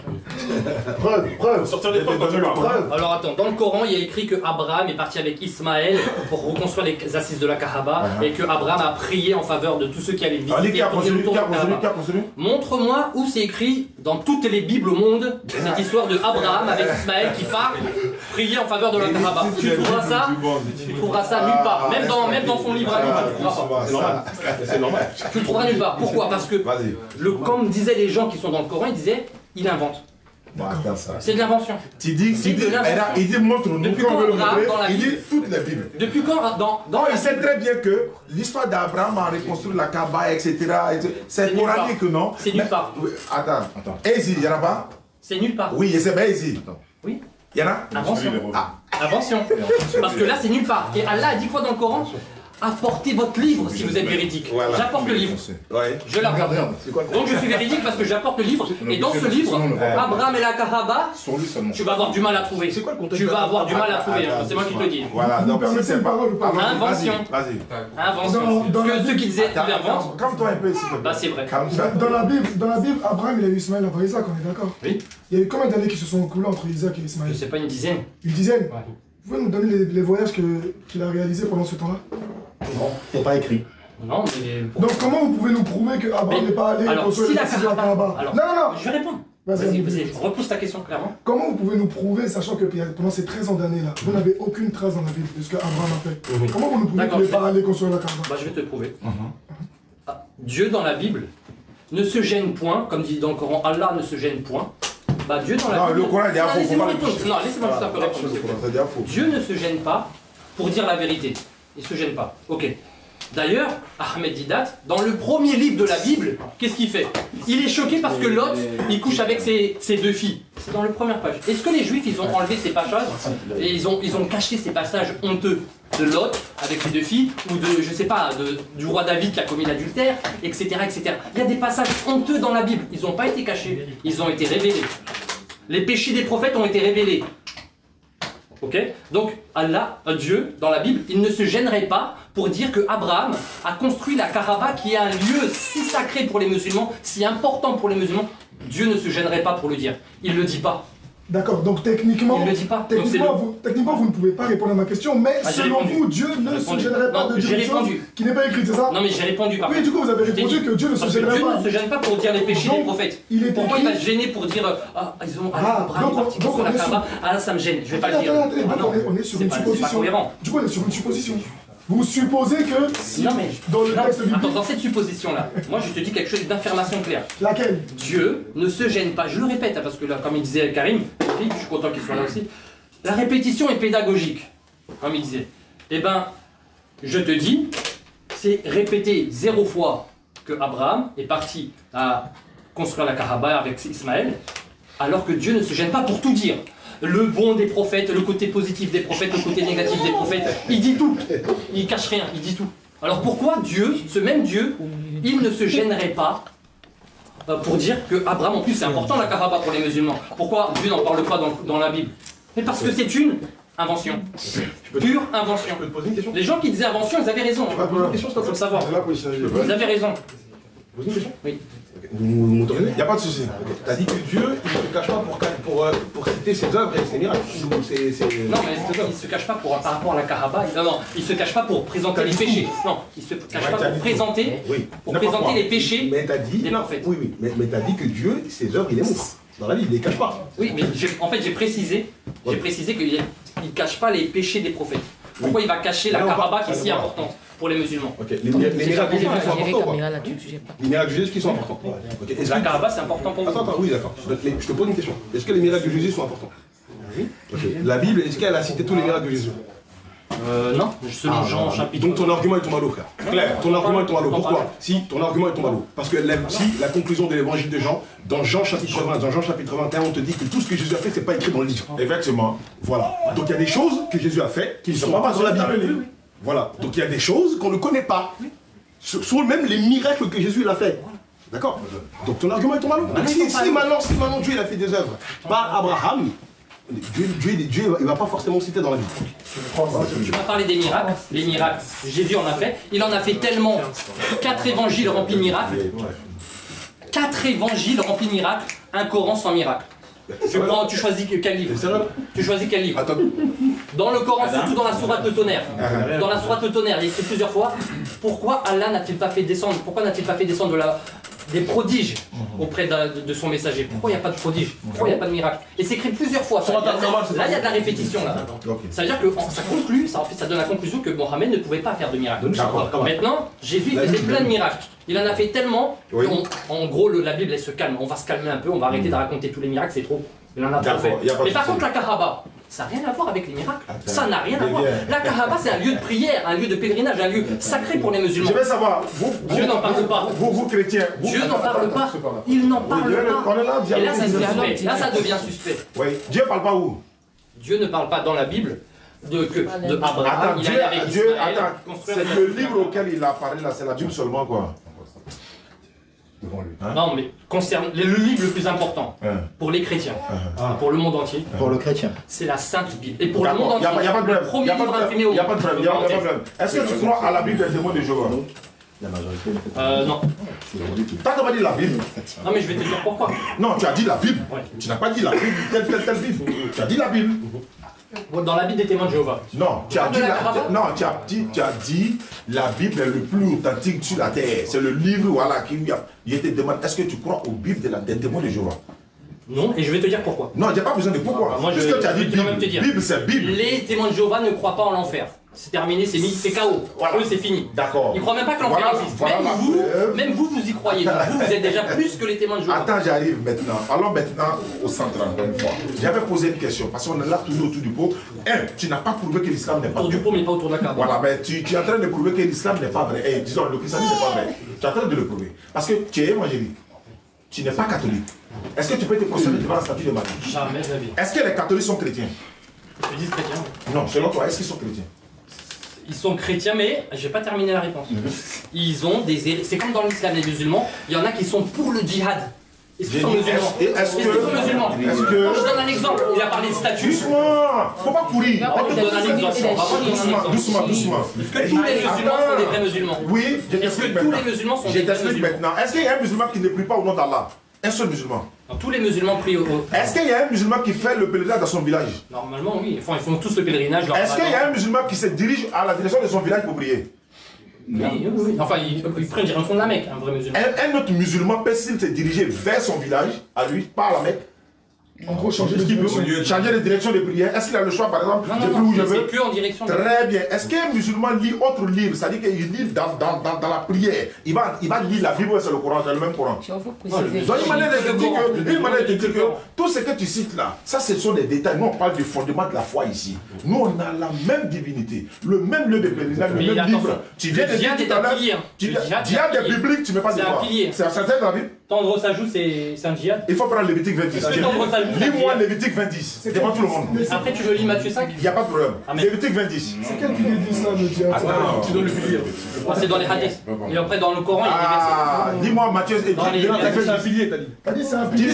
A: Preuve.
K: Sortir des preuves quand tu veux.
E: Alors attends, dans le Coran, il y a écrit que Abraham est parti avec Ismaël pour reconstruire les assises de la Kaaba et que Abraham a prié en faveur de tous ceux qui allaient visiter.
A: Qui a construit?
E: Montre-moi où c'est écrit dans toutes les Bibles au monde cette histoire de Abraham avec Ismaël qui part prier en faveur de la Kaaba. Tu trouveras ça nulle part. Même dans son livre à lui, tu ne trouveras pas.
K: C'est normal.
E: Tu le trouveras nulle part. Pourquoi? Parce que, comme disaient les gens qui sont dans le Coran, ils disaient, il invente. C'est de l'invention.
A: Il dit montre-nous.
E: Depuis quand Abraham dans la
A: Il dit
E: Bible?
A: toutes les Bibles.
E: Depuis quand
A: il sait très bien que l'histoire d'Abraham a reconstruit la Kaaba, etc. C'est coranique, non?
E: C'est nulle part.
A: Attends. Easy, il y en a pas?
E: C'est nulle part.
A: Oui, c'est bien easy.
E: Oui.
A: Il y en a?
E: Invention. Invention. Parce que là, c'est nulle part. Et Allah a dit quoi dans le Coran? Apportez votre livre si vous êtes véridique. Voilà. J'apporte le livre. Je l'apporte. Donc je suis véridique parce que j'apporte le livre. Et dans ce livre, Abraham et la Kaaba, tu vas avoir du mal à trouver. C'est quoi le contexte? Tu vas avoir du mal à trouver. C'est moi qui te le dis.
A: Voilà, donc si c'est pas
E: invention. Invention. Ceux qui disaient tout l'invente.
A: Calme-toi un peu ici.
E: Bah c'est vrai.
J: Dans la Bible, Abraham il a eu Ismaël après Isaac, on est d'accord?
E: Oui.
J: Il y a eu combien d'années qui se sont écoulées entre Isaac et Ismaël?
E: Je sais pas, une dizaine.
J: Une dizaine? Vous pouvez nous donner les voyages qu'il a réalisés pendant ce temps-là?
B: Non, c'est pas écrit.
E: Non, mais...
J: Donc comment vous pouvez nous prouver que Abraham n'est pas allé construire la Kaaba? Non.
E: Je vais répondre. Vas-y, repose ta question clairement.
J: Comment vous pouvez nous prouver, sachant que pendant ces 13 ans d'années-là, vous n'avez aucune trace dans la Bible de ce qu'Abraham a fait? Comment vous nous prouvez qu'il n'est pas allé construire la Kaaba?
E: Bah, je vais te le prouver. Dieu dans la Bible ne se gêne point, comme dit dans le Coran, Allah ne se gêne point. Bah, Dieu dans la Bible...
A: le Coran est faux.
E: Laissez-moi juste un peu répondre. Dieu ne se gêne pas pour dire la vérité. Il se gêne pas. Ok. D'ailleurs, Ahmed Didat, dans le premier livre de la Bible, qu'est-ce qu'il fait? Il est choqué parce que Lot, il couche avec ses deux filles. C'est dans la première page. Est-ce que les Juifs, ils ont enlevé ces passages et ils ont caché ces passages honteux de Lot avec ses deux filles, ou de, je sais pas, du roi David qui a commis l'adultère, etc., etc. Il y a des passages honteux dans la Bible. Ils n'ont pas été cachés, ils ont été révélés. Les péchés des prophètes ont été révélés. Ok? Donc, Allah, Dieu, dans la Bible, il ne se gênerait pas pour dire que Abraham a construit la Kaaba, qui est un lieu si sacré pour les musulmans, si important pour les musulmans. Dieu ne se gênerait pas pour le dire. Il ne le dit pas.
J: D'accord, donc techniquement,
E: il ne le dit pas.
J: Techniquement, vous ne pouvez pas répondre à ma question, mais selon vous, Dieu ne se gênerait pas de dire une chose qui n'est pas écrite, c'est ça?
E: Non, mais j'ai répondu par
J: Oui, du coup, vous avez répondu que Dieu ne se gênerait pas.
E: Dieu ne se gêne pas pour dire les péchés des prophètes. Pourquoi il va se gêner pour dire ils ont Abraham est parti sur la Kaaba? Ah là, ça me gêne, je vais pas le dire.
J: On est sur une supposition. Du coup, on est sur une supposition. Vous supposez que si dans le texte biblique...
E: Attends, dans cette supposition-là, moi je te dis quelque chose d'affirmation claire.
J: Laquelle?
E: Dieu ne se gêne pas, je le répète, parce que là, comme il disait Karim, je suis content qu'il soit là aussi, la répétition est pédagogique, comme il disait. Eh ben, je te dis, c'est répété 0 fois que Abraham est parti à construire la Kaaba avec Ismaël, alors que Dieu ne se gêne pas pour tout dire. Le bon des prophètes, le côté positif des prophètes, le côté négatif des prophètes, il dit tout. Il cache rien, il dit tout. Alors pourquoi Dieu, ce même Dieu, il ne se gênerait pas pour dire que Abraham, en plus c'est important la Kaaba pour les musulmans. Pourquoi Dieu n'en parle pas dans la Bible? Mais parce que c'est une invention. Pure invention.
C: Je peux te poser une question?
E: Les gens qui disaient invention, ils avaient raison. Il faut le savoir. Ils avaient raison.
C: Poser une question?
E: Oui.
C: Vous m'autorisez?
A: Il n'y a pas de souci.
C: Tu as dit que Dieu, il ne se cache pas pour citer ses œuvres et ses miracles.
E: Non, mais il ne se cache pas par rapport à la Kaaba. Non, il ne se cache pas pour présenter les péchés. Non, il ne se cache pas pour présenter, les péchés des prophètes.
C: Oui, mais tu as dit que Dieu, ses œuvres, il les montre. Dans la Bible, il ne les cache pas.
E: Oui, mais en fait, j'ai précisé qu'il ne cache pas les péchés des prophètes. Pourquoi il va cacher la Kaaba qui est si importante pour les musulmans?
C: Ok, les miracles de Jésus sont importants. Les miracles de Jésus qui sont importants.
E: La Kaaba, c'est important pour vous.
C: Attends, oui, d'accord. Je te pose une question. Est-ce que les miracles de Jésus sont importants? Oui. La Bible, est-ce qu'elle a cité tous les miracles de Jésus?
E: Non, selon Jean chapitre.
C: Donc ton argument est tombé à l'eau, frère. Claire, ton argument est tombé à l'eau. Pourquoi? Si, ton argument est tombé à l'eau. Parce que si la conclusion de l'évangile de Jean, dans Jean chapitre 20, dans Jean chapitre 21, on te dit que tout ce que Jésus a fait, c'est pas écrit dans le livre.
A: Effectivement.
C: Voilà. Donc il y a des choses que Jésus a fait qui ne sont pas dans la Bible. Voilà. Donc il y a des choses qu'on ne connaît pas. Ce sont même les miracles que Jésus a fait. D'accord? Donc ton argument est tombé à l'eau. Donc si maintenant Dieu il a fait des œuvres par Abraham, Dieu il ne va pas forcément citer dans la Bible.
E: Tu m'as parlé des miracles. Les miracles, Jésus en a fait. Il en a fait tellement. 4 évangiles remplis de miracles. 4 évangiles remplis de miracles. Un Coran sans miracle. Tu choisis quel livre? Tu choisis quel livre? Dans le Coran, surtout dans la sourate le tonnerre. Dans la sourate le tonnerre, il est écrit plusieurs fois. Pourquoi Allah n'a-t-il pas fait descendre? Pourquoi n'a-t-il pas fait descendre des prodiges auprès de son messager? Pourquoi il n'y a pas de prodiges? Pourquoi il n'y a pas de miracle? Et c'est écrit plusieurs fois. Là, il y a de la répétition. Là. Ça veut dire que ça conclut, ça donne la conclusion que Mohammed ne pouvait pas faire de miracle. Maintenant, Jésus faisait plein de miracles. Il en a fait tellement qu'en gros, la Bible, elle se calme. On va se calmer un peu, on va arrêter de raconter tous les miracles, c'est trop. Il en a trop fait. Mais par contre, la Kaaba, ça n'a rien à voir avec les miracles. Ça n'a rien à voir. La Kaaba, c'est un lieu de prière, un lieu de pèlerinage, un lieu sacré pour les musulmans.
A: Je vais savoir,
E: Dieu n'en parle pas.
A: Vous chrétiens.
E: Dieu n'en parle pas. Il n'en parle pas. Et là, ça devient suspect. Là, ça devient suspect.
A: Oui. Dieu ne parle pas où?
E: Dieu ne parle pas dans la Bible de Abraham.
A: Attends, c'est le livre auquel il a parlé là, c'est la Bible seulement quoi.
E: Non, mais concerne le livre le plus important pour les chrétiens, pour le monde entier.
B: Pour le chrétien.
E: C'est la Sainte Bible. Et pour le monde entier,
A: il n'y a pas de problème.
E: Il n'y a pas de
A: problème. Est-ce que tu crois à la Bible des démons de Jéhovah?
E: Non.
A: T'as pas dit la Bible?
E: Non, mais je vais te dire pourquoi.
A: Non, tu as dit la Bible. Tu n'as pas dit la Bible, telle Bible. Tu as dit la Bible.
E: Dans la Bible des témoins de Jéhovah.
A: Non, tu as dit la Bible est le plus authentique sur la terre. C'est le livre voilà, qui te demande est-ce que tu crois aux Bibles des témoins de Jéhovah?
E: Non, et je vais te dire pourquoi.
A: Non, il n'y a pas besoin de pourquoi. Puisque tu as dit Bible, Bible c'est Bible.
E: Les témoins de Jéhovah ne croient pas en l'enfer. C'est terminé, c'est KO. Voilà. Eux, c'est fini.
A: D'accord.
E: Ils ne croient même pas que l'enfer existe. Même vous y croyez. Donc vous êtes déjà plus que les témoins de Jéhovah.
A: Attends, j'arrive maintenant. Allons maintenant au centre encore une fois. J'avais posé une question parce qu'on est là tourné autour du pot. Tu n'as pas prouvé que l'islam n'est pas vrai.
E: Autour du pot, mais pas autour de la carte.
A: Voilà, mais tu es en train de prouver que l'islam n'est pas vrai. Disons, le christianisme n'est pas vrai. Tu es en train de le prouver. Parce que tu es évangélique. Tu n'es pas catholique. Est-ce que tu peux te conserver devant la statue de Marie?
E: Jamais de la vie.
A: Est-ce que les catholiques sont chrétiens?
E: Ils disent chrétiens.
A: Non, selon toi, est-ce qu'ils sont chrétiens?
E: Ils sont chrétiens, mais je vais pas terminer la réponse. Ils ont des... C'est comme dans l'islam, les musulmans, il y en a qui sont pour le djihad. Est-ce qu'ils sont musulmans?
A: Est-ce que...
E: Je donne un exemple, il a parlé de statut.
A: Doucement, faut pas courir.
E: On te donne un exemple.
A: Doucement.
E: Est-ce que tous les musulmans sont des vrais musulmans?
A: Oui,
E: est-ce que tous les musulmans sont des vrais musulmans?
A: Maintenant, est-ce qu'il y a un musulman qui ne prie pas au nom d'Allah? Un seul musulman.
E: Non, tous les musulmans prient au...
A: Est-ce qu'il y a un musulman qui fait le pèlerinage dans son village?
E: Normalement, oui. Ils font tous le pèlerinage.
A: Est-ce qu'il y a un musulman qui se dirige à la direction de son village pour prier?
E: Oui. Enfin, il prend une direction de la Mecque, un vrai musulman.
A: Un autre musulman peut-il se diriger vers son village, à lui, par la Mecque?
J: En gros, changer de
A: Est-ce qu'il peut
J: direction.
A: changer de direction de prière? Est-ce qu'il a le choix, par exemple, de plus où je veux?
E: C'est que en direction de
A: Très bien. Est-ce qu'un musulman lit autre livre? C'est-à-dire qu'il lit dans la prière. Il va lire la Bible, c'est le Coran, c'est le même Coran. Donc, une manière de dire que tout ce que tu cites là, ça, ce sont des détails. Nous, on parle du fondement de la foi ici. Nous, on a la même divinité, le même lieu de pèlerinage, le même livre. Tu viens de dire tout à l'heure, djihad est biblique, tu ne mets pas de quoi. C'est un de la Bible.
E: Tendre sa joue, c'est un djihad.
A: Il faut prendre Lévitique 20. Lis-moi Lévitique 20 devant tout le monde.
E: Après, tu veux lire Matthieu 5?
A: Il n'y a pas de problème. Lévitique 20.
J: C'est quel pilier d'islam, le djihad?
A: Attends,
K: tu dois le pilier.
E: C'est dans les hadiths. Et après, dans le Coran, il y a des versets.
A: Dis-moi Matthieu.
K: C'est un pilier, t'as dit.
J: T'as dit c'est un pilier.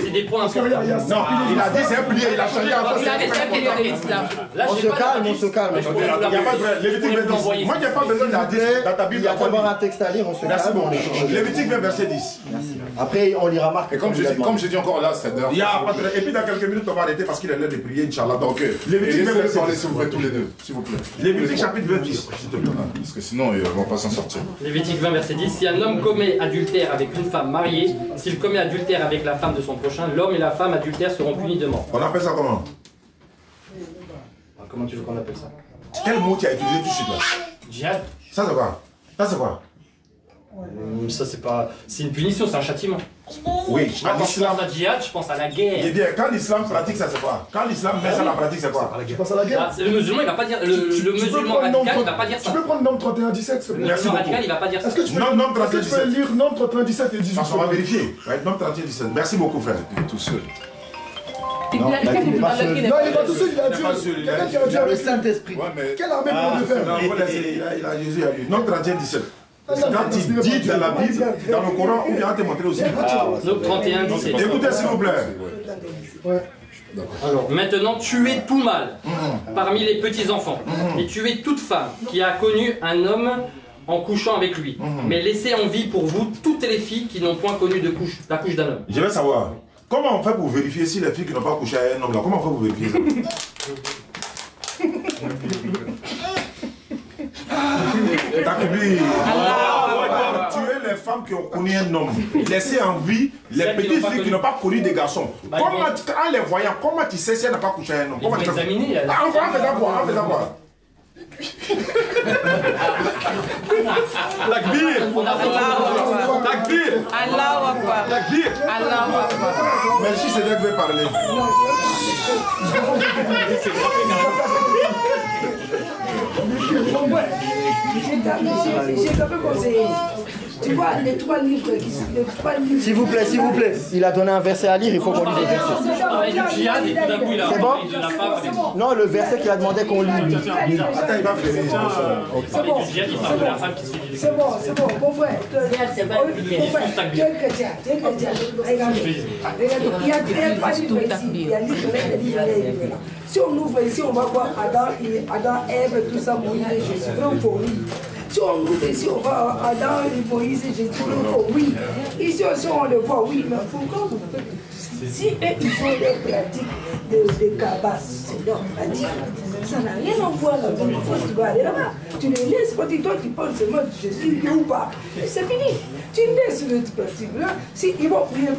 E: C'est des points importants.
A: Non, il a dit c'est un pilier, il a changé en
B: On se calme.
A: Il n'y a pas de problème. Lévitique 20. Moi, je n'ai pas besoin d'hadith dans ta Bible.
B: Il y a d'abord un texte à lire, on se calme.
A: Merci beaucoup. Lévitique 20, verset 10.
B: Après, on lira Marc.
H: Et comme je dis encore là, c'est d'heure.
A: Et puis dans quelques minutes, on va arrêter parce qu'il est l'heure de prier, Inch'Allah. Donc, Lévitique 20,
H: laissez parler s'il vous plaît tous les deux, s'il vous plaît.
A: Lévitique chapitre 20, s'il te plaît.
H: Parce que sinon, ils ne vont pas s'en sortir.
E: Lévitique 20, verset 10. Si un homme commet adultère avec une femme mariée, s'il commet adultère avec la femme de son prochain, l'homme et la femme adultères seront punis de mort.
A: On appelle ça comment?
E: Comment tu veux qu'on appelle ça?
A: Quel mot tu as utilisé tout de suite là?
E: Djihad.
A: Ça c'est quoi? Ça c'est quoi?
E: Ça c'est pas... C'est une punition, c'est un châtiment.
A: Oui,
E: Quand je pense à djihad, je pense à la guerre.
A: Il dit, quand l'islam pratique ça c'est quoi? Quand l'islam met ça en pratique c'est quoi?
J: Tu penses à la guerre?
E: Le musulman il va pas dire... Le musulman radical il va pas dire ça.
J: Tu peux prendre Nom 31, 17 s'il te plaît?
E: Le musulman radical il va pas dire ça.
J: Est-ce que tu peux lire Nom 31, 17 et 18?
A: On va vérifier. Nom 31, 17. Merci beaucoup frère.
H: Il est tout seul.
B: Non, il n'est pas seul.
J: Non, il n'est pas tout seul, il a Dieu. Quelqu'un qui a Dieu avec
B: le Saint-Esprit.
J: Quelle armée pour le faire?
A: Il a Jésus à lui. Nom 31, 17. Quand il dit dans la Bible, dans le Coran, on vient te montrer aussi.
E: Donc 31, 17.
A: Écoutez s'il vous plaît.
E: Alors, maintenant, tuez tout mâle parmi les petits-enfants et tuez toute femme qui a connu un homme en couchant avec lui. Mais laissez en vie pour vous toutes les filles qui n'ont point connu la couche d'un homme.
A: Je veux savoir, comment on fait pour vérifier si les filles qui n'ont pas couché avec un homme là, comment on fait pour vérifier ça? Tuer les femmes qui ont connu un homme, laisser en vie les petites filles qui n'ont pas connu des garçons. En les voyant, comment tu sais si elle n'a pas couché avec un homme? Comment tu fais? En faisant quoi?
K: Takbir! Takbir!
G: Allahu Akbar.
K: Takbir!
G: Allahu Akbar.
A: Merci, c'est là que je vais parler.
D: J'ai quand même conseillé. Tu vois, les trois livres qui sont...
B: S'il vous plaît, il a donné un verset à lire, il faut qu'on lise le verset. C'est bon? Non, le verset qu'il a demandé qu'on lise.
A: Attends, il va finir.
D: C'est bon, mon frère.
E: C'est pas
D: tu es chrétien. Regarde, il y a trois livres ici. Il y a livre là. Si on ouvre ici, on va voir Adam, Ève, tout ça, Moïse et Jésus. Donc, pour lui. Si on ouvre ici, on voit Adam, Moïse et Jésus. Donc, oui. Ici aussi, on le voit, oui. Mais pourquoi vous faites... Si eux, ils ont des pratiques de cabas, c'est leur pratique. Ça n'a rien à voir avec une fois tu vas aller là-bas. Tu les laisses, toi tu penses seulement que Jésus est ou pas. C'est fini. Tu laisses le pratique là. Si ils vont prier,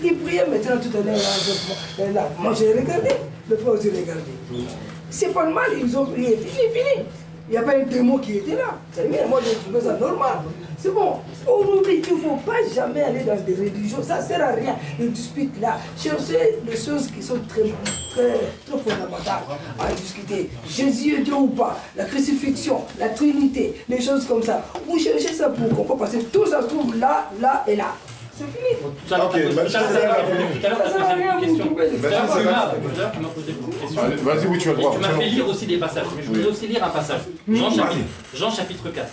D: ils priaient maintenant tout à l'heure. Là, moi j'ai regardé, le frère aussi regardé. C'est pas mal, ils ont prié, fini. Il n'y a pas un démon qui était là. C'est bien, moi j'ai trouvé ça normal. C'est bon. On oublie qu'il ne faut pas jamais aller dans des religions. Ça ne sert à rien, les disputes là. Cherchez des choses qui sont très fondamentales à discuter. Jésus est Dieu ou pas, la crucifixion, la Trinité, les choses comme ça. Vous cherchez ça pour comprendre parce que tout ça se trouve là, là et là. C'est fini.
E: Tout à l'heure, tu as posé une question.
H: Vas-y, oui, tu as le droit.
E: Tu m'as fait lire aussi des passages, mais je voudrais aussi lire un passage. Jean chapitre 4.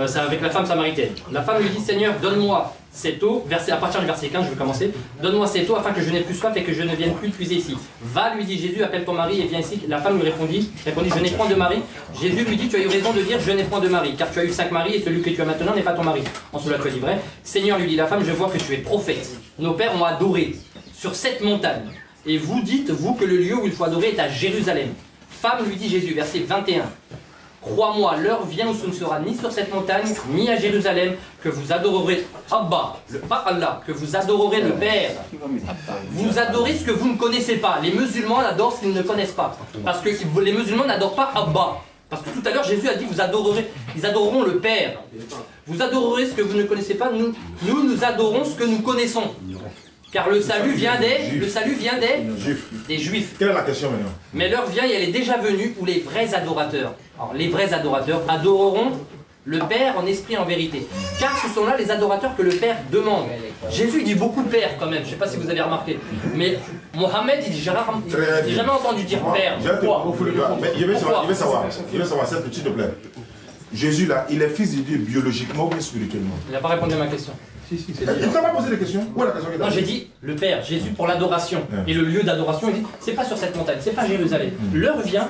E: C'est avec la femme samaritaine. La femme lui dit, Seigneur, donne-moi cette eau, à partir du verset 15, je vais commencer. Donne-moi cette eau afin que je n'ai plus soif et que je ne vienne plus puiser ici. Va, lui dit Jésus, appelle ton mari et viens ici. La femme lui répondit, je n'ai point de mari. Jésus lui dit, tu as eu raison de dire, je n'ai point de mari, car tu as eu 5 maris et celui que tu as maintenant n'est pas ton mari. En cela tu as dit vrai. Seigneur, lui dit la femme, je vois que tu es prophète. Nos pères ont adoré sur cette montagne. Et vous dites, vous, que le lieu où il faut adorer est à Jérusalem. Femme, lui dit Jésus, verset 21. Crois-moi, l'heure vient où ce ne sera ni sur cette montagne, ni à Jérusalem, que vous adorerez Abba, pas Allah, que vous adorerez le Père. Vous adorez ce que vous ne connaissez pas. Les musulmans adorent ce qu'ils ne connaissent pas. Parce que les musulmans n'adorent pas Abba. Parce que tout à l'heure, Jésus a dit, ils adoreront le Père. Vous adorerez ce que vous ne connaissez pas, nous adorons ce que nous connaissons. Car le salut vient des Juifs.
A: Quelle est la question maintenant?
E: Mais l'heure vient et elle est déjà venue où les vrais adorateurs, alors les vrais adorateurs adoreront le Père en esprit et en vérité. Car ce sont là les adorateurs que le Père demande. Jésus dit beaucoup Père quand même, je ne sais pas si vous avez remarqué. Mais Mohamed, il dit jamais entendu dire Père.
A: Mais je vais savoir, s'il te plaît. Jésus là, il est fils de Dieu biologiquement ou spirituellement?
E: Il n'a pas répondu à ma question.
A: Il t'a pas posé des questions? Où est la question?
E: Non, j'ai dit le Père, Jésus pour l'adoration. Et le lieu d'adoration, il dit, c'est pas sur cette montagne, c'est pas Jérusalem. L'heure vient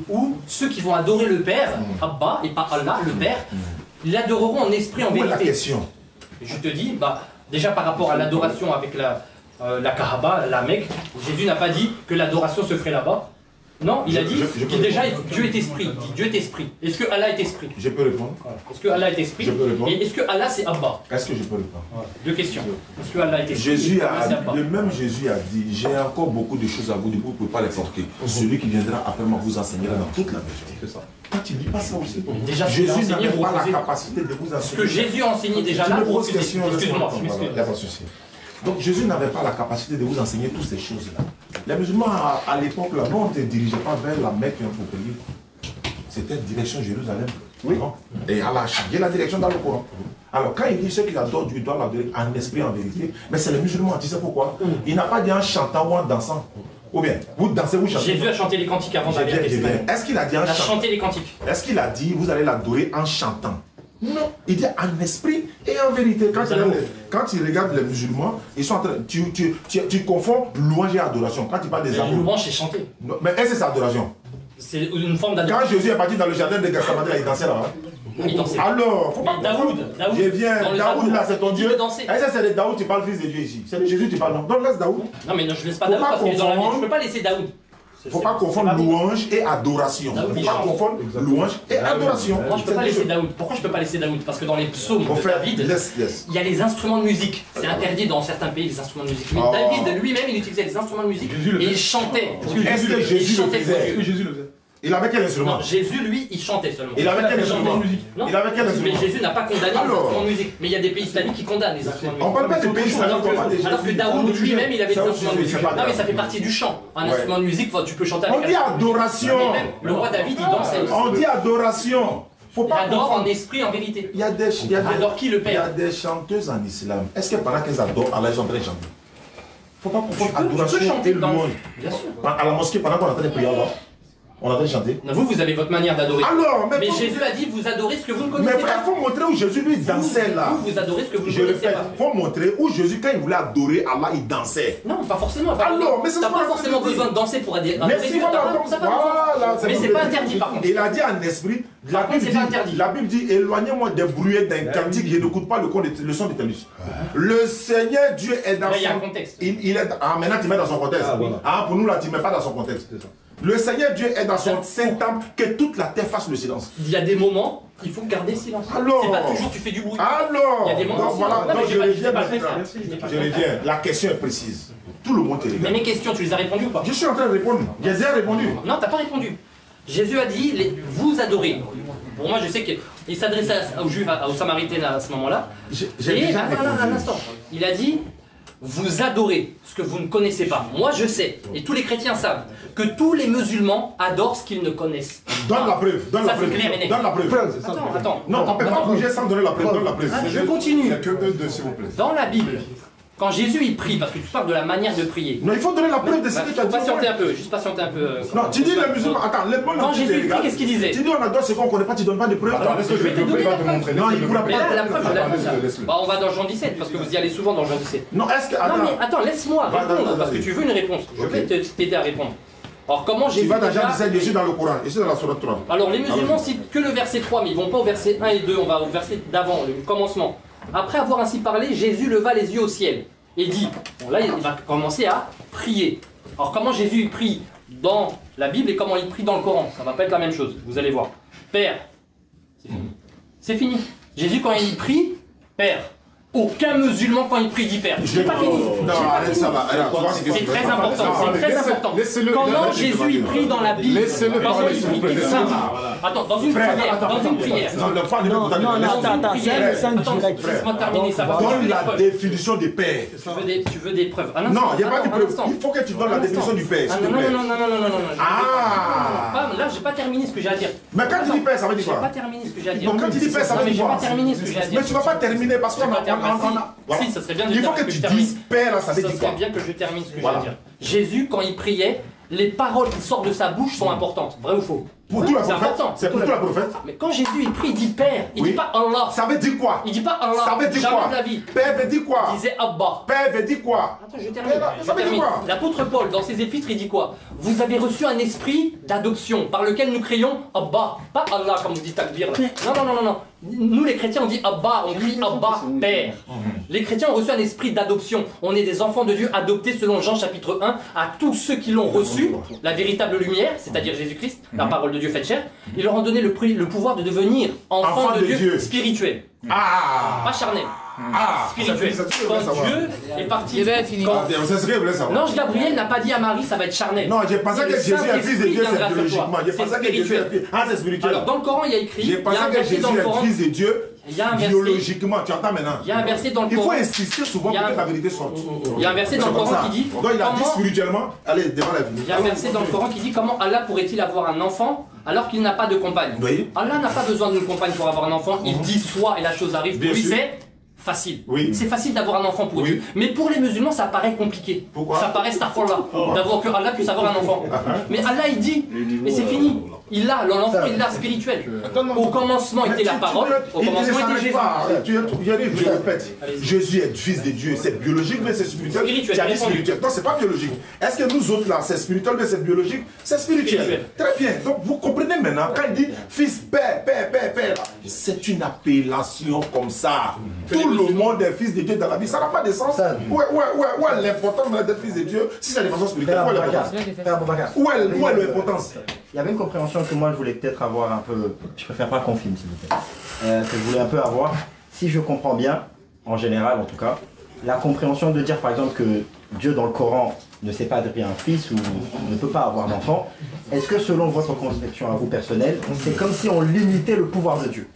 E: où ceux qui vont adorer le Père, Abba et pas Allah, le Père, l'adoreront en esprit, en vérité.
A: Où est la question?
E: Je te dis, déjà par rapport à l'adoration avec la Kaaba, la Mecque, Jésus n'a pas dit que l'adoration se ferait là-bas. Non, il a dit que déjà Dieu est esprit. Dieu est esprit. Est-ce que Allah est esprit?
A: Je peux répondre.
E: Est-ce que Allah est esprit?
A: Je peux répondre.
E: Et est-ce que Allah c'est Abba?
A: Est-ce que je peux répondre?
E: Deux questions. Est-ce que Allah est esprit?
A: Le même Jésus a dit, j'ai encore beaucoup de choses à vous dire, vous ne pouvez pas les porter. Celui qui viendra après moi vous enseignera dans toute la vérité. C'est ça. Toi, tu ne dis pas ça aussi.
E: Déjà,
A: Jésus n'avait pas la capacité de vous enseigner.
E: Ce que Jésus a enseigné déjà là, excuse-moi.
A: Il n'y a pas de souci. Donc Jésus n'avait pas la capacité de vous enseigner toutes ces choses-là. Les musulmans à l'époque, là, on ne te dirigeait pas vers la Mecque pour prier. C'était direction Jérusalem. Oui. Et Allah a changé la direction dans le Coran. Alors quand il dit ceux qui adorent Dieu doivent l'adorer en esprit, en vérité, mais c'est les musulmans, tu sais pourquoi? Il n'a pas dit en chantant ou en dansant. Ou bien, vous dansez, vous chantez.
E: Jésus a chanté les cantiques avant d'aller à Gethsémani.
A: Est-ce qu'il a dit en chantant?
E: Il a chanté les cantiques.
A: Est-ce qu'il a dit vous allez l'adorer en chantant? Non, il dit en esprit et en vérité. Quand tu regardes les musulmans, ils sont en train, tu confonds louange et adoration. Quand tu parles des amours.
E: Louange, c'est chanter.
A: Mais est-ce que c'est adoration?
E: C'est une forme d'adoration.
A: Quand Jésus est parti dans le jardin de Gethsémani, il dansait là-bas.
E: Il dansait.
A: Alors, faut pas
E: Daoud,
A: je viens, Daoud là c'est ton Dieu. Est-ce que c'est de Daoud tu parles fils de Dieu ici? C'est de Jésus tu parles non? Donc laisse Daoud.
E: Non mais non, je laisse pas Daoud parce qu'il est dans la Bible. Je ne peux pas laisser Daoud.
A: Il ne faut pas confondre louange et adoration. Il ne faut pas confondre louange et adoration.
E: Moi, je peux pas laisser Daoud. Pourquoi je ne peux pas laisser Daoud? Parce que dans les psaumes de David, il y a les instruments de musique. C'est interdit dans certains pays, les instruments de musique. Mais David lui-même, il utilisait les instruments de musique et il chantait.
A: Est-ce que Jésus le faisait? Il avait quel instrument?
E: Non, Jésus, lui, il chantait seulement.
A: Il avait quel instrument? Il avait quel instrument?
E: Mais Jésus n'a pas condamné les instruments de musique. Mais il y a des pays islamiques qui condamnent les instruments de musique.
A: On parle pas des pays islamiques.
E: Alors que Daoud lui-même, il avait des instruments de musique. Non, mais ça fait partie du chant. Un instrument de musique, tu peux chanter avec.
A: On dit adoration.
E: Le roi David, il dansait.
A: On dit adoration.
E: Faut pas adore en esprit, en vérité. Adore qui? Le Père.
A: Il y a des chanteuses en islam. Est-ce que pendant qu'elles adorent, Allah, ils sont en train de chanter? Faut pas confondre adoration et louange.
E: Bien sûr.
A: À la mosquée, pendant qu'on est en train de prier, on a déjà chanté.
E: Vous avez votre manière d'adorer.
A: Alors,
E: mais Jésus a dit, vous adorez ce que vous ne connaissez pas.
A: Mais frère, il faut montrer où Jésus lui dansait là.
E: Vous adorez ce que vous ne connaissez pas.
A: Il faut montrer où Jésus, quand il voulait adorer Allah, il dansait.
E: Non, pas forcément.
A: Alors, mais c'est
E: pas forcément besoin de danser pour adorer Dieu.
A: Voilà,
E: mais c'est pas interdit par contre.
A: Il a dit en esprit, la Bible dit, éloignez-moi des bruits d'un cantique, je n'écoute pas le son de Télus. Le Seigneur Dieu est dans son...
E: Il y a un contexte.
A: Maintenant tu mets dans son contexte. Pour nous là, tu ne mets pas dans son contexte. Le Seigneur Dieu est dans son saint temple, que toute la terre fasse le silence.
E: Il y a des moments, il faut garder silence.
A: Alors,
E: c'est pas toujours tu fais du bruit.
A: Alors,
E: il y a des moments.
A: Donc voilà, je reviens. Je reviens. La question est précise. Tout le monde te regarde.
E: Mais mes questions, tu les as répondues ou pas?
A: Je suis en train de répondre. Je les ai répondu.
E: Non, t'as pas répondu. Jésus a dit, vous adorez. Pour moi, je sais qu'il s'adressait aux Juifs, aux Samaritains à ce moment-là. Et un instant, il a dit, vous adorez ce que vous ne connaissez pas. Moi, je sais, et tous les chrétiens savent, que tous les musulmans adorent ce qu'ils ne connaissent.
A: Donne la preuve. Donne la preuve. Donne la preuve.
E: Attends.
A: Non, on ne peut pas bouger sans donner la preuve. Donne la preuve.
E: Je continue.
H: Il n'y a que eux deux, s'il vous plaît.
E: Dans la Bible, quand Jésus il prie, parce que tu parles de la manière de prier.
A: Non, il faut donner la preuve de ce que tu as dit.
E: Patienter un peu, juste patienter un peu.
A: Non, tu dis les musulmans. Attends, les bons.
E: Quand Jésus prie, qu'est-ce qu'il disait?
A: Tu dis on adore ce qu'on ne connaît pas, tu ne donnes pas de preuve.
E: Attends, parce que je vais te donner la
H: preuve.
A: Non, il ne pourra pas.
E: Mais là, la preuve, je la donne. On va dans Jean 17, parce que vous y allez souvent dans Jean 17.
A: Non, est-ce que.
E: Non, mais attends, laisse-moi répondre, parce que tu veux une réponse. Je vais t'aider à répondre. Alors, comment Jésus.
A: Tu vas dans Jean 17, je suis dans le Coran, je suis dans la Sourate 3.
E: Alors, les musulmans citent que le verset 3, mais ils ne vont pas au verset 1 et 2, on va au verset d'avant, le commencement. Après avoir ainsi parlé, Jésus leva les yeux au ciel et dit, bon, là il va commencer à prier. Alors comment Jésus prie dans la Bible et comment il prie dans le Coran, ça ne va pas être la même chose, vous allez voir. Père. C'est fini. Jésus, quand il prie, Père. Aucun musulman, quand il prie, dit Père. C'est pas fini. C'est très important. C'est très important. Comment Jésus il prie dans la Bible?
H: Laissez-le parler, s'il vous plaît.
E: Attends, dans une prière.
F: Attends,
E: laisse-moi terminer ça.
A: Donne la définition du Père.
E: Tu veux des preuves?
A: Non, il n'y a pas de preuves. Il faut que tu donnes la définition du Père.
E: Non.
A: Ah!
E: Là, j'ai pas terminé ce que j'ai à dire.
A: Mais quand tu dis Père, ça veut dire quoi?
E: J'ai pas terminé ce que j'ai à dire.
A: Donc quand tu dis Père, ça veut dire quoi?
E: J'ai pas terminé ce que j'ai à dire.
A: Mais tu vas pas terminer parce qu'on a...
E: Si, ça serait bien de
A: il faut que tu dises Père, ça veut dire quoi?
E: Ça serait bien que je termine ce que j'ai à dire. Jésus, quand il priait, les paroles qui sortent de sa bouche sont importantes. Vrai ou faux?
A: Pour tout la prophète.
E: C'est
A: pour tout la prophète.
E: Mais quand Jésus il prie, il dit Père, il dit pas Allah.
A: Ça veut dire quoi?
E: Il dit pas Allah.
A: Ça veut dire quoi?
E: Jamais de la vie.
A: Père veut dire quoi?
E: Il disait Abba.
A: Père veut dire quoi?
E: Attends, je termine.
A: Ça veut dire quoi?
E: L'apôtre Paul, dans ses épîtres, il dit quoi? Vous avez reçu un esprit d'adoption par lequel nous crions Abba. Pas Allah comme vous dites Takbir. Non. Nous les chrétiens on dit Abba, on crie Abba, Père. Les chrétiens ont reçu un esprit d'adoption. On est des enfants de Dieu adoptés selon Jean chapitre 1 à tous ceux qui l'ont reçu, la véritable lumière, c'est-à-dire Jésus-Christ, la parole de Dieu faite chair. Ils leur ont donné le pouvoir de devenir enfants de Dieu spirituels. Pas charnel. Spirituel. Quand Dieu est parti. L'ange Gabriel n'a pas dit à Marie ça va être charnel.
A: Non, j'ai pensé que Jésus est fils de Dieu, c'est biologiquement. J'ai pensé que Jésus est fils. Ah, c'est spirituel.
E: Alors dans le Coran, il y a écrit.
A: J'ai pensé que Jésus est fils de Dieu. Biologiquement, tu entends maintenant?
E: Il y a un verset dans le Coran.
A: Il faut insister souvent pour que la vérité sorte.
E: Il y a un verset dans le Coran qui dit.
A: Donc il a dit spirituellement, allez, devant la vie.
E: Il y a un verset dans le Coran qui dit comment Allah pourrait-il avoir un enfant alors qu'il n'a pas de compagne. Allah n'a pas besoin d'une compagne pour avoir un enfant. Il dit soit et la chose arrive. Pour lui, c'est facile. C'est facile d'avoir un enfant pour Dieu. Mais pour les musulmans, ça paraît compliqué.
A: Pourquoi?
E: Ça paraît starfallah d'avoir que Allah puisse avoir un enfant. Mais Allah il dit, mais c'est fini. Il l'a, l'enfant il l'a spirituel. Au commencement était la parole, au commencement était Jésus.
A: Je répète, Jésus est fils de Dieu. C'est biologique mais c'est spirituel. Spirituel. Non, c'est pas biologique. Est-ce que nous autres là, c'est spirituel mais c'est biologique? C'est spirituel. Très bien. Donc vous comprenez maintenant, quand il dit fils, père, c'est une appellation comme ça. Tout le monde est fils de Dieu dans la vie. Ça n'a pas de sens. Où est l'importance d'être fils de Dieu si c'est l'importance spirituelle? Où est l'importance?
B: Il y avait une compréhension que moi je voulais peut-être avoir un peu, je préfère pas qu'on filme s'il vous plaît, que je voulais un peu avoir, si je comprends bien, en général en tout cas, la compréhension de dire par exemple que Dieu dans le Coran ne sait pas adopter un fils ou ne peut pas avoir d'enfant, est-ce que selon votre conception à vous personnelle, c'est comme si on limitait le pouvoir de Dieu,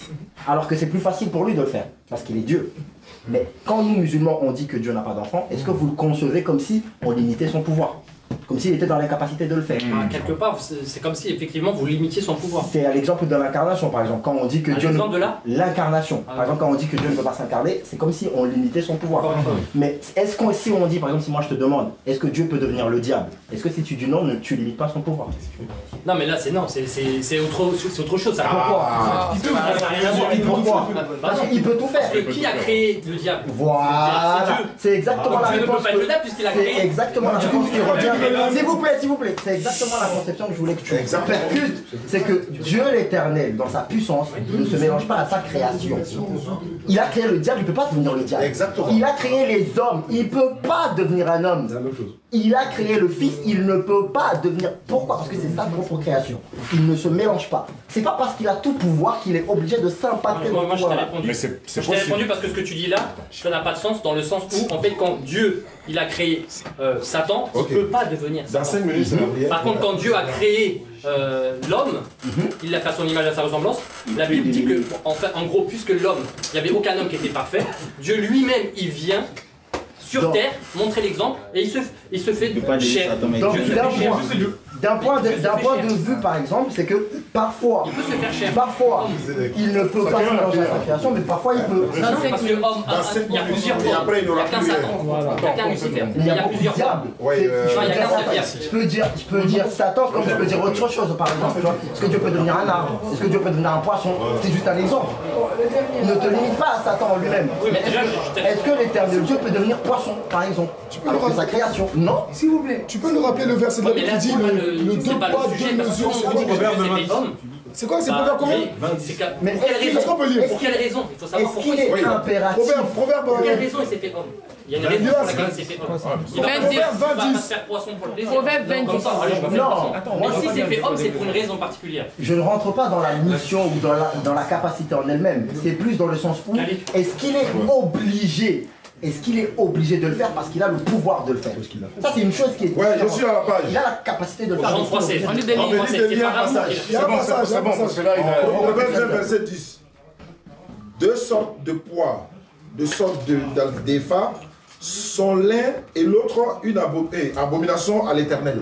B: alors que c'est plus facile pour lui de le faire, parce qu'il est Dieu. Mais quand nous musulmans on dit que Dieu n'a pas d'enfant, est-ce que vous le concevez comme si on limitait son pouvoir ? Comme s'il était dans l'incapacité de le faire.
E: Quelque part, c'est comme si effectivement vous limitiez son pouvoir.
B: C'est à l'exemple de l'incarnation, par exemple. Quand on dit que Dieu.
E: L'exemple de là
B: l'incarnation. Par exemple, quand on dit que Dieu ne peut pas s'incarner, c'est comme si on limitait son pouvoir. Mais est-ce que si on dit, par exemple, si moi je te demande, est-ce que Dieu peut devenir le diable? Est-ce que si tu dis non, tu limites pas son pouvoir?
E: Non, mais là, c'est autre chose. Ça
B: pourquoi? Parce qu'il peut tout faire.
E: Parce que qui a créé le diable?
B: Voilà. C'est exactement la réponse.
E: Dieu ne peut pas être le diable puisqu'il a créé.
B: C'est exactement la réponse qui revient. S'il vous plaît, c'est exactement la conception que je voulais que tu percutes. C'est que Dieu l'éternel, dans sa puissance, ne se mélange pas à sa création. Il a créé le diable, il ne peut pas devenir le diable.
A: Exactement.
B: Il a créé les hommes, il ne peut pas devenir un homme. Il a créé le fils, il ne peut pas devenir. Pourquoi? Parce que c'est sa propre création. Il ne se mélange pas. C'est pas parce qu'il a tout pouvoir qu'il est obligé de s'impacter.
E: Moi, je t'ai répondu. Je t'ai répondu parce que ce que tu dis là, ça n'a pas de sens dans le sens où, en fait, quand Dieu il a créé Satan, il ne peut pas devenir Satan.
A: Dans 5 minutes,
E: par contre, quand Dieu a créé l'homme, il l'a fait à son image et à sa ressemblance. La Bible dit que, en gros, puisque l'homme, il n'y avait aucun homme qui était parfait, Dieu lui-même, il vient sur terre, montrer l'exemple, et il se fait chair.
B: D'un point de vue, par exemple, c'est que parfois, il ne peut pas se mélanger à sa création, mais parfois il peut.
E: Ça, c'est parce que l'homme, il y a plusieurs hommes, il n'y a qu'un Satan, il n'y a qu'un Lucifer, il y a plusieurs diables.
B: Je peux dire Satan comme je peux dire autre chose, par exemple. Est-ce que Dieu peut devenir un arbre? Est-ce que Dieu peut devenir un poisson? C'est juste un exemple. Ne te limite pas à Satan en lui-même. Est-ce que l'éternel Dieu peut devenir poisson, par exemple? Alors que sa création? Non.
J: S'il vous plaît, tu peux nous rappeler le verset de la Bible qui dit le deux poids, deux mesures, c'est quoi? C'est quoi, c'est Proverbe combien?
B: Mais
E: pour quelle raison?
J: Est-ce qu'on peut lire?
E: Pour quelle raison? Il faut savoir
B: Est-ce
E: pourquoi.
B: qu'il est impératif?
E: Pour quelle raison il s'est fait homme? Il y a une raison pour laquelle il s'est fait homme. Il va pas se faire poisson pour le plaisir.
G: Proverbe 20.
E: Mais s'il s'est fait homme, c'est pour une raison particulière.
B: Je ne rentre pas dans la mission ou dans la capacité en elle-même. C'est plus dans le sens où est-ce qu'il est obligé? Est-ce qu'il est obligé de le faire parce qu'il a le pouvoir de le faire? Ça, c'est une chose qui est.
A: Ouais, je suis à la page.
B: Il a la capacité de le faire.
E: Jean 3, c'est.
A: On dit de lire un passage. C'est bon, parce que là, il a. Proverbe 20, verset 10. Deux sortes de poids, deux sortes d'effats, son lin et l'autre une abomination à l'Éternel.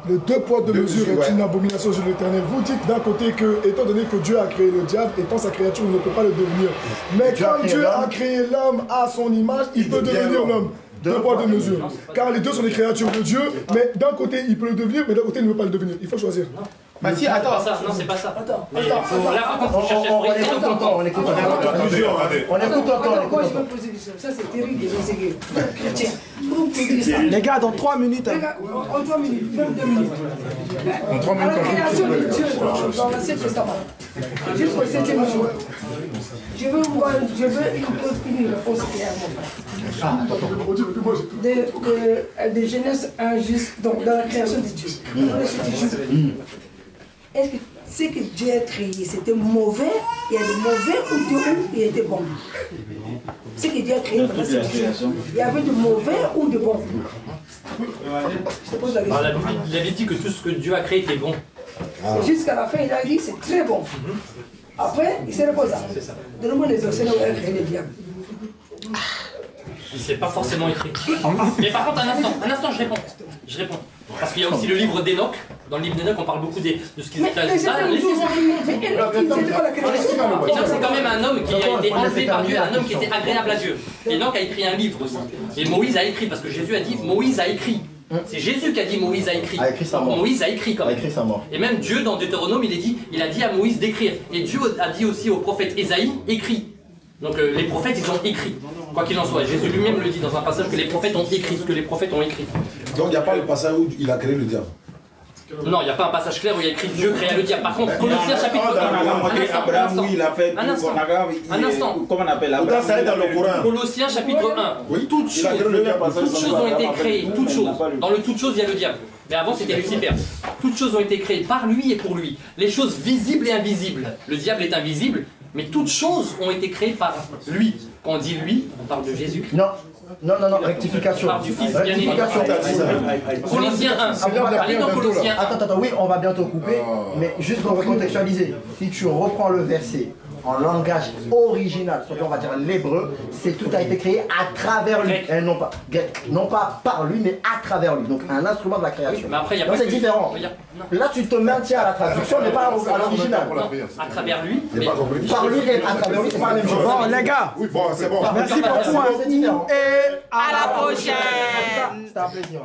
J: Le deux poids de mesure est une abomination sur l'Éternel. Vous dites d'un côté que, étant donné que Dieu a créé le diable, étant sa créature, il ne peut pas le devenir. Mais quand Dieu a créé l'homme à son image, il peut devenir l'homme. Deux poids de mesure. Car les deux sont des créatures de Dieu, mais d'un côté il peut le devenir, mais d'un côté il ne peut pas le devenir. Il faut choisir.
E: Bah si, attends, non, c'est pas ça. Attends. Là, par contre,
B: on écoute encore.
D: Moi, je vais poser une question. Ça, c'est terrible, les chrétiens. Vous posez ça.
F: Les gars, dans 3 minutes.
D: En 3 minutes, 22 minutes.
H: En 3 minutes.
D: À la création de Dieu dans l'Ancien Testament. Jusqu'au 7e jour. Je veux une réponse claire. De Genèse 1 dans la création de Dieu. Est-ce que ce que Dieu a créé, c'était mauvais? Il y a de mauvais ou il était bon? Ce que Dieu a créé pendant cette création, il y avait de mauvais ou de bon? Je te pose la question.
E: Il avait dit que tout ce que Dieu a créé était bon.
D: Jusqu'à la fin, il a dit que c'est très bon. Après, il s'est reposé. Donne-moi les océans où il a créé le diable.
E: Il ne s'est pas forcément écrit. Mais par contre, un instant, je réponds. Parce qu'il y a aussi le livre d'Enoch. Dans le livre d'Enoch, on parle beaucoup de ce qu'ils étaient. Enoch, c'est quand même un homme qui a été enlevé par Dieu, un homme qui était agréable à Dieu. Enoch a écrit un livre aussi. Et Moïse a écrit, parce que Jésus a dit Moïse a écrit. C'est Jésus qui a dit Moïse a écrit. Moïse a écrit quand même. Et même Dieu, dans Deutéronome, il a dit à Moïse d'écrire. Et Dieu a dit aussi au prophète Ésaïe, écrit. Donc les prophètes, ils ont écrit. Quoi qu'il en soit, Jésus lui-même le dit dans un passage que les prophètes ont écrit ce que les prophètes ont écrit.
A: Donc il n'y a pas le passage où il a créé le diable.
E: Non, il n'y a pas un passage clair où il y a écrit Dieu créa le diable. Par contre, Colossiens chapitre 1. Un instant.
H: Comment on appelle
A: Abraham? Ça est dans le Coran.
E: Colossiens chapitre 1. Oui. Toutes choses ont été créées. Toutes choses. Dans le toutes choses, il y a le diable. Mais avant, c'était Lucifer. Toutes choses ont été créées par lui et pour lui. Les choses visibles et invisibles. Le diable est invisible, mais toutes choses ont été créées par lui. Quand on dit lui, on parle de Jésus.
B: Non, rectification.
E: On parle du Fils, bien évidemment. Colossiens 1. Allez dans Colossiens 1.
B: Attends, oui, on va bientôt couper, mais juste pour recontextualiser, si tu reprends le verset en langage original, soit on va dire l'hébreu, c'est tout a été créé à travers lui, et non pas par lui, mais à travers lui, donc un instrument de la création.
E: Mais après,
B: c'est différent. Là, tu te maintiens à la traduction, mais pas à l'original.
E: À travers lui, mais
B: par lui et à travers lui, c'est pas la même chose.
F: Bon, les gars,
A: oui, bon, c'est bon.
F: Merci beaucoup.
B: C'est différent.
G: Et à la prochaine.
B: C'était un plaisir.